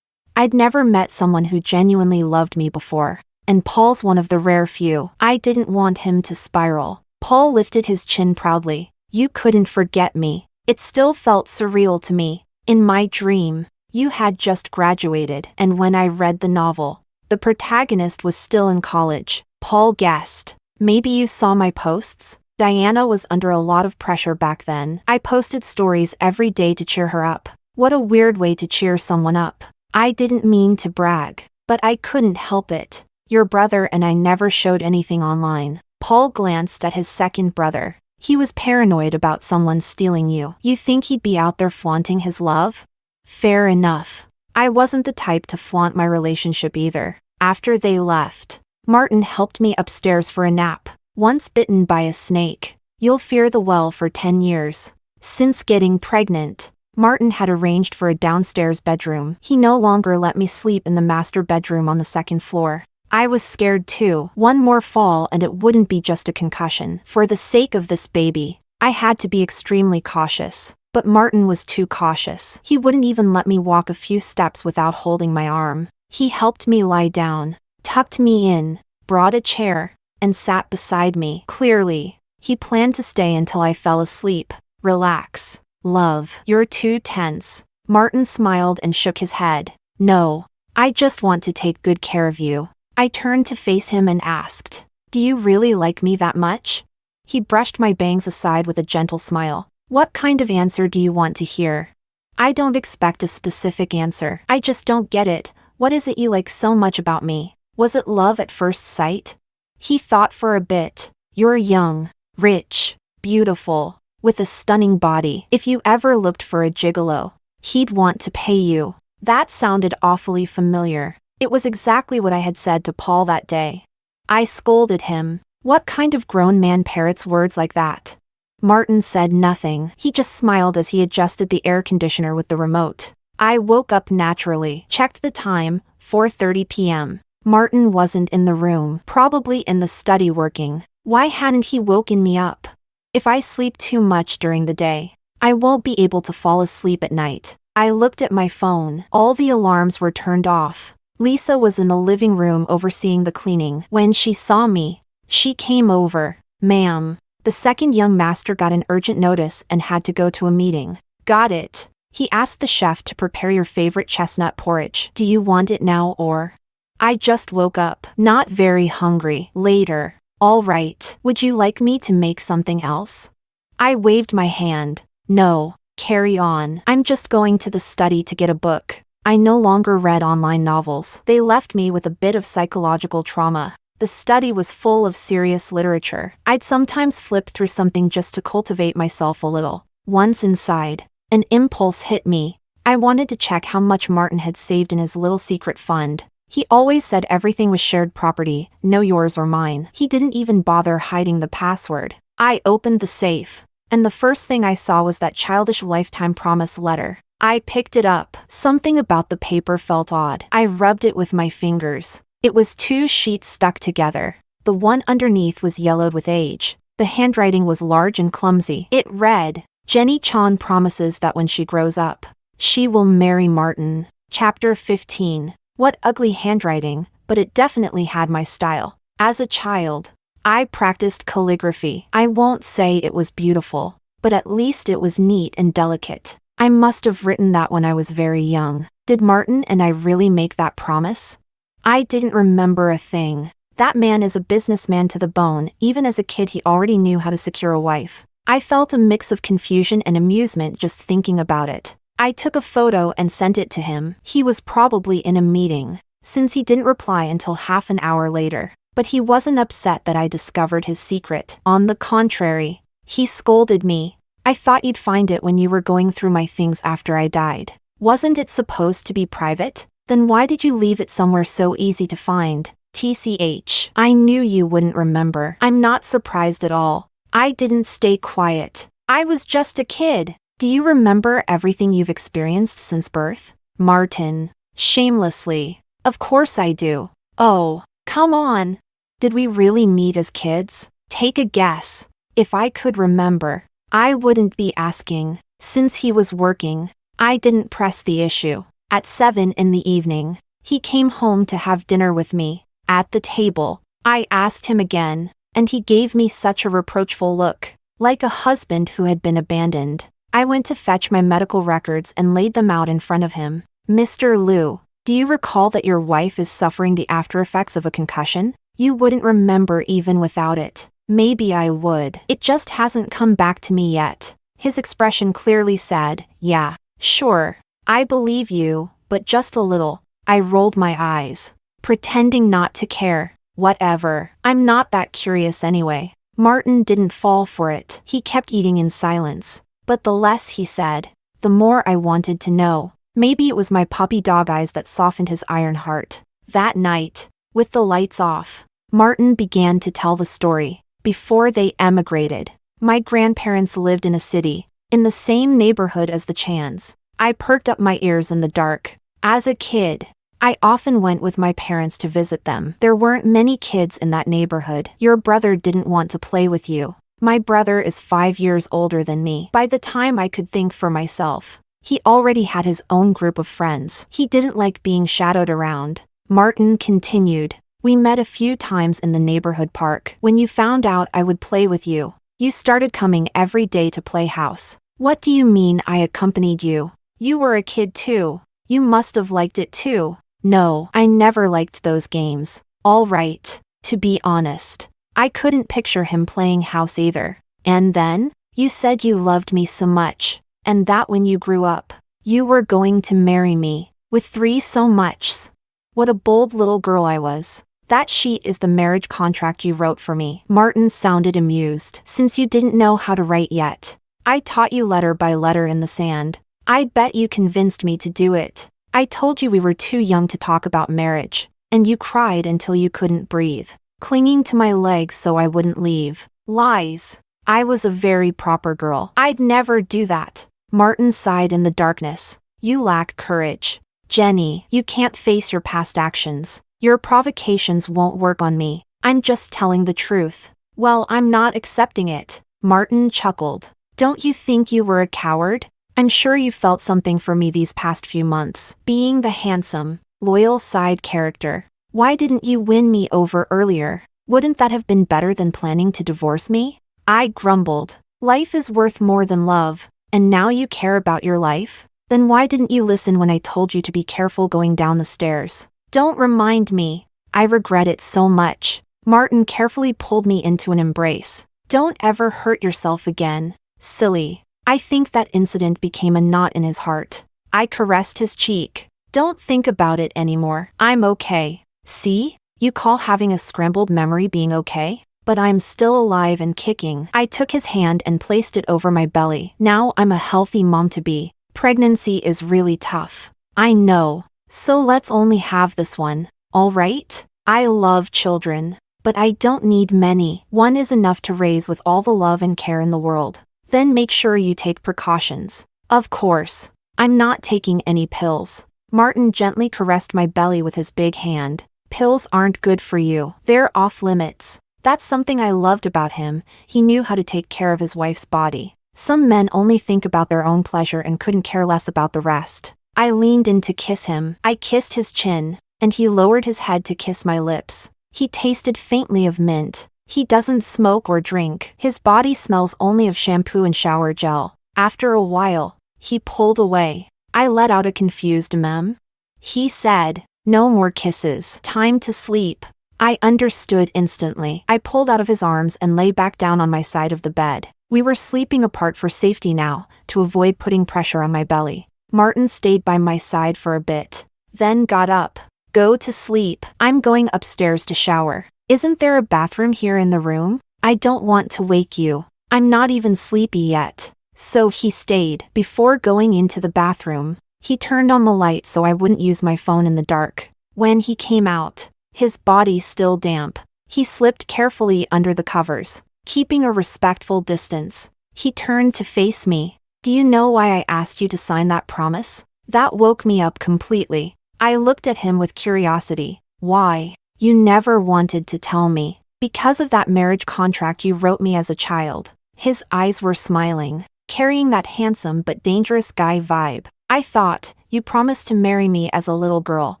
I'd never met someone who genuinely loved me before, and Paul's one of the rare few. I didn't want him to spiral. Paul lifted his chin proudly. You couldn't forget me. It still felt surreal to me. In my dream, you had just graduated, and when I read the novel, the protagonist was still in college. Paul guessed. Maybe you saw my posts? Diana was under a lot of pressure back then. I posted stories every day to cheer her up. What a weird way to cheer someone up. I didn't mean to brag, but I couldn't help it. Your brother and I never showed anything online. Paul glanced at his second brother. He was paranoid about someone stealing you. You think he'd be out there flaunting his love? Fair enough. I wasn't the type to flaunt my relationship either. After they left, Martin helped me upstairs for a nap. Once bitten by a snake, you'll fear the well for 10 years. Since getting pregnant, Martin had arranged for a downstairs bedroom. He no longer let me sleep in the master bedroom on the second floor. I was scared too. One more fall and it wouldn't be just a concussion. For the sake of this baby, I had to be extremely cautious. But Martin was too cautious. He wouldn't even let me walk a few steps without holding my arm. He helped me lie down, tucked me in, brought a chair, and sat beside me. Clearly, he planned to stay until I fell asleep. Relax, love. You're too tense. Martin smiled and shook his head. No, I just want to take good care of you. I turned to face him and asked, do you really like me that much? He brushed my bangs aside with a gentle smile. What kind of answer do you want to hear? I don't expect a specific answer. I just don't get it. What is it you like so much about me? Was it love at first sight? He thought for a bit. You're young, rich, beautiful, with a stunning body. If you ever looked for a gigolo, he'd want to pay you. That sounded awfully familiar. It was exactly what I had said to Paul that day. I scolded him. What kind of grown man parrots words like that? Martin said nothing. He just smiled as he adjusted the air conditioner with the remote. I woke up naturally, checked the time, 4:30 p.m. Martin wasn't in the room, probably in the study working. Why hadn't he woken me up? If I sleep too much during the day, I won't be able to fall asleep at night. I looked at my phone. All the alarms were turned off. Lisa was in the living room overseeing the cleaning. When she saw me, she came over. Ma'am. The second young master got an urgent notice and had to go to a meeting. Got it. He asked the chef to prepare your favorite chestnut porridge. Do you want it now or? I just woke up. Not very hungry. Later. All right. Would you like me to make something else? I waved my hand. No. Carry on. I'm just going to the study to get a book. I no longer read online novels. They left me with a bit of psychological trauma. The study was full of serious literature. I'd sometimes flip through something just to cultivate myself a little. Once inside, an impulse hit me. I wanted to check how much Martin had saved in his little secret fund. He always said everything was shared property, no yours or mine. He didn't even bother hiding the password. I opened the safe, and the first thing I saw was that childish lifetime promise letter. I picked it up. Something about the paper felt odd. I rubbed it with my fingers. It was 2 sheets stuck together. The one underneath was yellowed with age. The handwriting was large and clumsy. It read, Jenny Chan promises that when she grows up, she will marry Martin. Chapter 15. What ugly handwriting, but it definitely had my style. As a child, I practiced calligraphy. I won't say it was beautiful, but at least it was neat and delicate. I must have written that when I was very young. Did Martin and I really make that promise? I didn't remember a thing. That man is a businessman to the bone. Even as a kid he already knew how to secure a wife. I felt a mix of confusion and amusement just thinking about it. I took a photo and sent it to him. He was probably in a meeting, since he didn't reply until half an hour later. But he wasn't upset that I discovered his secret. On the contrary, he scolded me. I thought you'd find it when you were going through my things after I died. Wasn't it supposed to be private? Then why did you leave it somewhere so easy to find? TCH. I knew you wouldn't remember. I'm not surprised at all. I didn't stay quiet. I was just a kid. Do you remember everything you've experienced since birth? Martin. Shamelessly. Of course I do. Oh, come on. Did we really meet as kids? Take a guess. If I could remember, I wouldn't be asking. Since he was working, I didn't press the issue. At 7 in the evening, he came home to have dinner with me. At the table, I asked him again, and he gave me such a reproachful look, like a husband who had been abandoned. I went to fetch my medical records and laid them out in front of him. Mr. Liu, do you recall that your wife is suffering the after effects of a concussion? You wouldn't remember even without it. Maybe I would. It just hasn't come back to me yet. His expression clearly said, yeah, sure. I believe you, but just a little. I rolled my eyes, pretending not to care. Whatever. I'm not that curious anyway. Martin didn't fall for it. He kept eating in silence. But the less he said, the more I wanted to know. Maybe it was my puppy dog eyes that softened his iron heart. That night, with the lights off, Martin began to tell the story. Before they emigrated, my grandparents lived in a city, in the same neighborhood as the Chans. I perked up my ears in the dark. As a kid, I often went with my parents to visit them. There weren't many kids in that neighborhood. Your brother didn't want to play with you. My brother is 5 years older than me. By the time I could think for myself, he already had his own group of friends. He didn't like being shadowed around. Martin continued. We met a few times in the neighborhood park. When you found out I would play with you, you started coming every day to play house. What do you mean I accompanied you? You were a kid too. You must have liked it too. No, I never liked those games. All right, to be honest, I couldn't picture him playing house either. And then, you said you loved me so much, and that when you grew up, you were going to marry me, with 3 so muchs. What a bold little girl I was. That sheet is the marriage contract you wrote for me. Martin sounded amused. Since you didn't know how to write yet, I taught you letter by letter in the sand. I bet you convinced me to do it. I told you we were too young to talk about marriage, and you cried until you couldn't breathe, clinging to my legs so I wouldn't leave. Lies. I was a very proper girl. I'd never do that. Martin sighed in the darkness. You lack courage. Jenny, you can't face your past actions. Your provocations won't work on me. I'm just telling the truth. Well, I'm not accepting it. Martin chuckled. Don't you think you were a coward? I'm sure you felt something for me these past few months. Being the handsome, loyal side character. Why didn't you win me over earlier? Wouldn't that have been better than planning to divorce me? I grumbled. Life is worth more than love, and now you care about your life? Then why didn't you listen when I told you to be careful going down the stairs? Don't remind me. I regret it so much. Martin carefully pulled me into an embrace. Don't ever hurt yourself again. Silly. I think that incident became a knot in his heart. I caressed his cheek. Don't think about it anymore. I'm okay. See? You call having a scrambled memory being okay? But I'm still alive and kicking. I took his hand and placed it over my belly. Now I'm a healthy mom-to-be. Pregnancy is really tough. I know. So let's only have this one, all right? I love children, but I don't need many. One is enough to raise with all the love and care in the world. Then make sure you take precautions. Of course. I'm not taking any pills. Martin gently caressed my belly with his big hand. Pills aren't good for you. They're off limits. That's something I loved about him. He knew how to take care of his wife's body. Some men only think about their own pleasure and couldn't care less about the rest. I leaned in to kiss him. I kissed his chin, and he lowered his head to kiss my lips. He tasted faintly of mint. He doesn't smoke or drink. His body smells only of shampoo and shower gel. After a while, he pulled away. I let out a confused mem. He said, "No more kisses. Time to sleep." I understood instantly. I pulled out of his arms and lay back down on my side of the bed. We were sleeping apart for safety now, to avoid putting pressure on my belly. Martin stayed by my side for a bit, then got up. Go to sleep. I'm going upstairs to shower. Isn't there a bathroom here in the room? I don't want to wake you. I'm not even sleepy yet. So he stayed. Before going into the bathroom, he turned on the light so I wouldn't use my phone in the dark. When he came out, his body still damp, he slipped carefully under the covers, keeping a respectful distance. He turned to face me. Do you know why I asked you to sign that promise? That woke me up completely. I looked at him with curiosity. Why? You never wanted to tell me. Because of that marriage contract you wrote me as a child. His eyes were smiling, carrying that handsome but dangerous guy vibe. I thought, you promised to marry me as a little girl.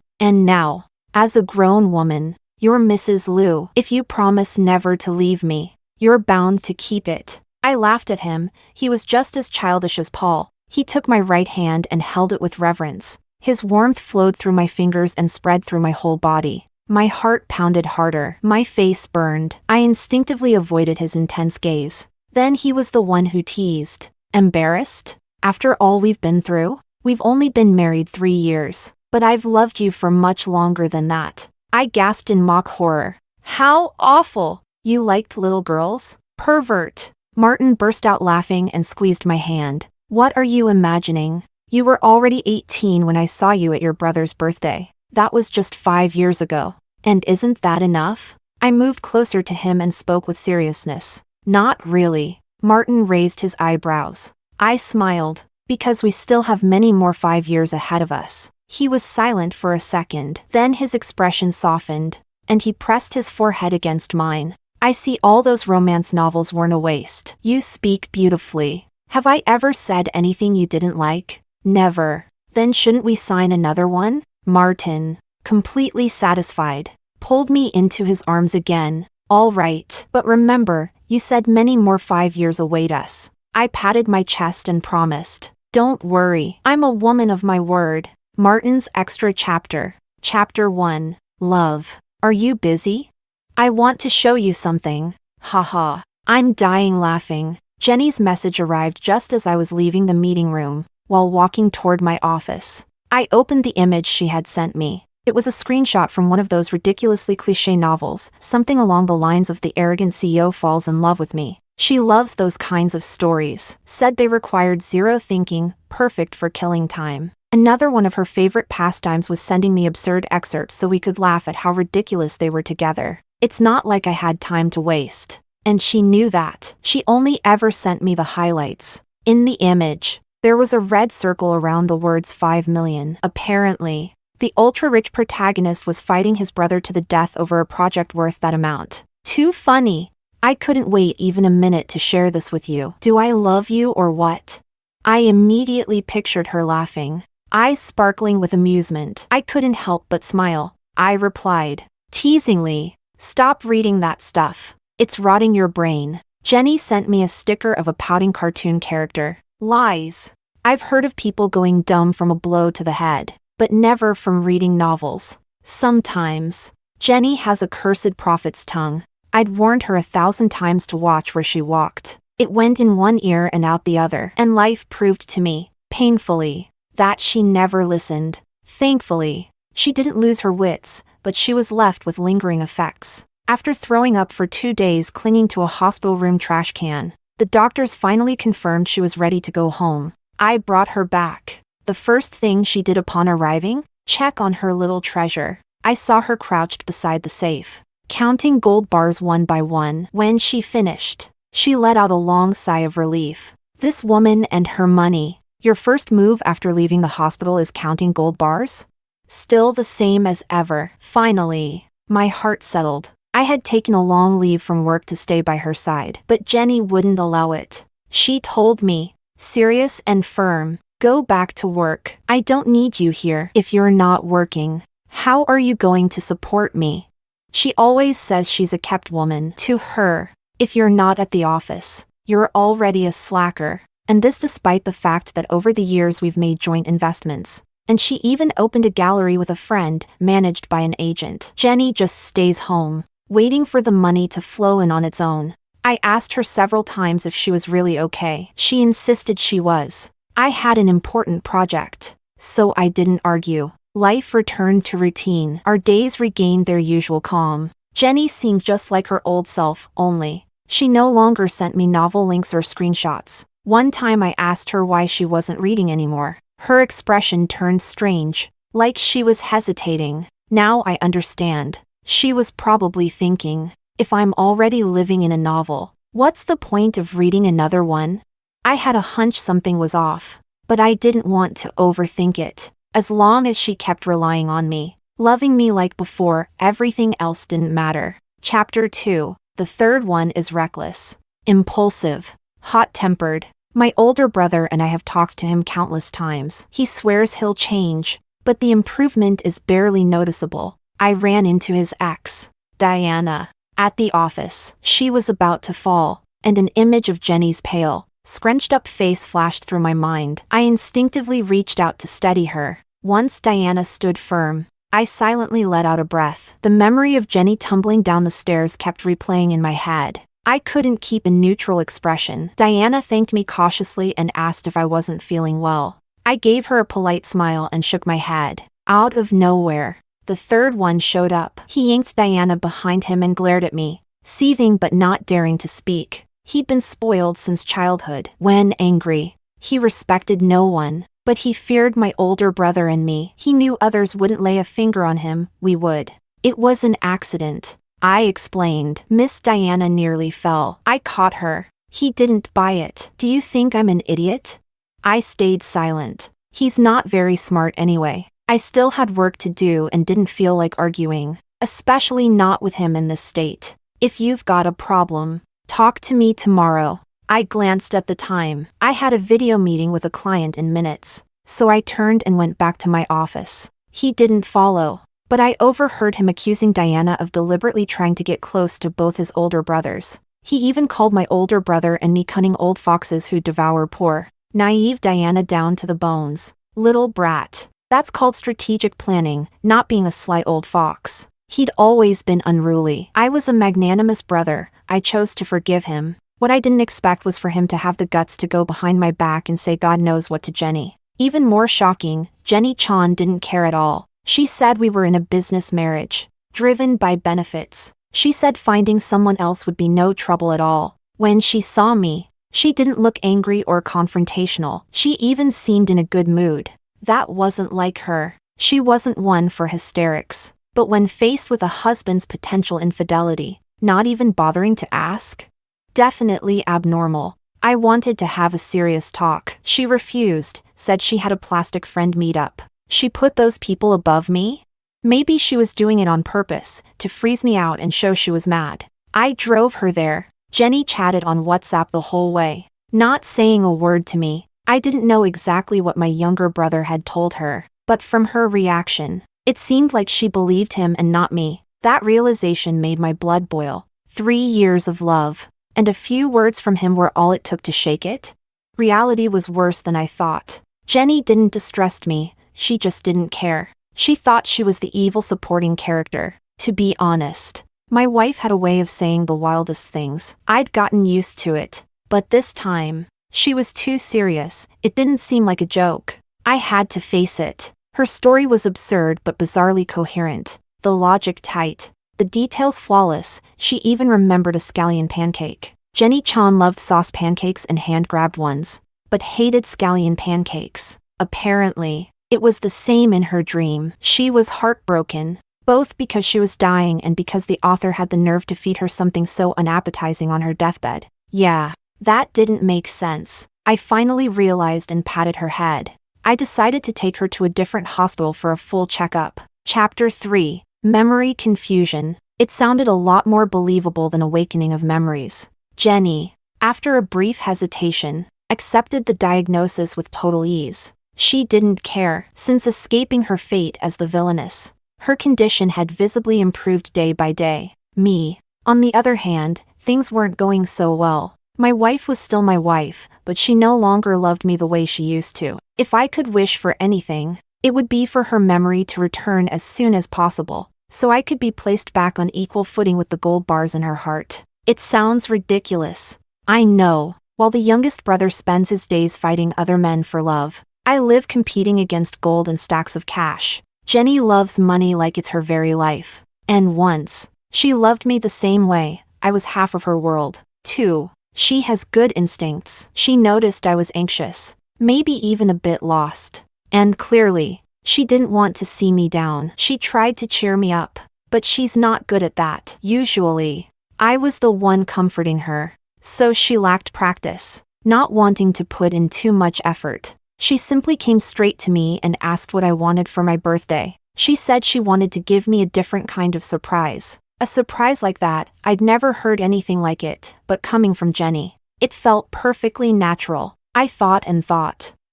And now, as a grown woman, you're Mrs. Liu. If you promise never to leave me, you're bound to keep it. I laughed at him. He was just as childish as Paul. He took my right hand and held it with reverence. His warmth flowed through my fingers and spread through my whole body. My heart pounded harder. My face burned. I instinctively avoided his intense gaze. Then he was the one who teased. Embarrassed? After all we've been through? We've only been married 3 years. But I've loved you for much longer than that. I gasped in mock horror. How awful! You liked little girls? Pervert! Martin burst out laughing and squeezed my hand. What are you imagining? You were already 18 when I saw you at your brother's birthday. That was just 5 years ago. And isn't that enough? I moved closer to him and spoke with seriousness. Not really. Martin raised his eyebrows. I smiled. Because we still have many more 5 years ahead of us. He was silent for a second, then his expression softened, and he pressed his forehead against mine. I see all those romance novels weren't a waste. You speak beautifully. Have I ever said anything you didn't like? Never. Then shouldn't we sign another one? Martin, completely satisfied, pulled me into his arms again. All right, but remember, you said many more 5 years await us. I patted my chest and promised. Don't worry, I'm a woman of my word. Martin's extra chapter. Chapter 1. Love. Are you busy? I want to show you something. Haha. I'm dying laughing. Jenny's message arrived just as I was leaving the meeting room, while walking toward my office. I opened the image she had sent me. It was a screenshot from one of those ridiculously cliché novels, something along the lines of the arrogant CEO falls in love with me. She loves those kinds of stories, said they required zero thinking, perfect for killing time. Another one of her favorite pastimes was sending me absurd excerpts so we could laugh at how ridiculous they were together. It's not like I had time to waste. And she knew that. She only ever sent me the highlights. In the image, there was a red circle around the words 5 million. Apparently, the ultra-rich protagonist was fighting his brother to the death over a project worth that amount. Too funny. I couldn't wait even a minute to share this with you. Do I love you or what? I immediately pictured her laughing, eyes sparkling with amusement. I couldn't help but smile. I replied, teasingly, stop reading that stuff. It's rotting your brain. Jenny sent me a sticker of a pouting cartoon character. Lies. I've heard of people going dumb from a blow to the head, but never from reading novels. Sometimes. Jenny has a cursed prophet's tongue. I'd warned her 1,000 times to watch where she walked. It went in one ear and out the other, and life proved to me, painfully, that she never listened. Thankfully, she didn't lose her wits, but she was left with lingering effects. After throwing up for 2 days clinging to a hospital room trash can, the doctors finally confirmed she was ready to go home. I brought her back. The first thing she did upon arriving? Check on her little treasure. I saw her crouched beside the safe, counting gold bars one by one. When she finished, she let out a long sigh of relief. This woman and her money. Your first move after leaving the hospital is counting gold bars? Still the same as ever. Finally, my heart settled. I had taken a long leave from work to stay by her side, but Jenny wouldn't allow it. She told me, serious and firm, go back to work. I don't need you here if you're not working. How are you going to support me? She always says she's a kept woman. To her, if you're not at the office, you're already a slacker. And this despite the fact that over the years we've made joint investments. And she even opened a gallery with a friend, managed by an agent. Jenny just stays home, waiting for the money to flow in on its own. I asked her several times if she was really okay. She insisted she was. I had an important project, so I didn't argue. Life returned to routine. Our days regained their usual calm. Jenny seemed just like her old self, only she no longer sent me novel links or screenshots. One time I asked her why she wasn't reading anymore. Her expression turned strange, like she was hesitating. Now I understand. She was probably thinking, if I'm already living in a novel, what's the point of reading another one? I had a hunch something was off, but I didn't want to overthink it. As long as she kept relying on me, loving me like before, everything else didn't matter. Chapter 2. The third one is reckless, impulsive, hot-tempered. My older brother and I have talked to him countless times. He swears he'll change, but the improvement is barely noticeable. I ran into his ex, Diana, at the office. She was about to fall, and an image of Jenny's pale, scrunched-up face flashed through my mind. I instinctively reached out to steady her. Once Diana stood firm, I silently let out a breath. The memory of Jenny tumbling down the stairs kept replaying in my head. I couldn't keep a neutral expression. Diana thanked me cautiously and asked if I wasn't feeling well. I gave her a polite smile and shook my head. Out of nowhere, the third one showed up. He yanked Diana behind him and glared at me, seething but not daring to speak. He'd been spoiled since childhood. When angry, he respected no one. But he feared my older brother and me. He knew others wouldn't lay a finger on him, we would. It was an accident, I explained. Miss Diana nearly fell. I caught her. He didn't buy it. Do you think I'm an idiot? I stayed silent. He's not very smart anyway. I still had work to do and didn't feel like arguing, especially not with him in this state. If you've got a problem, talk to me tomorrow. I glanced at the time. I had a video meeting with a client in minutes, so I turned and went back to my office. He didn't follow, but I overheard him accusing Diana of deliberately trying to get close to both his older brothers. He even called my older brother and me cunning old foxes who devour poor, naive Diana down to the bones. Little brat. That's called strategic planning, not being a sly old fox. He'd always been unruly. I was a magnanimous brother. I chose to forgive him. What I didn't expect was for him to have the guts to go behind my back and say God knows what to Jenny. Even more shocking, Jenny Chan didn't care at all. She said we were in a business marriage, driven by benefits. She said finding someone else would be no trouble at all. When she saw me, she didn't look angry or confrontational. She even seemed in a good mood. That wasn't like her. She wasn't one for hysterics. But when faced with a husband's potential infidelity, not even bothering to ask? Definitely abnormal. I wanted to have a serious talk. She refused, said she had a plastic friend meetup. She put those people above me? Maybe she was doing it on purpose, to freeze me out and show she was mad. I drove her there. Jenny chatted on WhatsApp the whole way, not saying a word to me. I didn't know exactly what my younger brother had told her, but from her reaction, it seemed like she believed him and not me. That realization made my blood boil. 3 years of love, and a few words from him were all it took to shake it? Reality was worse than I thought. Jenny didn't distrust me, she just didn't care. She thought she was the evil supporting character. To be honest, my wife had a way of saying the wildest things. I'd gotten used to it, but this time, she was too serious. It didn't seem like a joke. I had to face it. Her story was absurd but bizarrely coherent. The logic tight. The details flawless. She even remembered a scallion pancake. Jenny Chan loved sauce pancakes and hand-grabbed ones, but hated scallion pancakes. Apparently, it was the same in her dream. She was heartbroken, both because she was dying and because the author had the nerve to feed her something so unappetizing on her deathbed. Yeah, that didn't make sense. I finally realized and patted her head. I decided to take her to a different hospital for a full checkup. Chapter 3. Memory Confusion. It sounded a lot more believable than Awakening of Memories. Jenny, after a brief hesitation, accepted the diagnosis with total ease. She didn't care, since escaping her fate as the villainess. Her condition had visibly improved day by day. Me, on the other hand, things weren't going so well. My wife was still my wife, but she no longer loved me the way she used to. If I could wish for anything, it would be for her memory to return as soon as possible, so I could be placed back on equal footing with the gold bars in her heart. It sounds ridiculous. I know. While the youngest brother spends his days fighting other men for love, I live competing against gold and stacks of cash. Jenny loves money like it's her very life. And once, she loved me the same way. I was half of her world. 2. She has good instincts. She noticed I was anxious, maybe even a bit lost. And clearly, she didn't want to see me down. She tried to cheer me up, but she's not good at that. Usually, I was the one comforting her, so she lacked practice. Not wanting to put in too much effort, she simply came straight to me and asked what I wanted for my birthday. She said she wanted to give me a different kind of surprise. A surprise like that, I'd never heard anything like it, but coming from Jenny, it felt perfectly natural. I thought,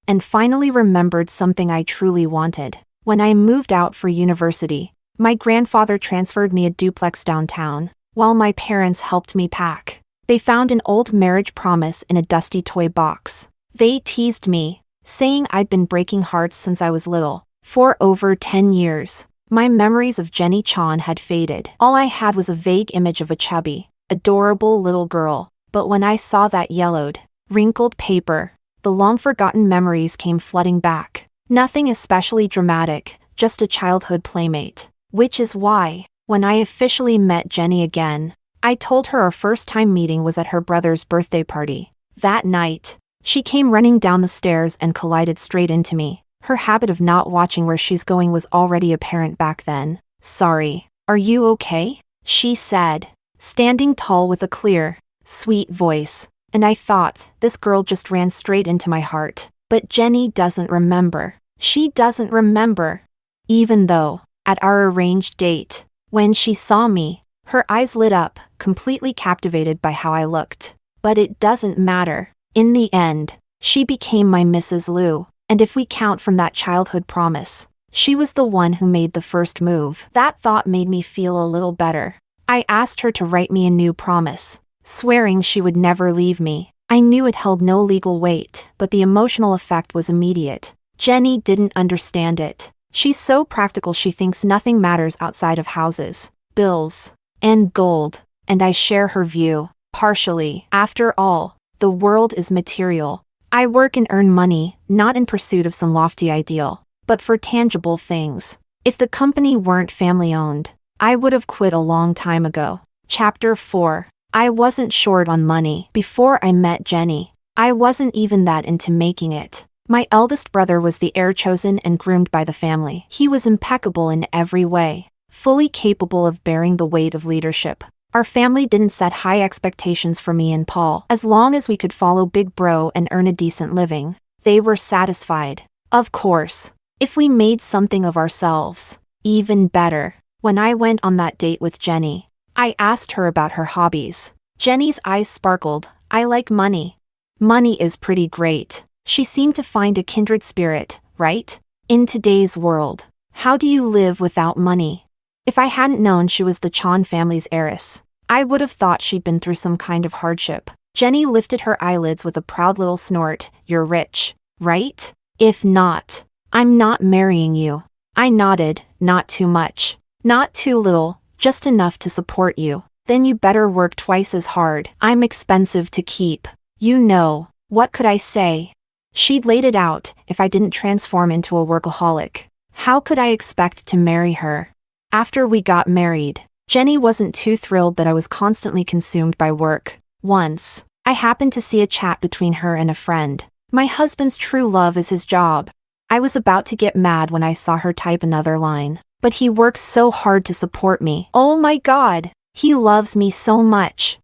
and finally remembered something I truly wanted. When I moved out for university, my grandfather transferred me a duplex downtown, while my parents helped me pack. They found an old marriage promise in a dusty toy box. They teased me, saying I'd been breaking hearts since I was little. For over 10 years, my memories of Jenny Chan had faded. All I had was a vague image of a chubby, adorable little girl. But when I saw that yellowed, wrinkled paper, the long-forgotten memories came flooding back. Nothing especially dramatic, just a childhood playmate. Which is why, when I officially met Jenny again, I told her our first time meeting was at her brother's birthday party. That night, She came running down the stairs and collided straight into me. Her habit of not watching where she's going was already apparent back then. "Sorry. Are you okay?" she said, standing tall with a clear, sweet voice. And I thought, this girl just ran straight into my heart. But Jenny doesn't remember. She doesn't remember. Even though, at our arranged date, when she saw me, her eyes lit up, completely captivated by how I looked. But it doesn't matter. In the end, she became my Mrs. Liu, and if we count from that childhood promise, she was the one who made the first move. That thought made me feel a little better. I asked her to write me a new promise, swearing she would never leave me. I knew it held no legal weight, but the emotional effect was immediate. Jenny didn't understand it. She's so practical she thinks nothing matters outside of houses, bills, and gold, and I share her view, partially. After all, the world is material. I work and earn money, not in pursuit of some lofty ideal, but for tangible things. If the company weren't family-owned, I would have quit a long time ago. Chapter 4. I wasn't short on money. Before I met Jenny, I wasn't even that into making it. My eldest brother was the heir chosen and groomed by the family. He was impeccable in every way, fully capable of bearing the weight of leadership. Our family didn't set high expectations for me and Paul. As long as we could follow Big Bro and earn a decent living, they were satisfied. Of course, if we made something of ourselves, even better. When I went on that date with Jenny, I asked her about her hobbies. Jenny's eyes sparkled. "I like money." "Money is pretty great." She seemed to find a kindred spirit, right? In today's world, how do you live without money? If I hadn't known she was the Chan family's heiress, I would have thought she'd been through some kind of hardship. Jenny lifted her eyelids with a proud little snort. "You're rich, right? If not, I'm not marrying you." I nodded. "Not too much. Not too little, just enough to support you." "Then you better work twice as hard. I'm expensive to keep. You know." What could I say? She'd laid it out. If I didn't transform into a workaholic, how could I expect to marry her? After we got married, Jenny wasn't too thrilled that I was constantly consumed by work. Once, I happened to see a chat between her and a friend. "My husband's true love is his job." I was about to get mad when I saw her type another line. "But he works so hard to support me." Oh my God, he loves me so much.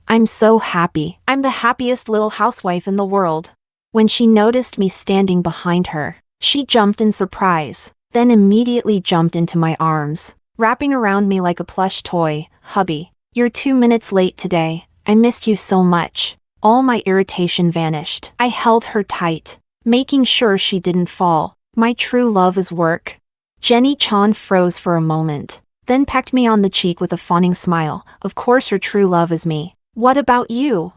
I'm so happy. I'm the happiest little housewife in the world. When she noticed me standing behind her, she jumped in surprise, then immediately jumped into my arms, wrapping around me like a plush toy. "Hubby, you're 2 minutes late today. I missed you so much." All my irritation vanished. I held her tight, making sure she didn't fall. "My true love is work." Jenny Chan froze for a moment, then pecked me on the cheek with a fawning smile. "Of course your true love is me. What about you?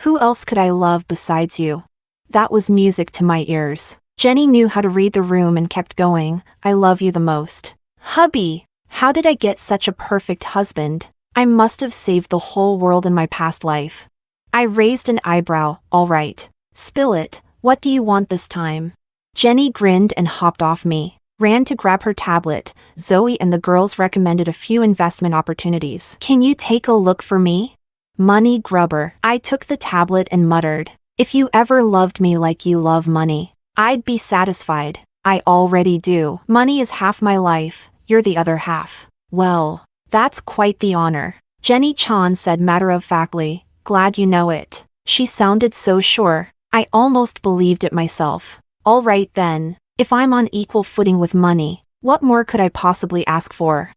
Who else could I love besides you?" That was music to my ears. Jenny knew how to read the room and kept going. "I love you the most." Hubby, how did I get such a perfect husband? I must have saved the whole world in my past life. I raised an eyebrow. "All right. Spill it. What do you want this time?" Jenny grinned and hopped off me, ran to grab her tablet. Zoe and the girls recommended a few investment opportunities. "Can you take a look for me?" Money grubber. I took the tablet and muttered, "If you ever loved me like you love money, I'd be satisfied." I already do. Money is half my life, you're the other half. "Well, that's quite the honor," Jenny Chan said matter-of-factly. "Glad you know it." She sounded so sure, I almost believed it myself. "All right then, if I'm on equal footing with money, what more could I possibly ask for?"